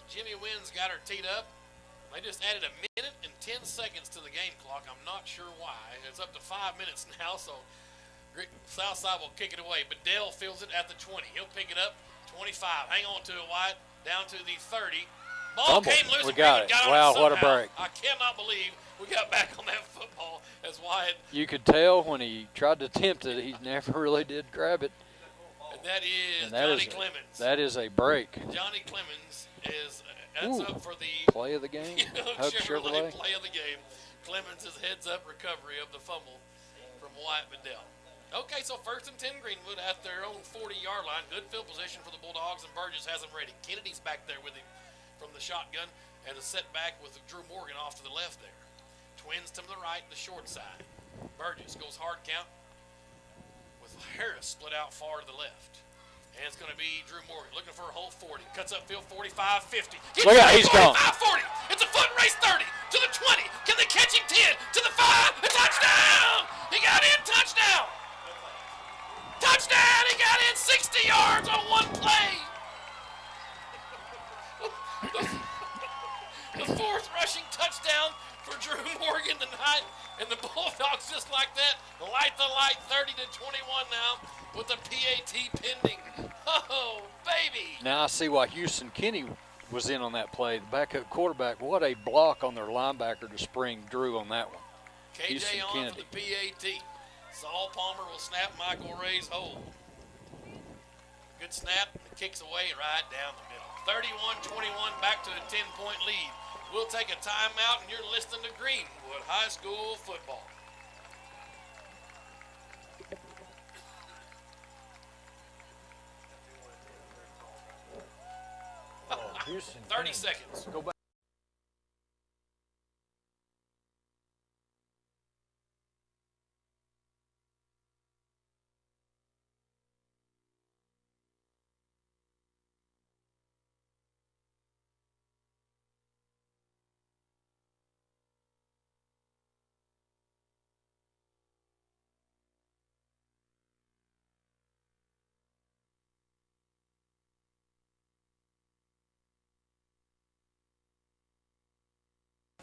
Jimmy Wynn's got her teed up. They just added 1 minute and 10 seconds to the game clock. I'm not sure why. It's up to 5 minutes now, so Southside will kick it away. Bedell fields it at the 20. He'll pick it up. 25. Hang on to it, Wyatt. Down to the 30. Ball came loose. We got it. Got Wow, on it what a somehow. break. I cannot believe we got back on that football as Wyatt. You could tell when he tried to attempt it, he never really did grab it. And that is And Johnny Clemens. That is a break. Johnny Clemens is that's up for the play of the game. Hug Chevrolet. play of the game. Clemens' heads-up recovery of the fumble from Wyatt Bedell. Okay, so 1st and 10 Greenwood at their own 40-yard line. Good field position for the Bulldogs, and Burgess has them ready. Kennedy's back there with him from the shotgun, and a setback with Drew Morgan off to the left there. Twins to the right, the short side. Burgess goes hard count with Harris split out far to the left. And it's going to be Drew Morgan looking for a whole 40. Cuts upfield 45, 50. Look out, he's gone. 40. It's a foot race 30 to the 20. Can they catch him 10 to the 5? A touchdown! He got in, touchdown! Touchdown! He got in 60 yards on one play. The 4th rushing touchdown for Drew Morgan tonight. And the Bulldogs, just like that, light the light 30 to 21 now with the PAT pending. Oh, baby. Now I see why Houston Kinney was in on that play. The backup quarterback, what a block on their linebacker to spring Drew on that one. KJ Houston on Kennedy. for the PAT. Saul Palmer will snap Michael Ray's hold. Good snap. It kicks away right down the middle. 31-21, back to a 10-point lead. We'll take a timeout, and you're listening to Greenwood High School football. Houston 30 seconds. Go back.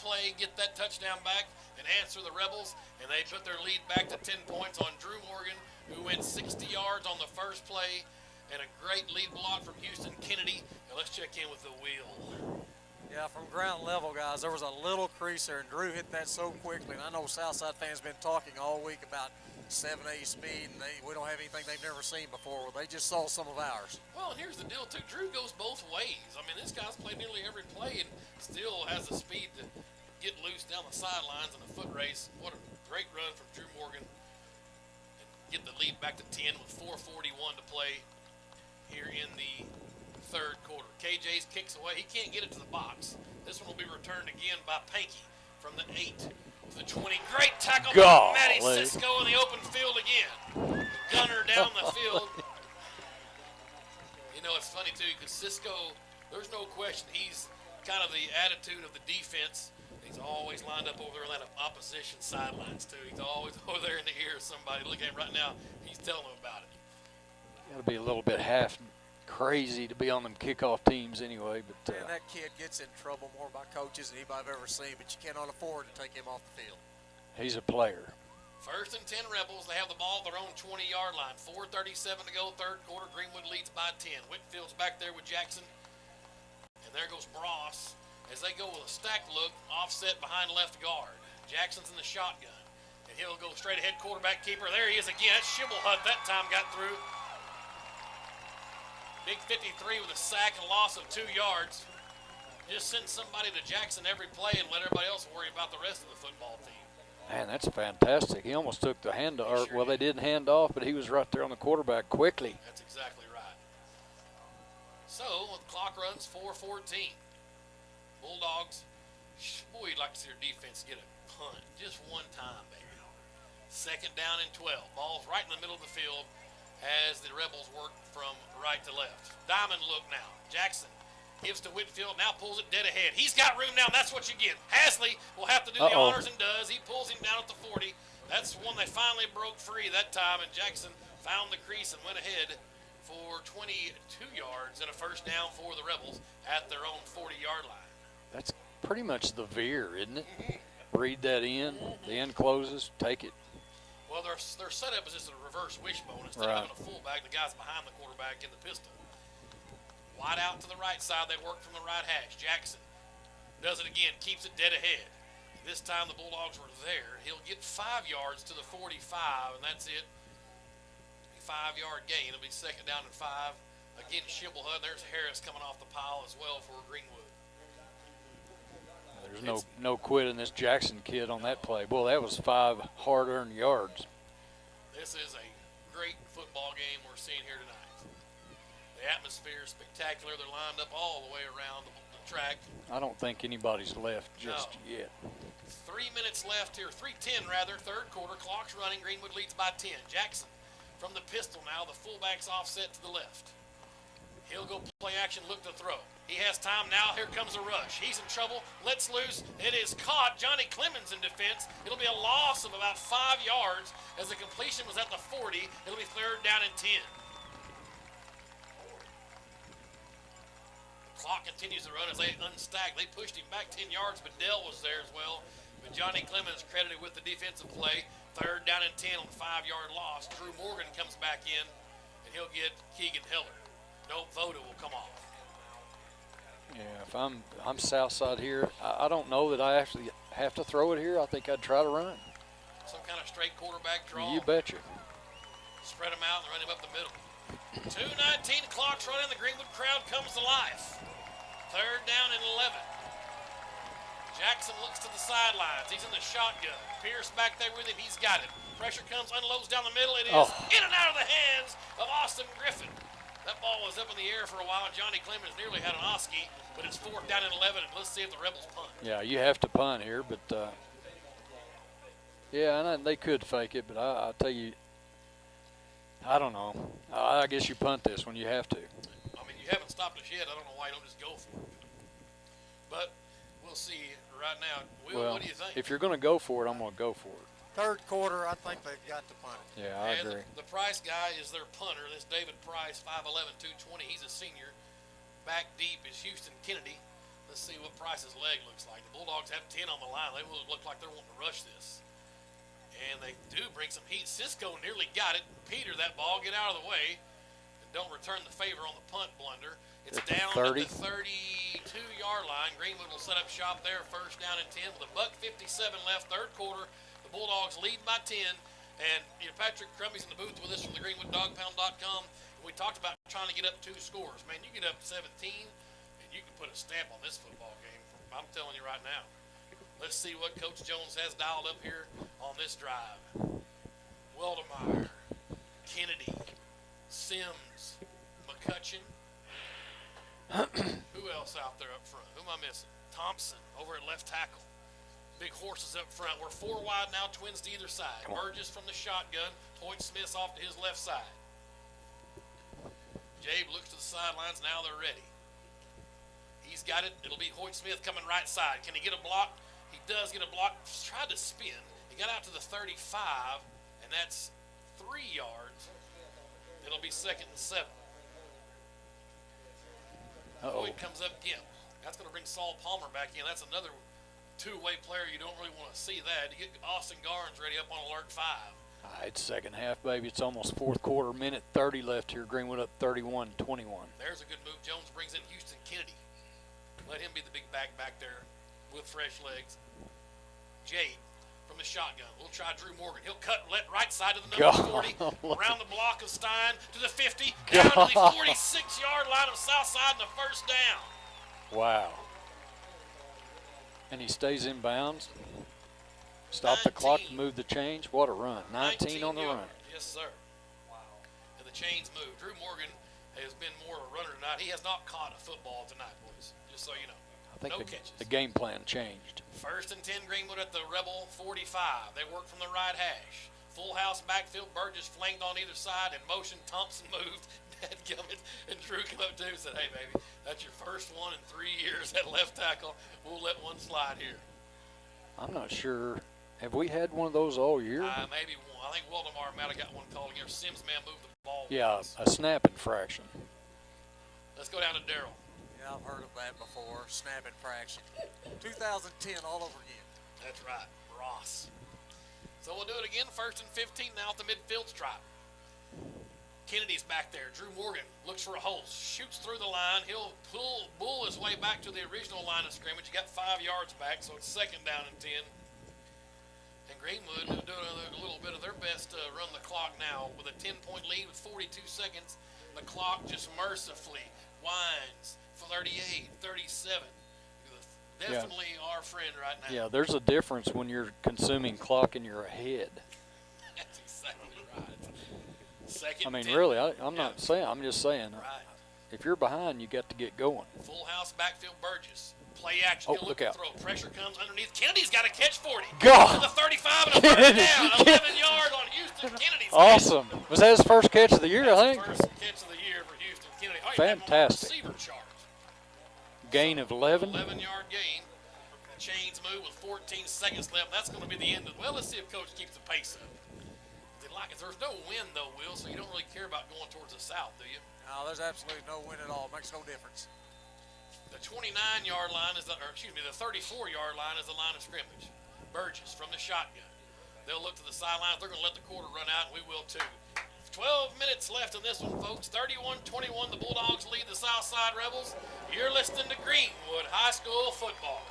Play, get that touchdown back, and answer the Rebels, and they put their lead back to 10 points on Drew Morgan, who went 60 yards on the first play, and a great lead block from Houston Kennedy. And let's check in with the wheel. Yeah, from ground level, guys, there was a little crease there, and Drew hit that so quickly. And I know Southside fans been talking all week about 7A speed, and we don't have anything they've never seen before. Well, they just saw some of ours. Well, and here's the deal, too. Drew goes both ways. I mean, this guy's played nearly every play and still has the speed to get loose down the sidelines in a foot race. What a great run from Drew Morgan. And get the lead back to 10 with 4:41 to play here in the third quarter. KJ's kicks away. He can't get it to the box. This one will be returned again by Panky from the 8 to the 20. Great tackle by Matty Cisco in the open field again. Gunner down the field. You know, it's funny, too, because Cisco, there's no question, he's kind of the attitude of the defense. He's always lined up over there on that opposition sidelines, too. He's always over there in the ear of somebody. Look at him right now. He's telling them about it. Got to be a little bit half crazy to be on them kickoff teams anyway. But Man, that kid gets in trouble more by coaches than anybody I've ever seen, but you cannot afford to take him off the field. He's a player. 1st and 10 Rebels. They have the ball at their own 20-yard line. 4:37 to go, third quarter. Greenwood leads by 10. Whitfield's back there with Jackson. And there goes Bross as they go with a stack look, offset behind left guard. Jackson's in the shotgun. And he'll go straight ahead, quarterback keeper. There he is again. That's Shibblehut that time got through. Big 53 with a sack and loss of 2 yards. Just send somebody to Jackson every play and let everybody else worry about the rest of the football team. Man, that's fantastic. He almost took the handoff. Sure Well, they didn't hand off, but he was right there on the quarterback quickly. That's exactly right. So, the clock runs 4:14. Bulldogs, boy, you'd like to see their defense get a punt just one time, baby. 2nd down and 12. Ball's right in the middle of the field as the Rebels work from right to left. Diamond look now. Jackson gives to Whitfield, now pulls it dead ahead. He's got room now, that's what you get. Hasley will have to do the honors and does. He pulls him down at the 40. That's one they finally broke free that time, and Jackson found the crease and went ahead for 22 yards and a first down for the Rebels at their own 40-yard line. That's pretty much the veer, isn't it? Read that in, the end closes, take it. Well, their setup is just a reverse wishbone. Instead of having a fullback, the guy's behind the quarterback in the pistol. Wide out to the right side, they work from the right hash. Jackson does it again, keeps it dead ahead. This time the Bulldogs were there. He'll get 5 yards to the 45, and that's it. A 5-yard gain. It'll be 2nd down and 5. Again, Shibblehut. There's Harris coming off the pile as well for Greenwood. There's no quitting this Jackson kid on that play. Boy, that was 5 hard-earned yards. This is a great football game we're seeing here tonight. The atmosphere is spectacular. They're lined up all the way around the track. I don't think anybody's left just yet. 3 minutes left here, 3:10 rather, third quarter. Clock's running. Greenwood leads by 10. Jackson from the pistol now. The fullback's offset to the left. He'll go play action, look to throw. He has time now. Here comes a rush. He's in trouble. Let's loose. It is caught. Johnny Clemens in defense. It'll be a loss of about 5 yards as the completion was at the 40. It'll be third down and 10. The clock continues to run as they unstack. They pushed him back 10 yards, but Dell was there as well. But Johnny Clemens credited with the defensive play. Third down and 10 on the 5-yard loss. Drew Morgan comes back in, and he'll get Keegan Heller. No vote will come off. Yeah, if I'm Southside here, I don't know that I actually have to throw it here. I think I'd try to run. Some kind of straight quarterback draw. You betcha. Spread him out and run him up the middle. 2:19, clock's running. The Greenwood crowd comes to life. Third down and 11. Jackson looks to the sidelines. He's in the shotgun. Pierce back there with him. He's got it. Pressure comes, unloads down the middle. It is in and out of the hands of Austin Griffin. That ball was up in the air for a while. Johnny Clemens nearly had an Oski, but it's fourth down and 11, and let's see if the Rebels punt. Yeah, you have to punt here, but yeah, and they could fake it, but I tell you, I don't know. I guess you punt this when you have to. I mean, you haven't stopped us yet. I don't know why you don't just go for it. But we'll see right now. Will, well, what do you think? If you're going to go for it, I'm going to go for it. Third quarter, I think they've got to punt it. Yeah, I and agree. The Price guy is their punter. This David Price, 5'11", 220. He's a senior. Back deep is Houston Kennedy. Let's see what Price's leg looks like. The Bulldogs have 10 on the line. They will look like they're wanting to rush this. And they do bring some heat. Cisco nearly got it. Peter, that ball, get out of the way. And don't return the favor on the punt blunder. It's down at the 32-yard line. Greenwood will set up shop there. First down and 10 with $1:57 left, third quarter. The Bulldogs lead by 10. And Patrick Crummey's in the booth with us from the GreenwoodDogPound.com. We talked about trying to get up 2 scores. Man, you get up 17, and you can put a stamp on this football game. I'm telling you right now. Let's see what Coach Jones has dialed up here on this drive. Weldemeyer, Kennedy, Sims, McCutcheon. Who else out there up front? Who am I missing? Thompson over at left tackle. Big horses up front. We're 4 wide now, twins to either side. Burgess from the shotgun. Hoyt Smith's off to his left side. Jabe looks to the sidelines. Now they're ready. He's got it. It'll be Hoyt Smith coming right side. Can he get a block? He does get a block. Tried to spin. He got out to the 35, and that's 3 yards. It'll be 2nd and 7. Hoyt comes up again. That's going to bring Saul Palmer back in. That's another two-way player. You don't really want to see that. You get Austin Garnes ready up on alert 5. It's second half, baby. It's almost fourth quarter, minute 30 left here. Greenwood up 31-21. There's a good move. Jones brings in Houston Kennedy. Let him be the big back there with fresh legs. Jade from the shotgun. We'll try Drew Morgan. He'll cut right side to the number 40. Around the block of Stein to the 50. Down to the 46-yard line of Southside and the first down. Wow. And he stays in bounds. Stop the clock to move the change. What a run. 19 on the run. Yes, sir. Wow. And the chains move. Drew Morgan has been more of a runner tonight. He has not caught a football tonight, boys, just so you know. I think no catches. The game plan changed. First and 10, Greenwood at the Rebel 45. They work from the right hash. Full house backfield. Burgess flanked on either side. In motion, Thompson moved. Dadgummit. And Drew came up to him and said, hey, baby, that's your first one in 3 years at left tackle. We'll let one slide here. I'm not sure. Have we had one of those all year? Maybe one. I think Waldemar might have got one called again. Sims man moved the ball. Yeah, a snap infraction. Let's go down to Darrell. Yeah, I've heard of that before. Snap infraction. 2010 all over again. That's right. Ross. So we'll do it again. First and 15 now at the midfield stripe. Kennedy's back there. Drew Morgan looks for a hole. Shoots through the line. He'll bull his way back to the original line of scrimmage. He got 5 yards back, so it's second down and 10. And Greenwood will do a little bit of their best to run the clock now with a 10-point lead with 42 seconds. The clock just mercifully winds for 38, 37. Definitely our friend right now. Yeah, there's a difference when you're consuming clock and you're ahead. That's exactly right. I mean, 10. really, I'm not saying. I'm just saying. Right. If you're behind, you got to get going. Full house backfield Burgess. Play action. Oh, look out. Throw. Pressure comes underneath. Kennedy's got a catch 40. God. To the 35 and a first down. 11 yards on Houston. Kennedy's Awesome. Was that his first catch of the year, I think? First catch of the year for Houston. Kennedy. Oh, Fantastic. Receiver charge. Gain of 11. 11-yard gain. The chains move with 14 seconds left. That's going to be the end of. Well, let's see if Coach keeps the pace up. There's no wind though, Will, so you don't really care about going towards the south, do you? No, there's absolutely no wind at all. Makes no difference. The 29-yard line is the 34-yard line is the line of scrimmage. Burgess from the shotgun. They'll look to the sidelines. They're going to let the quarter run out, and we will too. 12 minutes left in this one, folks. 31-21, the Bulldogs lead the Southside Rebels. You're listening to Greenwood High School football.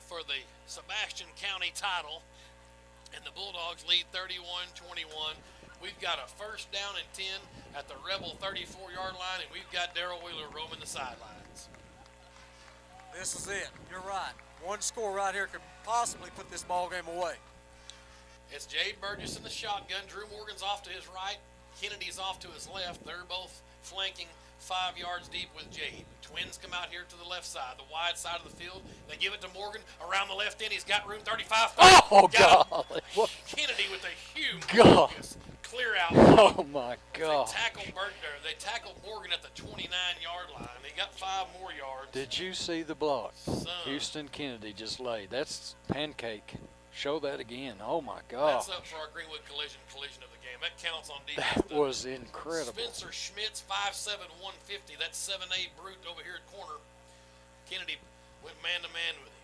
For the Sebastian County title, and the Bulldogs lead 31-21. We've got a first down and 10 at the Rebel 34-yard line, and we've got Darrell Wheeler roaming the sidelines. This is it. You're right. One score right here could possibly put this ball game away. It's Jay Burgess in the shotgun. Drew Morgan's off to his right. Kennedy's off to his left. They're both flanking 5 yards deep with Jade. Twins come out here to the left side, the wide side of the field. They give it to Morgan around the left end. He's got room 35. Oh, golly. Kennedy with a huge God. focus. Clear out. Oh, my God. They tackled Morgan at the 29-yard line. They got 5 more yards. Did you see the block? Son. Houston Kennedy just laid. That's pancake. Show that again. Oh, my God. That's up for our Greenwood collision of the game. That counts on defense. That was incredible. Spencer Schmitz, 5'7", 150. That's 7'8" brute over here at corner. Kennedy went man-to-man with him.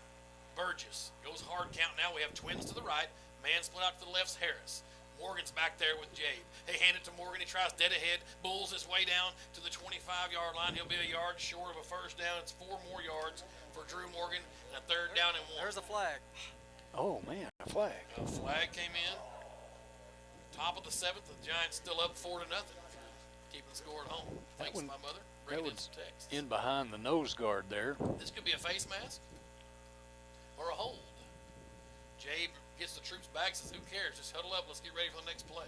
Burgess goes hard count. Now we have twins to the right. Man split out to the left's Harris. Morgan's back there with Jade. They hand it to Morgan. He tries dead ahead. Bulls his way down to the 25-yard line. He'll be a yard short of a first down. It's 4 more yards for Drew Morgan and a third down and 1. There's a flag. Oh, man, a flag. A flag came in. Top of the 7th. The Giants still up 4-0. Keeping the score at home. Thanks, one- my mother. That Bringing in was some text. in behind the nose guard there. This could be a face mask or a hold. Jay gets the troops back, says, who cares? Just huddle up. Let's get ready for the next play.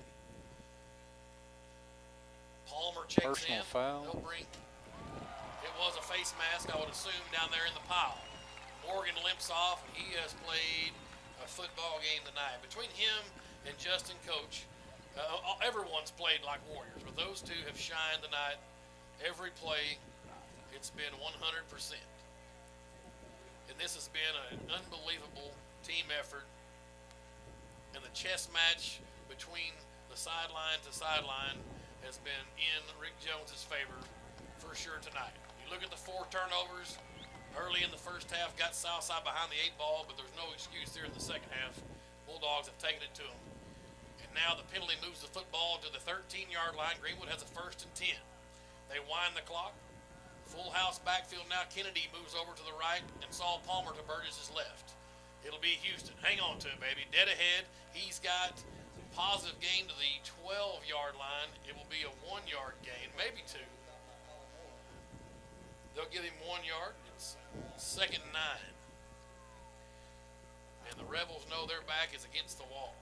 Palmer checks Personal in. foul. They'll bring. It was a face mask, I would assume, down there in the pile. Morgan limps off. He has played a football game tonight. Between him and Justin Coach, everyone's played like warriors, but those two have shined tonight. Every play, it's been 100%. And this has been an unbelievable team effort. And the chess match between the sideline to sideline has been in Rick Jones's favor for sure tonight. You look at the 4 turnovers early in the first half, got Southside behind the 8 ball, but there's no excuse there in the second half. Bulldogs have taken it to them. And now the penalty moves the football to the 13-yard line. Greenwood has a 1st and 10. They wind the clock. Full house backfield now. Kennedy moves over to the right, and Saul Palmer to Burgess' left. It'll be Houston. Hang on to it, baby. Dead ahead. He's got positive gain to the 12-yard line. It will be a 1-yard gain, maybe 2. They'll give him 1 yard. It's 2nd and 9. And the Rebels know their back is against the wall.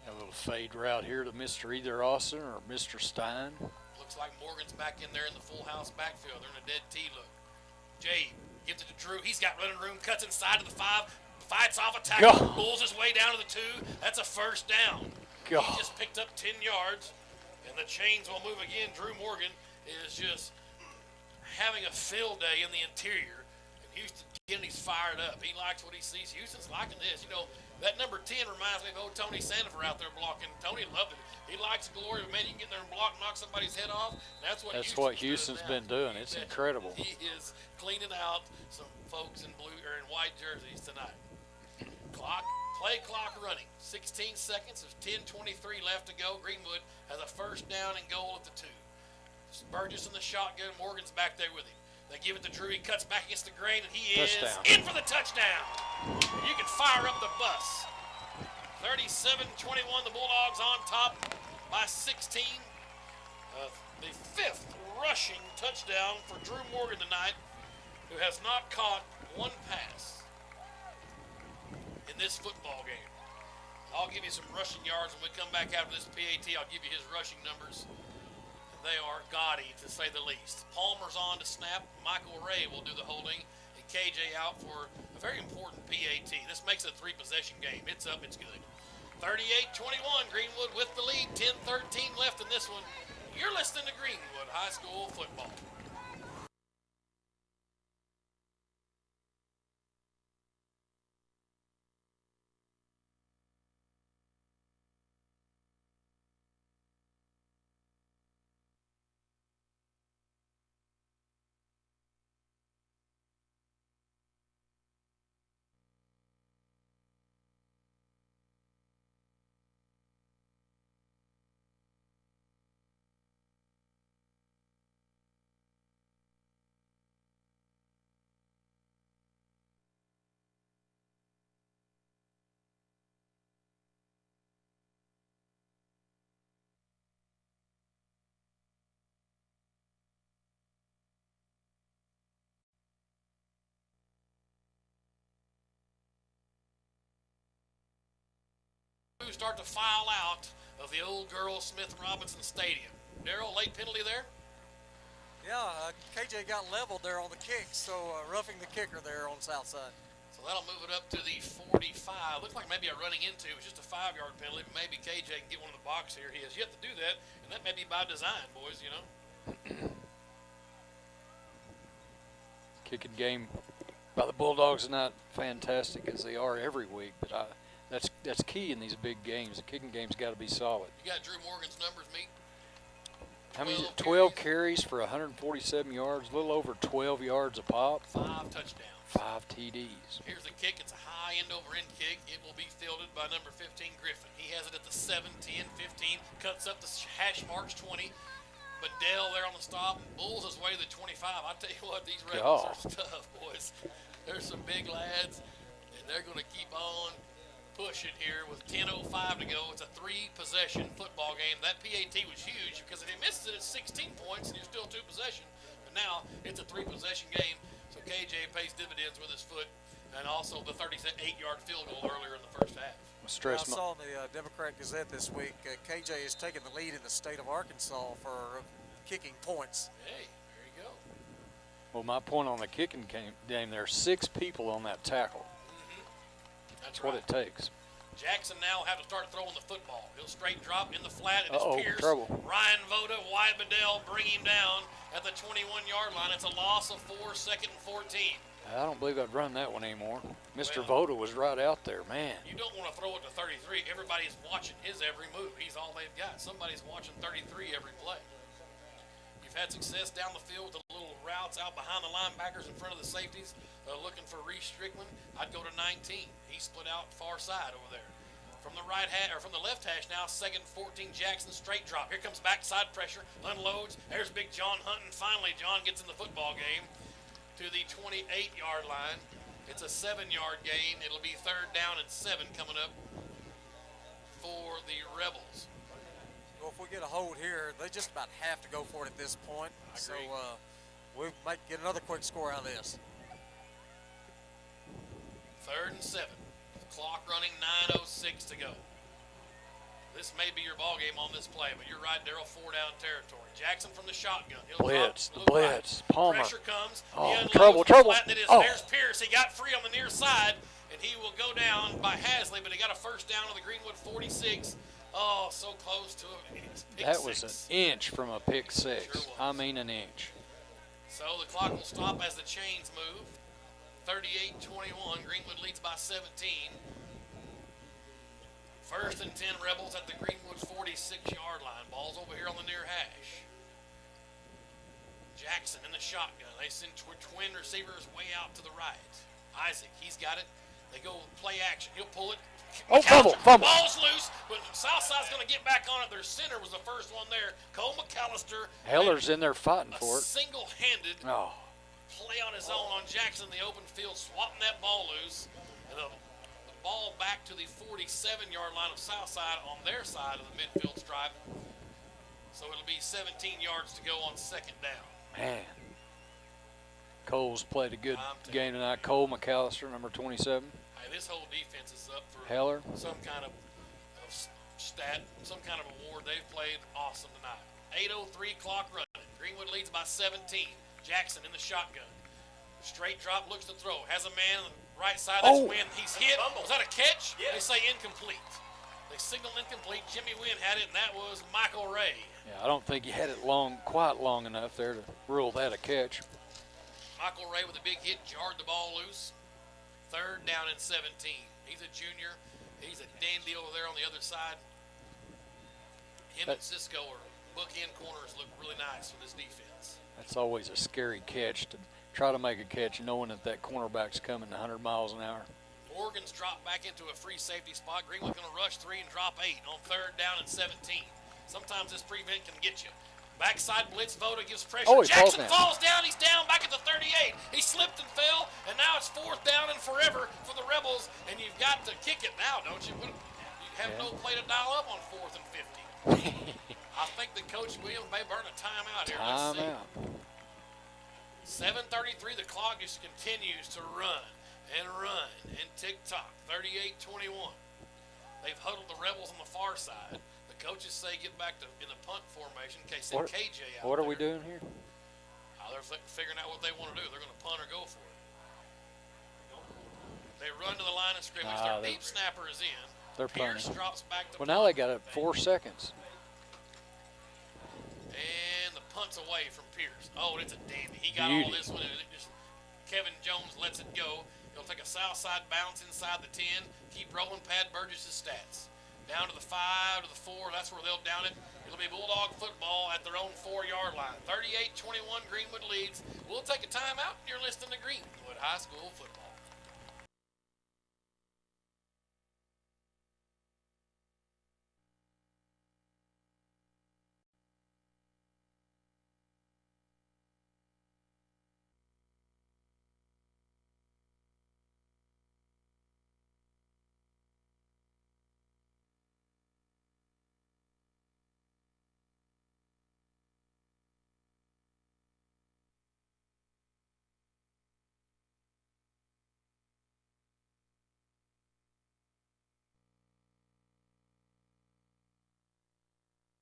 A little fade route here to Mr. either Austin or Mr. Stein. Looks like Morgan's back in there in the full house backfield. They're in a dead T look. Jay gives it to Drew. He's got running room, cuts inside to the 5. fights off a tackle, God. pulls his way down to the 2. That's a first down. God. He just picked up 10 yards, and the chains will move again. Drew Morgan is just having a field day in the interior. And Houston, again, he's fired up. He likes what he sees. Houston's liking this. You know, that number 10 reminds me of old Tony Sandifer out there blocking. Tony loved it. He likes the glory of, man, you can get there and block, knock somebody's head off. That's what Houston's been doing. It's incredible. He is cleaning out some folks in blue or in white jerseys tonight. Play clock running. 16 seconds. There's 10:23 left to go. Greenwood has a first down and goal at the 2. Burgess in the shotgun. Morgan's back there with him. They give it to Drew. He cuts back against the grain, and he Touchdown. is in for the touchdown. You can fire up the bus. 37-21, the Bulldogs on top by 16. The 5th rushing touchdown for Drew Morgan tonight, who has not caught one pass in this football game. I'll give you some rushing yards when we come back after this PAT. I'll give you his rushing numbers. They are gaudy, to say the least. Palmer's on to snap. Michael Ray will do the holding. And KJ out for a very important PAT. This makes it a 3-possession game. It's up, it's good. 38-21, Greenwood with the lead. 10-13 left in this one. You're listening to Greenwood High School football. Start to file out of the old girl Smith Robinson Stadium. Darrell, late penalty there? Yeah, KJ got leveled there on the kick, so roughing the kicker there on Southside. So that'll move it up to the 45. Looks like maybe a running into. It was just a 5-yard penalty, but maybe KJ can get one in the box here. He has yet to do that, and that may be by design, boys, you know. Kicking game by the Bulldogs is not fantastic as they are every week, but that's key in these big games. The kicking game's got to be solid. You got Drew Morgan's numbers, Meek? How many? 12 carries for 147 yards, a little over 12 yards a pop. 5 touchdowns. 5 TDs. Here's the kick. It's a high end-over-end kick. It will be fielded by number 15, Griffin. He has it at the 7, 10, 15, cuts up the hash marks, 20. But Dell there on the stop, bulls his way to the 25. I tell you what, these Rebels are tough, boys. There's some big lads, and they're going to keep on pushing here with 10:05 to go. It's a 3-possession football game. That PAT was huge because if he misses it, it's 16 points, and you're still 2 possession. But now it's a 3-possession game, so KJ pays dividends with his foot, and also the 38-yard field goal earlier in the first half. I saw in the Democrat Gazette this week, KJ is taking the lead in the state of Arkansas for kicking points. Hey, there you go. Well, my point on the kicking game, there are 6 people on that tackle. That's what it takes. Jackson now have to start throwing the football. He'll straight drop in the flat, and it's Pierce. Trouble. Ryan Voda, Wyatt Bedell bring him down at the 21-yard line. It's a loss of 4, 2nd and 14. I don't believe I'd run that one anymore. Mr. Voda was right out there, man. You don't want to throw it to 33. Everybody's watching his every move. He's all they've got. Somebody's watching 33 every play. You've had success down the field with the little routes out behind the linebackers in front of the safeties, looking for Reese Strickland. I'd go to 19. He split out far side over there. From the from the left hash now, 2nd 14, Jackson straight drop. Here comes backside pressure, unloads. There's big John Hunton. Finally, John gets in the football game to the 28-yard line. It's a 7-yard gain. It'll be 3rd down and 7 coming up for the Rebels. Well, if we get a hold here, they just about have to go for it at this point. So we might get another quick score out of this. 3rd and 7. Clock running, 9:06 to go. This may be your ball game on this play, but you're right, Darrell, 4-down territory. Jackson from the shotgun. He'll blitz, drop, the blitz. right. Palmer. Pressure comes. Oh, trouble. There's Pierce. He got free on the near side, and he will go down by Hasley, but he got a first down on the Greenwood 46. Oh, so close to it. That was an inch from a pick six. Sure was. I mean an inch. So the clock will stop as the chains move. 38-21. Greenwood leads by 17. First and 10 Rebels at the Greenwood 46-yard line. Ball's over here on the near hash. Jackson in the shotgun. They send twin receivers way out to the right. Isaac, he's got it. They go play action. He'll pull it. Oh, fumble. Ball's loose, but Southside's going to get back on it. Their center was the first one there. Cole McAllister. Heller's in there fighting for it. Single-handed play on his own on Jackson in the open field, swatting that ball loose. And the ball back to the 47-yard line of Southside on their side of the midfield stripe. So it'll be 17 yards to go on second down. Man. Cole's played a good game tonight. Cole McAllister, number 27. Hey, this whole defense is up for Heller. some kind of stat, some kind of award. They've played awesome tonight. 8:03 clock running. Greenwood leads by 17. Jackson in the shotgun. Straight drop, looks to throw. Has a man on the right side. That's Wynn. He's hit. Was that a catch? Yeah. They say incomplete. They signal incomplete. Jimmy Wynn had it, and that was Michael Ray. Yeah, I don't think he had it quite long enough there to rule that a catch. Michael Ray with a big hit, jarred the ball loose. Third down and 17. He's a junior. He's a dandy over there on the other side. Him and Cisco are bookend corners, look really nice with his defense. That's always a scary catch, to try to make a catch knowing that cornerback's coming 100 miles an hour. Morgan's dropped back into a free safety spot. Greenwood's going to rush 3 and drop 8 on third down and 17. Sometimes this prevent can get you. Backside blitz, Voda gives pressure. Oh, he Jackson falls down. He's down back at the 38. He slipped and fell, and now it's fourth down and forever for the Rebels, and you've got to kick it now, don't you? You have no play to dial up on 4th and 50. I think that Coach Williams may burn a timeout here. Let's see. 7:33, the clock just continues to run and tick-tock. 38-21. They've huddled the Rebels on the far side. The coaches say get back to in the punt formation in case they KJ out. What are we doing here? They're figuring out what they want to do. They're going to punt or go for it. They run to the line of scrimmage. Their deep snapper is in. They're Pierce punting. drops back to Well, now they got it 4 seconds. And the punt's away from Pierce. Oh, it's a dandy. He got Beauty. all this one. And Kevin Jones lets it go. He'll take a Southside bounce inside the 10. Keep rolling. Pat Burgess' stats. Down to the 5, to the 4. That's where they'll down it. It'll be Bulldog football at their own 4-yard line. 38-21, Greenwood leads. We'll take a timeout. You're listening to Greenwood High School football.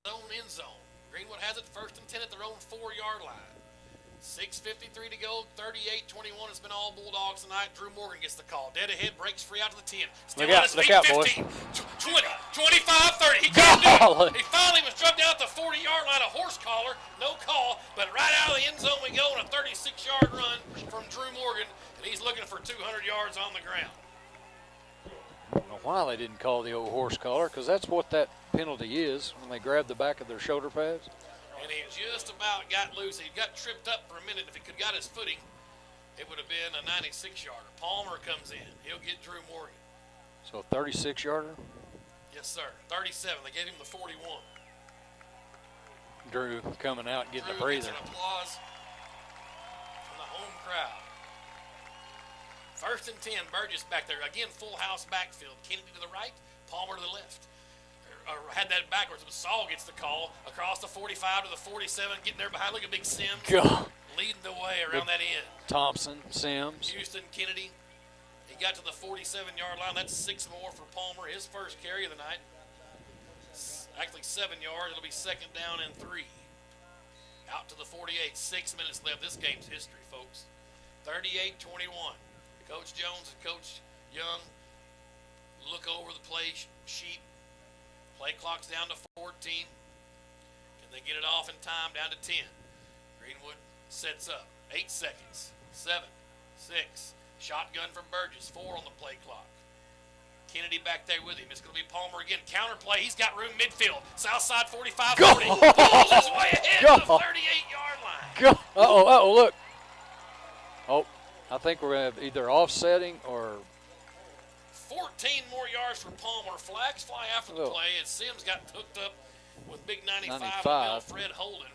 Own end zone. Greenwood has it first and 10 at their own 4-yard line. 6:53 to go. 38-21. It's been all Bulldogs tonight. Drew Morgan gets the call. Dead ahead, breaks free out to the 10. Still on his feet. 15, 20, 25, 30. He can't do it. He finally was drugged down at the 40-yard line. A horse collar, no call, but right out of the end zone we go on a 36-yard run from Drew Morgan, and he's looking for 200 yards on the ground. I don't know why they didn't call the old horse collar, because that's what that penalty is when they grab the back of their shoulder pads. And he just about got loose. He got tripped up for a minute. If he could have got his footing, it would have been a 96-yarder. Palmer comes in. He'll get Drew Morgan. So a 36-yarder? Yes, sir. 37. They gave him the 41. Drew coming out and getting Drew a breather. gets an applause from the home crowd. First and 10, Burgess back there. Again, full house backfield. Kennedy to the right, Palmer to the left. Had that backwards, but Saul gets the call across the 45 to the 47, getting there behind. Look at Big Sims leading the way around that end. Thompson, Sims. Houston, Kennedy. He got to the 47-yard line. That's 6 more for Palmer, his first carry of the night. Actually 7 yards. It'll be second down and 3. Out to the 48. 6 minutes left. This game's history, folks. 38-21. Coach Jones and Coach Young, look over the play sheet. Play clock's down to 14. Can they get it off in time? Down to 10. Greenwood sets up. 8 seconds. 7, 6. Shotgun from Burgess. 4 on the play clock. Kennedy back there with him. It's going to be Palmer again. Counter play. He's got room midfield. Southside 45-40. Pulls his way ahead to the 38-yard line. Go. Uh-oh, look. Oh, I think we're going to have either offsetting or 14 more yards for Palmer. Flags fly after the play as Sims got hooked up with big 95 Fred Holden.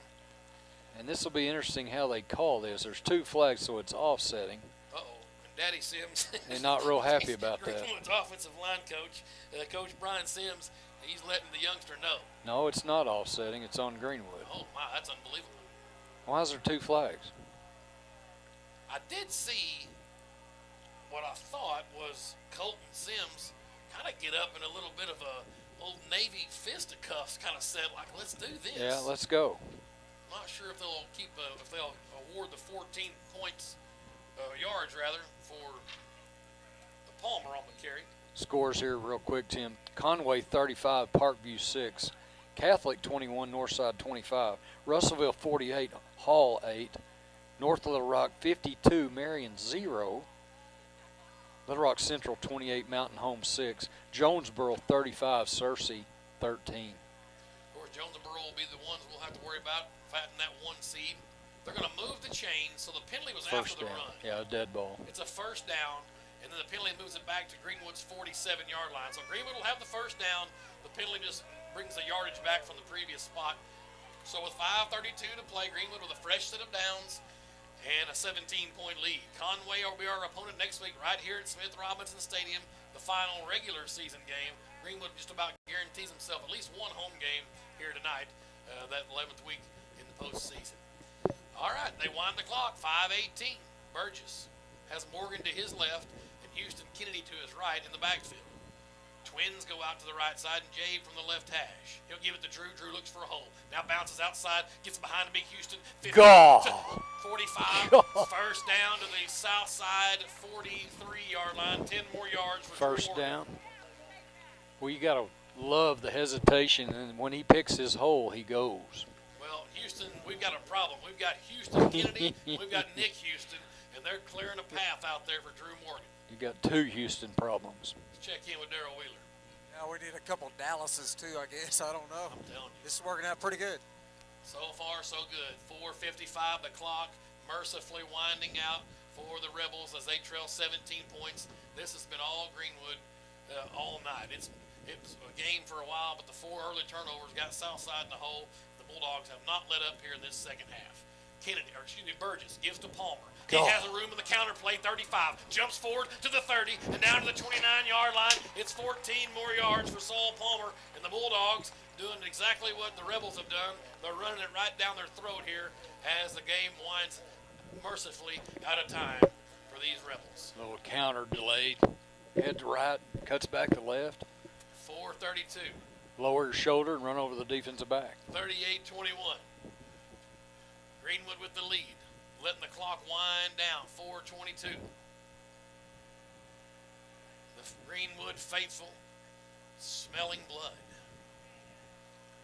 And this will be interesting how they call this. There's 2 flags, so it's offsetting. Uh-oh. And Daddy Sims. They're not real happy about that. Greenwood's offensive line coach, Coach Brian Sims, he's letting the youngster know. No, it's not offsetting. It's on Greenwood. Oh, my, that's unbelievable. Why is there 2 flags? I did see what I thought was Colton Sims kind of get up in a little bit of a old Navy fisticuffs kind of set, like, let's do this. Yeah, let's go. I'm not sure if they'll if they'll award the 14 points, yards rather, for the Palmer on the carry. Scores here real quick, Tim. Conway 35, Parkview 6. Catholic 21, Northside 25. Russellville 48, Hall 8. North Little Rock 52, Marion 0. Little Rock Central 28, Mountain Home 6. Jonesboro 35, Searcy 13. Of course, Jonesboro will be the ones we'll have to worry about fighting that 1 seed. They're going to move the chains, so the penalty was First after the down. run. Yeah, a dead ball. It's a first down, and then the penalty moves it back to Greenwood's 47-yard line. So Greenwood will have the first down. The penalty just brings the yardage back from the previous spot. So with 5:32 to play, Greenwood with a fresh set of downs and a 17-point lead. Conway will be our opponent next week right here at Smith Robinson Stadium, the final regular season game. Greenwood just about guarantees himself at least 1 home game here tonight, that 11th week in the postseason. All right, they wind the clock, 5:18. Burgess has Morgan to his left and Houston Kennedy to his right in the backfield. Twins go out to the right side and Jade from the left hash. He'll give it to Drew. Drew looks for a hole. Now bounces outside, gets behind the big Houston. 50 to 45. First down to the Southside 43-yard line. 10 more yards for First Drew down. Well, you got to love the hesitation, and when he picks his hole, he goes. Well, Houston, we've got a problem. We've got Houston Kennedy, we've got Nick Houston, and they're clearing a path out there for Drew Morgan. You got 2 Houston problems. Let's check in with Darrell Wheeler. Now we need a couple Dallases too, I guess. I don't know. I'm telling you. This is working out pretty good. So far, so good. 4:55 the clock, mercifully winding out for the Rebels as they trail 17 points. This has been all Greenwood all night. It was a game for a while, but the 4 early turnovers got Southside in the hole. The Bulldogs have not let up here in this second half. Burgess gives to Palmer. He has a room in the counter play, 35. Jumps forward to the 30 and down to the 29-yard line. It's 14 more yards for Saul Palmer, and the Bulldogs doing exactly what the Rebels have done. They're running it right down their throat here as the game winds mercifully out of time for these Rebels. Little counter delayed. Head to right, cuts back to left. 4:32. Lower your shoulder and run over the defensive back. 38-21. Greenwood with the lead. Letting the clock wind down. 4:22. The Greenwood faithful smelling blood.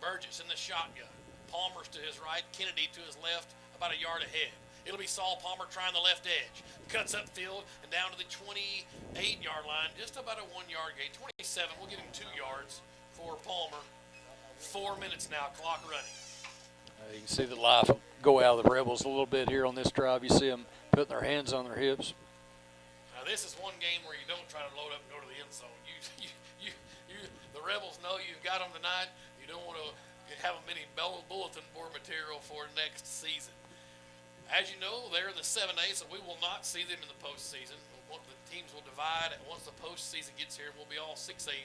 Burgess in the shotgun. Palmer's to his right. Kennedy to his left, about a yard ahead. It'll be Saul Palmer trying the left edge. Cuts upfield and down to the 28-yard line. Just about a 1-yard gain. 27. We'll give him 2 yards for Palmer. 4 minutes now. Clock running. You can see the life go out of the Rebels a little bit here on this drive. You see them putting their hands on their hips. Now this is one game where you don't try to load up and go to the end zone. The Rebels know you've got them tonight. You don't want to have them any bulletin board material for next season. As you know, they're in the 7A, so we will not see them in the postseason. The teams will divide. Once the postseason gets here, we'll be all 6A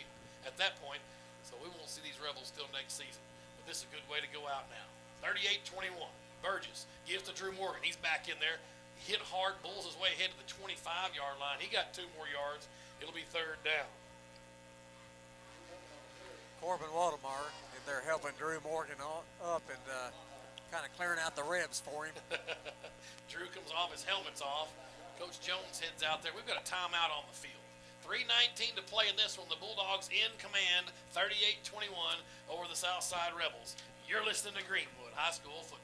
at that point, so we won't see these Rebels till next season. But this is a good way to go out now. 38-21. Burgess gives to Drew Morgan. He's back in there. Hit hard, bulls his way ahead to the 25-yard line. He got 2 more yards. It'll be 3rd down. Corbin Waldemar, and they're helping Drew Morgan up and kind of clearing out the ribs for him. Drew comes off, his helmet's off. Coach Jones heads out there. We've got a timeout on the field. 3:19 to play in this one. The Bulldogs in command, 38-21 over the Southside Rebels. You're listening to Greenwood High School football.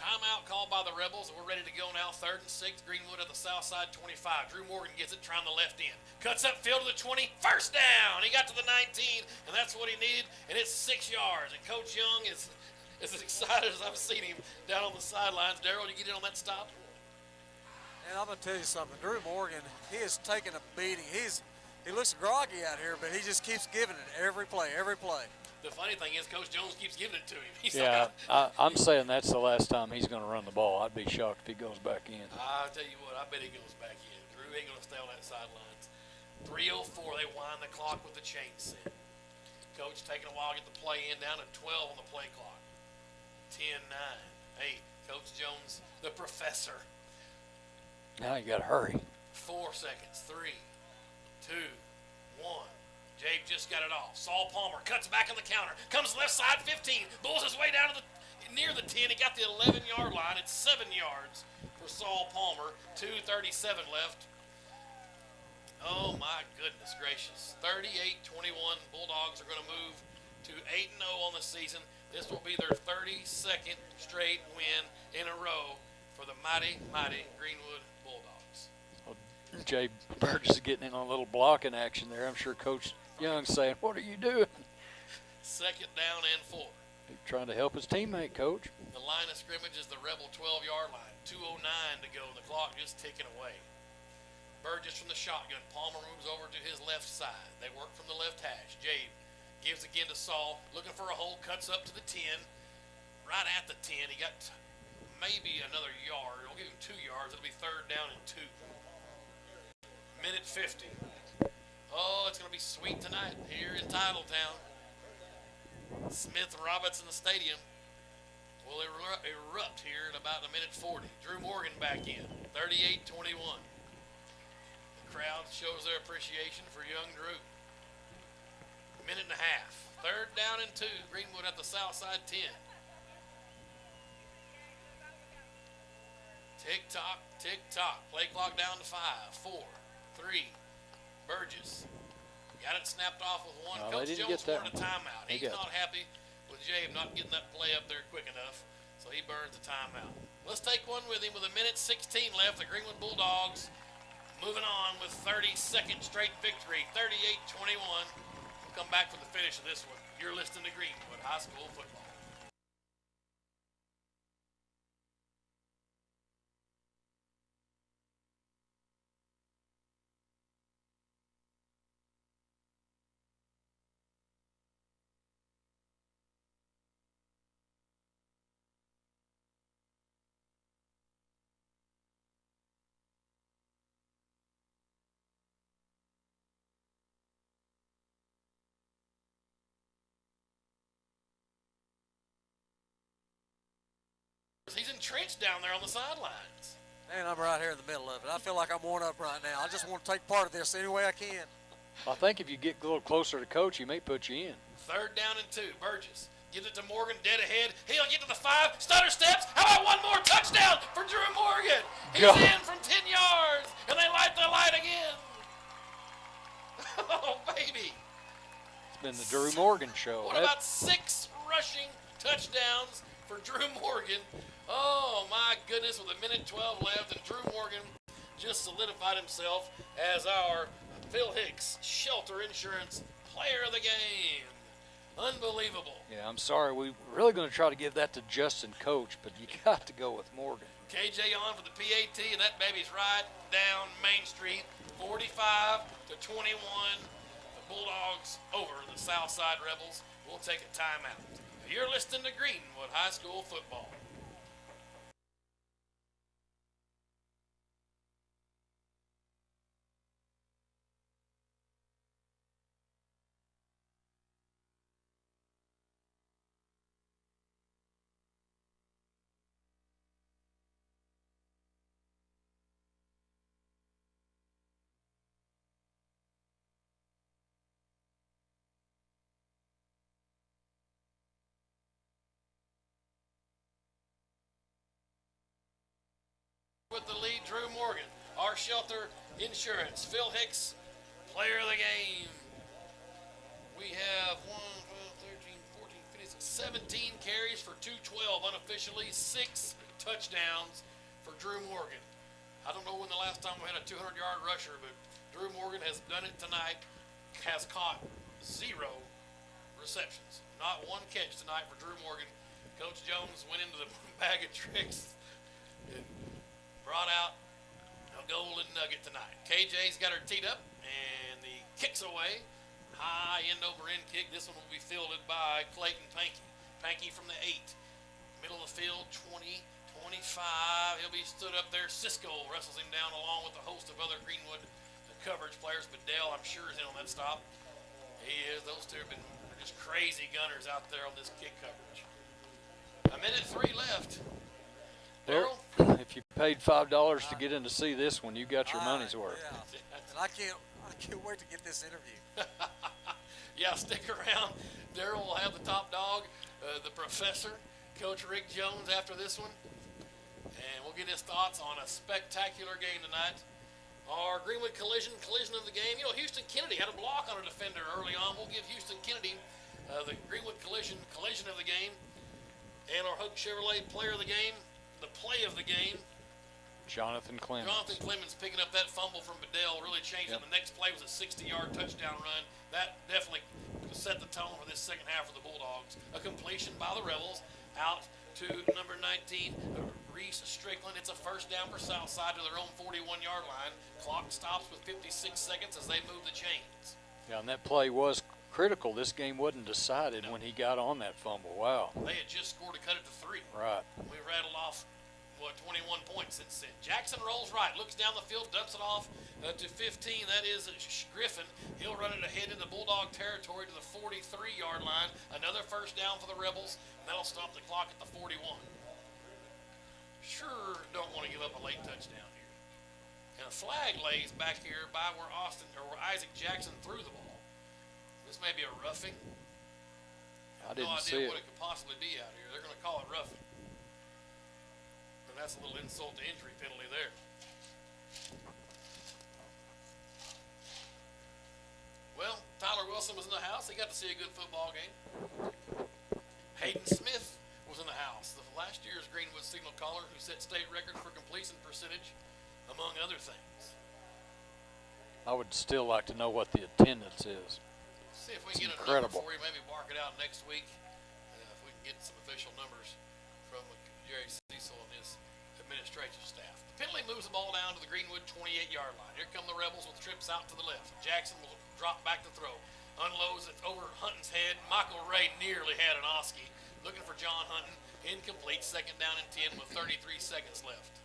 Timeout called by the Rebels, and we're ready to go now. 3rd and 6, Greenwood at the Southside 25. Drew Morgan gets it, trying the left end. Cuts up field to the 20, first down. He got to the 19, and that's what he needed, and it's 6 yards. And Coach Young is as excited as I've seen him down on the sidelines. Darryl, you get in on that stop? And I'm going to tell you something. Drew Morgan, he is taking a beating. He looks groggy out here, but he just keeps giving it every play, every play. The funny thing is Coach Jones keeps giving it to him. He's Yeah, I'm saying that's the last time he's going to run the ball. I'd be shocked if he goes back in. I'll tell you what, I bet he goes back in. Drew ain't going to stay on that sidelines. 3:04, they wind the clock with the chain set. Coach taking a while to get the play in, down to 12 on the play clock. 10-9. Hey, Coach Jones, the professor. Now you got to hurry. 4 seconds. 3, 2, 1. Jabe just got it off. Saul Palmer cuts back on the counter. Comes left side 15. Bulls his way down to near the 10. He got the 11-yard line. It's 7 yards for Saul Palmer. 2:37 left. Oh, my goodness gracious. 38-21. Bulldogs are going to move to 8-0 on the season. This will be their 32nd straight win in a row for the mighty, mighty Greenwood Bulldogs. Well, Jay Burgess is getting in on a little blocking action there. I'm sure Coach Young's saying, "What are you doing?" 2nd down and 4. He's trying to help his teammate, Coach. The line of scrimmage is the Rebel 12-yard line. 2:09 to go. The clock just ticking away. Burgess from the shotgun. Palmer moves over to his left side. They work from the left hash. Jabe gives again to Saul. Looking for a hole. Cuts up to the 10. Right at the 10. He got maybe another yard. I'll give him 2 yards. It'll be 3rd down and 2. Minute 50. Oh, it's going to be sweet tonight here in Titletown. Smith Robertson Stadium will erupt here in about a minute 40. Drew Morgan back in, 38-21. The crowd shows their appreciation for young Drew. Minute and a half. 3rd down and 2. Greenwood at the Southside 10. Tick tock, tick tock. Play clock down to 5, 4, 3. Burgess got it snapped off with one. No, Coach Jones wanted a timeout. He's not happy with Jabe not getting that play up there quick enough, so he burns the timeout. Let's take one with him with a minute 16 left. The Greenwood Bulldogs moving on with 32nd straight victory, 38-21. We'll come back for the finish of this one. You're listening to Greenwood High School football. He's entrenched down there on the sidelines. And I'm right here in the middle of it. I feel like I'm worn up right now. I just want to take part of this any way I can. I think if you get a little closer to Coach, he may put you in. 3rd down and 2. Burgess gives it to Morgan, dead ahead. He'll get to the 5. Stutter steps. How about one more touchdown for Drew Morgan? He's in from 10 yards, and they light the light again. Oh, baby. It's been the Drew Morgan show. What about 6 rushing touchdowns for Drew Morgan? Oh, my goodness, with a minute 12 left, and Drew Morgan just solidified himself as our Phil Hicks, Shelter Insurance Player of the Game. Unbelievable. Yeah, I'm sorry. We were really going to try to give that to Justin Coach, but you got to go with Morgan. KJ on for the PAT, and that baby's right down Main Street, 45-21. The Bulldogs over the Southside Rebels. We'll take a timeout. You're listening to Greenwood High School football. With the lead, Drew Morgan. Our Shelter Insurance, Phil Hicks, Player of the Game. We have 1, 12, 13, 14, 15, 17 carries for 212 unofficially, 6 touchdowns for Drew Morgan. I don't know when the last time we had a 200-yard rusher, but Drew Morgan has done it tonight, has caught 0 receptions. Not one catch tonight for Drew Morgan. Coach Jones went into the bag of tricks and brought out a golden nugget tonight. KJ's got her teed up, and the kick's away. High end-over-end kick. This one will be fielded by Clayton Pankey. Pankey from the 8. Middle of the field, 20, 25. He'll be stood up there. Cisco wrestles him down along with a host of other Greenwood coverage players. Bedell, I'm sure, is in on that stop. He is. Those two have been just crazy gunners out there on this kick coverage. 1:03 left. Well, if you paid $5 to get in to see this one, you got your money's worth. Yeah. And I can't wait to get this interview. Yeah, stick around. Darryl will have the top dog, the professor, Coach Rick Jones after this one. And we'll get his thoughts on a spectacular game tonight. Our Greenwood collision of the game. You know, Houston Kennedy had a block on a defender early on. We'll give Houston Kennedy the Greenwood collision of the game. And our Hook Chevrolet player of the game, the play of the game. Jonathan Clemens. Jonathan Clemens picking up that fumble from Bedell really changed it. The next play was a 60-yard touchdown run. That definitely set the tone for this second half for the Bulldogs. A completion by the Rebels out to number 19, Reese Strickland. It's a first down for Southside to their own 41-yard line. Clock stops with 56 seconds as they move the chains. Yeah, and that play was critical. This game wasn't decided when he got on that fumble. Wow. They had just scored to cut it to 3. Right. We rattled off 21 points since then. Jackson rolls right, looks down the field, dumps it off to 15. That is Griffin. He'll run it ahead into Bulldog territory to the 43-yard line. Another first down for the Rebels. That'll stop the clock at the 41. Sure don't want to give up a late touchdown here. And a flag lays back here by where Isaac Jackson threw the ball. This may be a roughing. I didn't no see idea it. what it could possibly be out here. They're going to call it roughing. That's a little insult to injury penalty there. Well, Tyler Wilson was in the house. He got to see a good football game. Hayden Smith was in the house. The last year's Greenwood signal caller who set state record for completion percentage, among other things. I would still like to know what the attendance is. See if we It's can get incredible. a number for you. Maybe bark it out next week. If we can get some official numbers from Jerry Cecil and his administrative staff. The penalty moves the ball down to the Greenwood 28-yard line. Here come the Rebels with trips out to the left. Jackson will drop back to throw. Unloads it over Hunton's head. Michael Ray nearly had an Oski. Looking for John Hunton. Incomplete. Second down and 10 with 33 seconds left.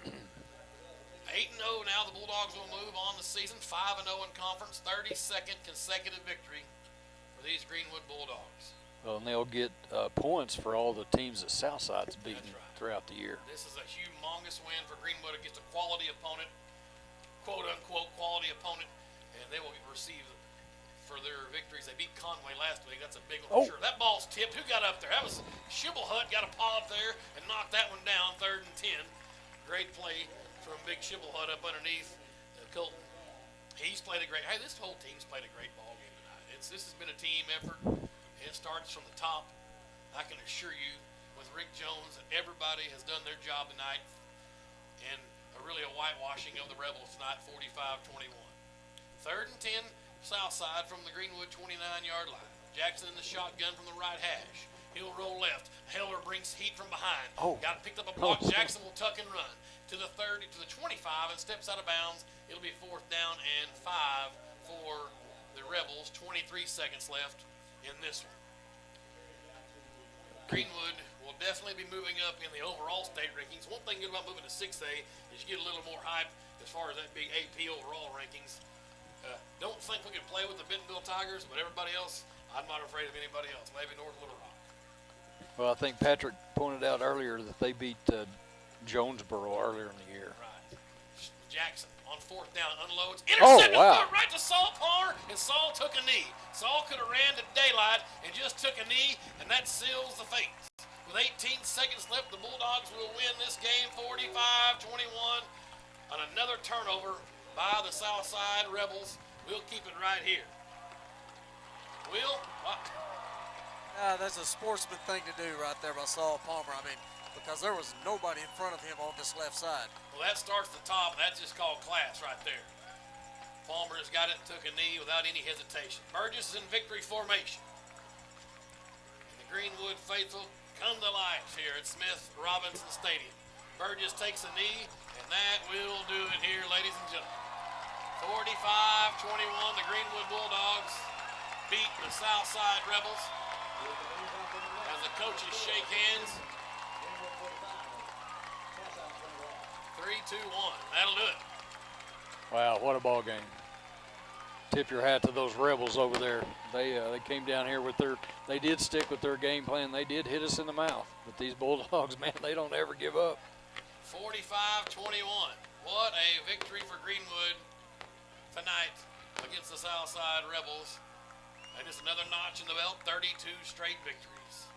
8-0 now. The Bulldogs will move on the season. 5-0 in conference. 32nd consecutive victory for these Greenwood Bulldogs. Well, and they'll get points for all the teams that Southside's beaten throughout the year. This is a humongous win for Greenwood against a quality opponent, quote-unquote quality opponent, and they will receive for their victories. They beat Conway last week. That's a big one for sure. That ball's tipped. Who got up there? That was Shibblehut got a paw up there and knocked that one down, 3rd and 10. Great play from Big Shibblehut up underneath Colton. He's played a great – hey, this whole team's played a great ball game tonight. This has been a team effort. It starts from the top. I can assure you, with Rick Jones, that everybody has done their job tonight, and really a whitewashing of the Rebels tonight, 45-21. 3rd and 10, Southside from the Greenwood 29-yard line. Jackson in the shotgun from the right hash. He'll roll left. Heller brings heat from behind. Got picked up a block. Jackson will tuck and run to the 30, to the 25, and steps out of bounds. It'll be 4th down and 5 for the Rebels. 23 seconds left in this one. Greenwood will definitely be moving up in the overall state rankings. One thing good about moving to 6A is you get a little more hype as far as that big AP overall rankings. Don't think we can play with the Bentonville Tigers, but everybody else, I'm not afraid of anybody else. Maybe North Little Rock. Well, I think Patrick pointed out earlier that they beat Jonesboro earlier in the year. Right. Jackson on 4th down unloads. Intercepted foot right to Saul Palmer, and Saul took a knee. Saul could have ran to daylight and just took a knee, and that seals the fate. With 18 seconds left, the Bulldogs will win this game 45-21 on another turnover by the Southside Rebels. We'll keep it right here. Will? That's a sportsman thing to do right there by Saul Palmer. I mean, because there was nobody in front of him on this left side. Well, that starts at the top. That's just called class right there. Palmer has got it and took a knee without any hesitation. Burgess is in victory formation. And the Greenwood faithful come to life here at Smith Robinson Stadium. Burgess takes a knee, and that will do it here, ladies and gentlemen. 45-21, the Greenwood Bulldogs beat the Southside Rebels. As the coaches shake hands. 3-2-1. That'll do it. Wow, what a ball game. Tip your hat to those Rebels over there. They came down here with they did stick with their game plan. They did hit us in the mouth. But these Bulldogs, man, they don't ever give up. 45-21. What a victory for Greenwood tonight against the Southside Rebels. And it's another notch in the belt, 32 straight victories.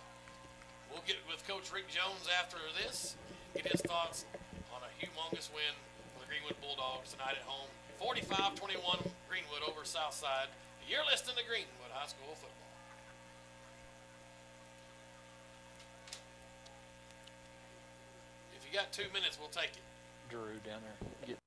We'll get with Coach Rick Jones after this, get his thoughts on a humongous win for the Greenwood Bulldogs tonight at home. 45-21 Greenwood over Southside. You're listening to Greenwood High School football. If you got 2 minutes, we'll take it. Drew down there. Get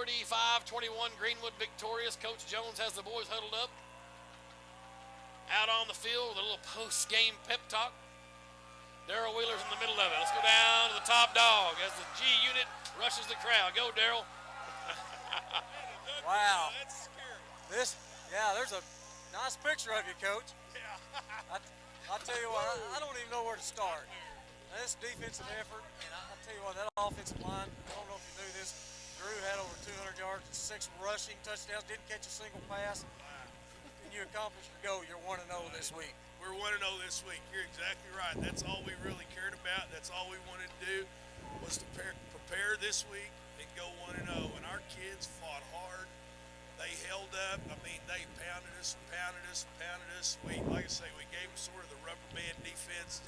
.45-21 Greenwood victorious. Coach Jones has the boys huddled up out on the field with a little post-game pep talk. Darryl Wheeler's in the middle of it. Let's go down to the top dog as the G unit rushes the crowd. Go, Darryl. Wow. That's scary. There's a nice picture of you, Coach. Yeah. I'll tell you what, I don't even know where to start. This defensive effort, and I'll tell you what, that offensive line, I don't know if you knew this, Drew had over 200 yards, 6 rushing touchdowns, didn't catch a single pass. And you accomplished your goal. You're 1-0 this week. We're 1-0 this week. You're exactly right. That's all we really cared about. That's all we wanted to do was to prepare this week and go 1-0. And our kids fought hard. They held up. I mean, they pounded us and pounded us and pounded us. Like I say, we gave them sort of the rubber band defense.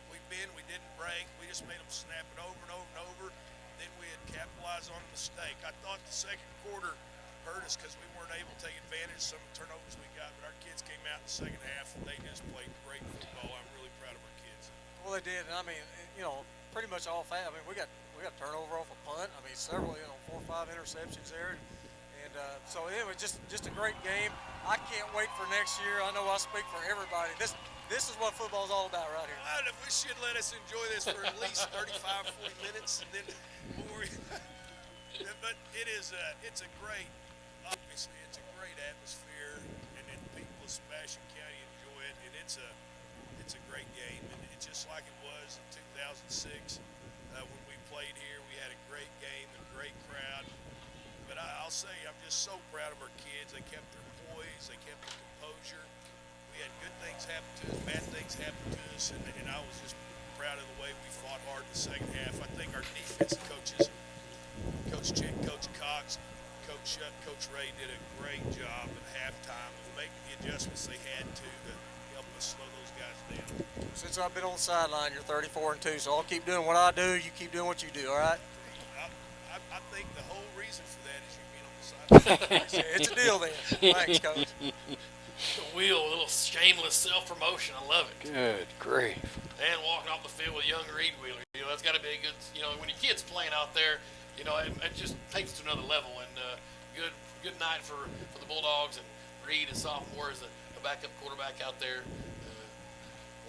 We didn't break. We just made them snap it over and over and over. Then we had capitalized on a mistake. I thought the second quarter hurt us because we weren't able to take advantage of some of the turnovers we got. But our kids came out in the second half and they just played great football. I'm really proud of our kids. Well, they did, and I mean, pretty much all fast. I mean, we got turnover off a punt. I mean, several, 4 or 5 interceptions there. And so anyway, just a great game. I can't wait for next year. I know I speak for everybody. This is what football's all about right here. I wish you'd let us enjoy this for at least 35, 40 minutes, and then but it's a great, obviously, it's a great atmosphere, and then people of Sebastian County enjoy it, and it's a great game, and it's just like it was in 2006 when we played here. We had a great game and a great crowd. But I'll say I'm just so proud of our kids. They kept their poise. They kept their composure. We had good things happen to us, bad things happen to us, and I was just proud of the way we fought hard in the second half. I think our defensive coaches, Coach Chick, Coach Cox, Coach Ray did a great job at halftime of making the adjustments they had to help us slow those guys down. Since I've been on the sideline, you're 34-2, so I'll keep doing what I do. You keep doing what you do, all right? I think the whole reason for that is you being on the sideline. It's a deal then. Thanks, Coach. The wheel, a little shameless self-promotion. I love it. Good grief. And walking off the field with young Reed Wheeler. That's got to be a good, when your kid's playing out there, it just takes it to another level. And good night for the Bulldogs, and Reed, a sophomore, as a backup quarterback out there,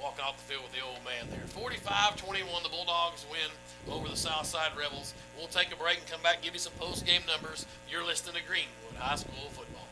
walking off the field with the old man there. 45-21, the Bulldogs win over the Southside Rebels. We'll take a break and come back and give you some post-game numbers. You're listening to Greenwood High School Football.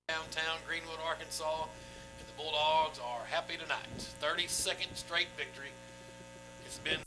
Downtown Greenwood, Arkansas, and the Bulldogs are happy tonight. 32nd straight victory. It's been